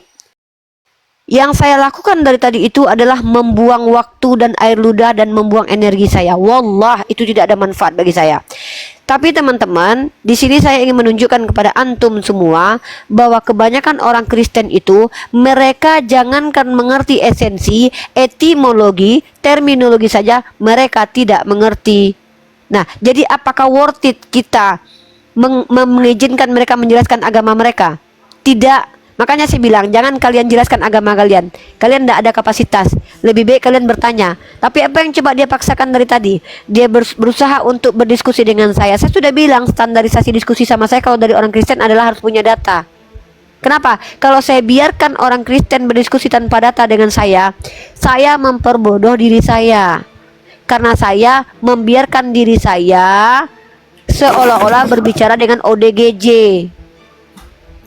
Speaker 2: yang saya lakukan dari tadi itu adalah membuang waktu dan air ludah dan membuang energi saya. Wallah, itu tidak ada manfaat bagi saya. Tapi teman-teman, di sini saya ingin menunjukkan kepada antum semua bahwa kebanyakan orang Kristen itu mereka jangankan mengerti esensi, etimologi, terminologi saja mereka tidak mengerti. Nah, jadi apakah worth it kita mengizinkan mereka menjelaskan agama mereka? Tidak. Makanya saya bilang, jangan kalian jelaskan agama kalian. Kalian tidak ada kapasitas. Lebih baik kalian bertanya. Tapi apa yang coba dia paksakan dari tadi? Dia berusaha untuk berdiskusi dengan saya. Saya sudah bilang standarisasi diskusi sama saya kalau dari orang Kristen adalah harus punya data. Kenapa? Kalau saya biarkan orang Kristen berdiskusi tanpa data dengan saya memperbodoh diri saya. Karena saya membiarkan diri saya seolah-olah berbicara dengan ODGJ.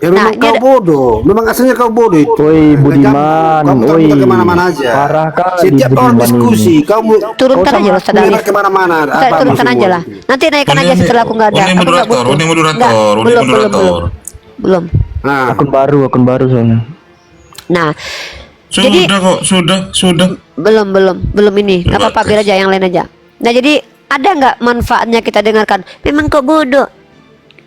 Speaker 11: Ya memang kau bodoh, memang aslinya kau bodoh itu.
Speaker 9: Woi Budiman,
Speaker 11: kamu
Speaker 9: woi.
Speaker 11: kemana-mana aja.
Speaker 9: Parah kali
Speaker 11: Setiap orang
Speaker 9: Budiman
Speaker 11: diskusi,
Speaker 9: ini.
Speaker 11: kamu
Speaker 2: Turunkan aja Ustaz Arif.
Speaker 11: kemana-mana.
Speaker 2: Turunkan aja lah. Nanti naikkan aja setelah aku nggak ada.
Speaker 6: Uni moderator, Uni moderator, Uni moderator.
Speaker 2: Belum.
Speaker 11: Nah,
Speaker 9: Akun baru soalnya.
Speaker 2: Nah,
Speaker 6: Sudah
Speaker 2: jadi
Speaker 6: kok, sudah.
Speaker 2: belum ini. Nggak apa-apa, biar aja yang lain aja. Nah, jadi ada nggak manfaatnya kita dengarkan? Memang kok bodoh.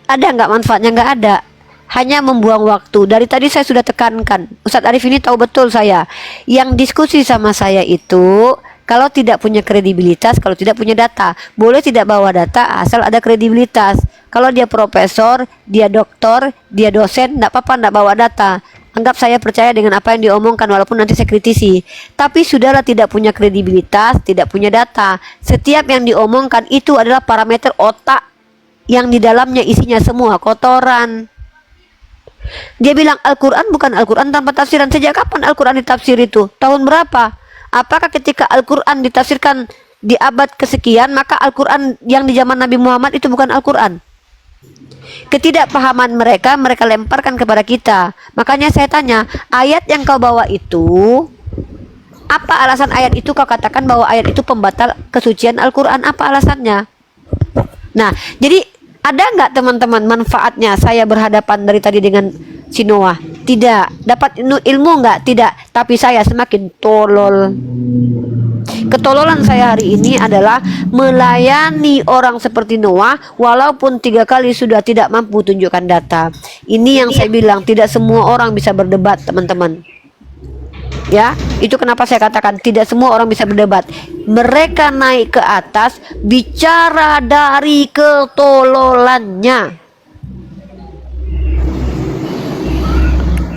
Speaker 2: Ada nggak manfaatnya? Nggak ada. Hanya membuang waktu. Dari tadi saya sudah tekankan, Ustadz Arif ini tahu betul saya. Yang diskusi sama saya itu kalau tidak punya kredibilitas, kalau tidak punya data. Boleh tidak bawa data asal ada kredibilitas. Kalau dia profesor, dia doktor, dia dosen, tidak apa-apa tidak bawa data. Anggap saya percaya dengan apa yang diomongkan walaupun nanti saya kritisi. Tapi sudahlah tidak punya kredibilitas, tidak punya data. Setiap yang diomongkan itu adalah parameter otak yang di dalamnya isinya semua kotoran. Dia bilang Al-Quran bukan Al-Quran tanpa tafsiran. Sejak kapan Al-Quran ditafsir itu? Tahun berapa? Apakah ketika Al-Quran ditafsirkan di abad kesekian, maka Al-Quran yang di zaman Nabi Muhammad itu bukan Al-Quran? Ketidakpahaman mereka lemparkan kepada kita. Makanya saya tanya, ayat yang kau bawa itu, apa alasan ayat itu kau katakan bahwa ayat itu pembatal kesucian Al-Quran? Apa alasannya? Nah, jadi ada nggak teman-teman manfaatnya saya berhadapan dari tadi dengan si Noah? Tidak. Dapat ilmu nggak? Tidak. Tapi saya semakin tolol. Ketololan saya hari ini adalah melayani orang seperti Noah walaupun 3 kali sudah tidak mampu tunjukkan data. Ini yang saya bilang, tidak semua orang bisa berdebat teman-teman. Ya, itu kenapa saya katakan tidak semua orang bisa berdebat. Mereka naik ke atas bicara dari ketololannya.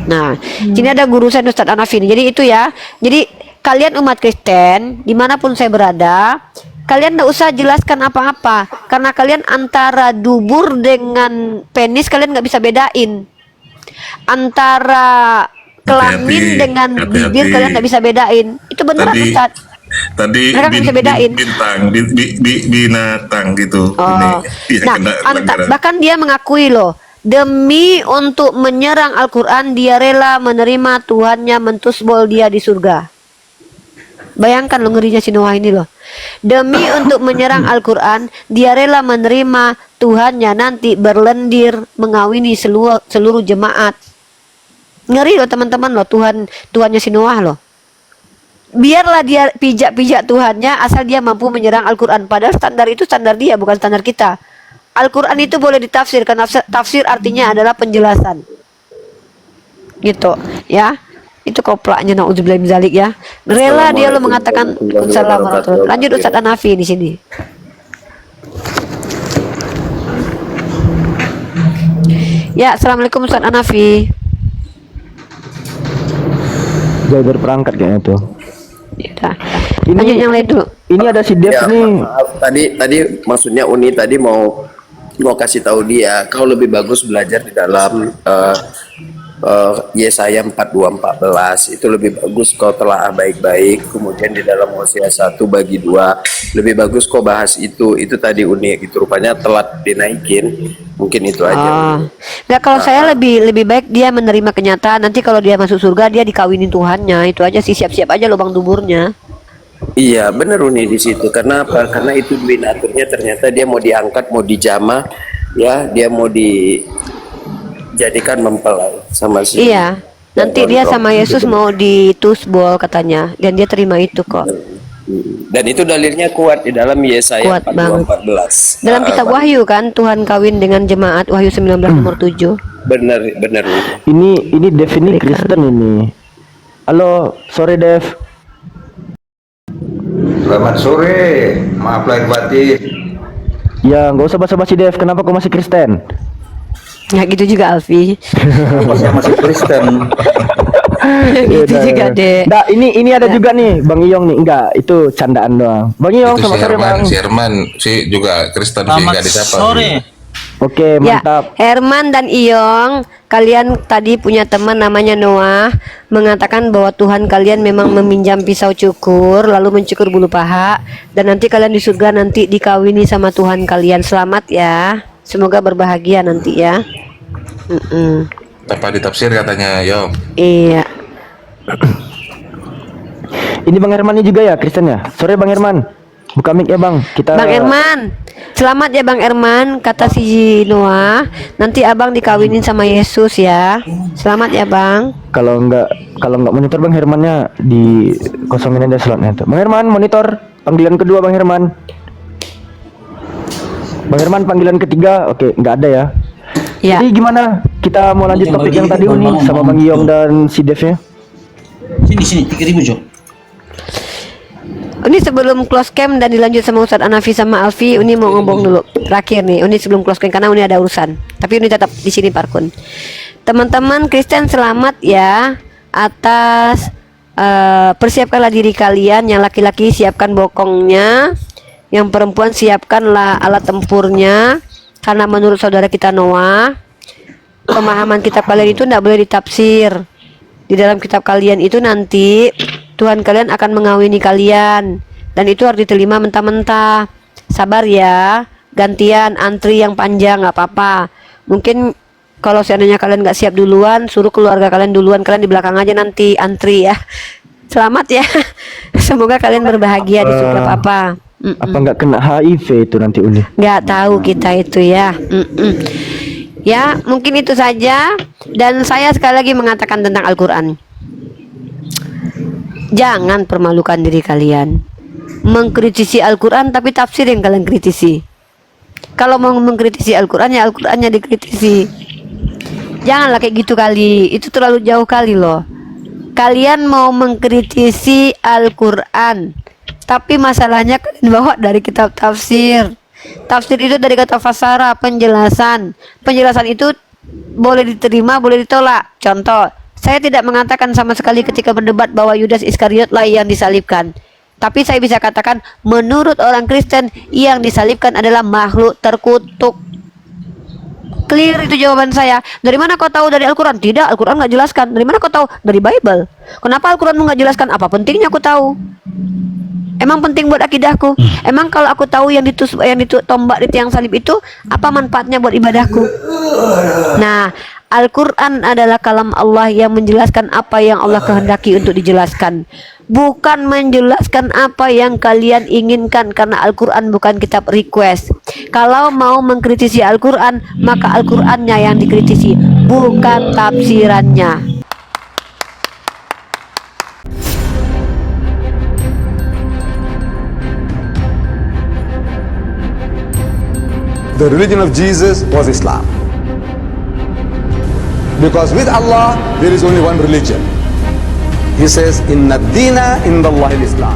Speaker 2: Nah, sini ada guru saya Ustadz Hanafi. Jadi itu ya. Jadi kalian umat Kristen dimanapun saya berada, kalian tidak usah jelaskan apa-apa karena kalian antara dubur dengan penis kalian nggak bisa bedain. Antara kelamin dengan bibir kalian nggak bisa bedain. Itu beneran Ustaz.
Speaker 6: Tadi
Speaker 2: mereka bisa bedain
Speaker 6: binatang gitu.
Speaker 2: Oh. Bahkan dia mengakui loh, demi untuk menyerang Al-Quran dia rela menerima Tuhannya mentusbol dia di surga. Bayangkan lo ngerinya si Noah ini loh. Demi untuk menyerang Al-Quran dia rela menerima Tuhannya nanti berlendir mengawini seluruh jemaat. Ngeri loh teman-teman loh, Tuhannya si Noah loh. Biarlah dia pijak-pijak Tuhannya asal dia mampu menyerang Al-Quran. Padahal standar itu standar dia, bukan standar kita. Al-Quran itu boleh ditafsir karena tafsir artinya adalah penjelasan. Gitu ya. Itu koplaknya naudzubillah min dzalik ya. Rela dia lo mengatakan Assalamualaikum. Lanjut Ustaz Hanafi di sini. Ya, Assalamualaikum Ustaz Hanafi.
Speaker 9: Jauh berperangkat kayaknya tuh.
Speaker 2: Ya, lanjut yang lain dulu.
Speaker 9: Ini ada si Dev nih.
Speaker 12: Tadi maksudnya Uni tadi mau kasih tahu dia, kau lebih bagus belajar di dalam Yesaya 42:14 itu lebih bagus kau telaah baik-baik. Kemudian di dalam Hosea 1:2 lebih bagus kau bahas itu tadi unik gitu, rupanya telat dinaikin, mungkin itu aja.
Speaker 2: Nggak, kalau saya lebih baik dia menerima kenyataan, nanti kalau dia masuk surga dia dikawinin Tuhannya, itu aja sih, siap-siap aja lubang duburnya.
Speaker 12: Iya benar Uni di situ. Karena apa? Karena itu donaturnya ternyata dia mau diangkat, mau dijamah, ya dia mau dijadikan mempelai sama si.
Speaker 2: Iya, nanti dia sama Yesus mau ditusbol katanya, dan dia terima itu kok.
Speaker 12: Dan itu dalilnya kuat di dalam Yesaya
Speaker 2: Kuat banget.
Speaker 12: 42:14.
Speaker 2: Dalam kitab Wahyu kan Tuhan kawin dengan jemaat, Wahyu 19 nomor 7.
Speaker 12: Benar.
Speaker 9: Ini Dev ini Kristen ini. Halo, sore Dev.
Speaker 13: Selamat sore, maaf lahir batin.
Speaker 9: Ya, nggak usah basa-basi Dev. Kenapa kau masih Kristen?
Speaker 2: Nggak gitu juga Alfi.
Speaker 13: Masih Kristen.
Speaker 2: Gitu juga deh.
Speaker 9: Nah, ini ada juga nih Bang Iyong nih. Enggak, itu candaan doang. Bang Iyong,
Speaker 6: Itu
Speaker 9: selamat sore Bang.
Speaker 6: Si Herman si juga Kristen sih, nggak disapa.
Speaker 9: Oke, mantap.
Speaker 2: Ya, Herman dan Iyong, kalian tadi punya teman namanya Noah, mengatakan bahwa Tuhan kalian memang meminjam pisau cukur lalu mencukur bulu paha, dan nanti kalian di surga nanti dikawini sama Tuhan kalian. Selamat ya, semoga berbahagia nanti ya.
Speaker 6: Tanpa ditafsir katanya, Yong.
Speaker 2: Iya.
Speaker 9: Ini Bang Herman ini juga ya Kristen ya? Sore Bang Herman. Buka mic ya Bang.
Speaker 2: Bang Herman, selamat ya Bang Herman, kata si Noah, nanti abang dikawinin sama Yesus ya. Selamat ya Bang.
Speaker 9: Kalau nggak monitor Bang Hermannya di kosongin aja slotnya tuh. Bang Herman monitor panggilan kedua Bang Herman. Bang Herman panggilan ketiga, oke nggak ada ya.
Speaker 2: Ya.
Speaker 9: Jadi gimana? Kita mau lanjut topik yang tadi Uni sama Bang Iyong dan si Devnya.
Speaker 10: Sini 3.000 Jo.
Speaker 2: Ini sebelum close cam dan dilanjut sama Ustadz Anafi sama Alfi, Uni mau ngomong dulu terakhir nih. Uni sebelum close cam karena Uni ada urusan. Tapi Uni tetap di sini Parkun. Teman-teman Kristen selamat ya atas persiapkanlah diri kalian. Yang laki-laki siapkan bokongnya, yang perempuan siapkanlah alat tempurnya. Karena menurut saudara kita Noah, pemahaman kitab kalian itu tidak boleh ditafsir. Di dalam kitab kalian itu nanti Tuhan kalian akan mengawini kalian, dan itu harus diterima mentah-mentah. Sabar ya, gantian antri yang panjang nggak apa-apa. Mungkin kalau seandainya kalian nggak siap duluan, suruh keluarga kalian duluan, kalian di belakang aja nanti antri ya. Selamat ya, semoga kalian berbahagia di surga Papa.
Speaker 9: Apa nggak kena HIV itu nanti Uni?
Speaker 2: Nggak tahu kita itu ya. Ya mungkin itu saja, dan saya sekali lagi mengatakan tentang Al-Quran. Jangan permalukan diri kalian mengkritisi Al-Quran, tapi tafsir yang kalian kritisi. Kalau mau mengkritisi Al-Quran, ya Al-Qurannya dikritisi. Janganlah kayak gitu kali, itu terlalu jauh kali loh. Kalian mau mengkritisi Al-Quran, tapi masalahnya kalian bawa dari kitab tafsir. Tafsir itu dari kata fasara, penjelasan. Penjelasan itu boleh diterima, boleh ditolak. Contoh, saya tidak mengatakan sama sekali ketika berdebat bahwa Yudas Iskariot lah yang disalibkan. Tapi saya bisa katakan menurut orang Kristen yang disalibkan adalah makhluk terkutuk. Clear itu jawaban saya. Dari mana kau tahu dari Al-Quran? Tidak, Al-Quran nggak jelaskan. Dari mana kau tahu? Dari Bible. Kenapa Al-Quran nggak jelaskan? Apa pentingnya aku tahu? Emang penting buat akidahku? Emang kalau aku tahu yang ditombak di tiang salib itu apa manfaatnya buat ibadahku? Nah, Al-Quran adalah kalam Allah yang menjelaskan apa yang Allah kehendaki untuk dijelaskan, bukan menjelaskan apa yang kalian inginkan, karena Al-Quran bukan kitab request. Kalau mau mengkritisi Al-Quran, maka Al-Qurannya yang dikritisi, bukan tafsirannya.
Speaker 14: The religion of Jesus was Islam. Because with Allah, there is only one religion. He says, Inna dina indallahi al-Islam.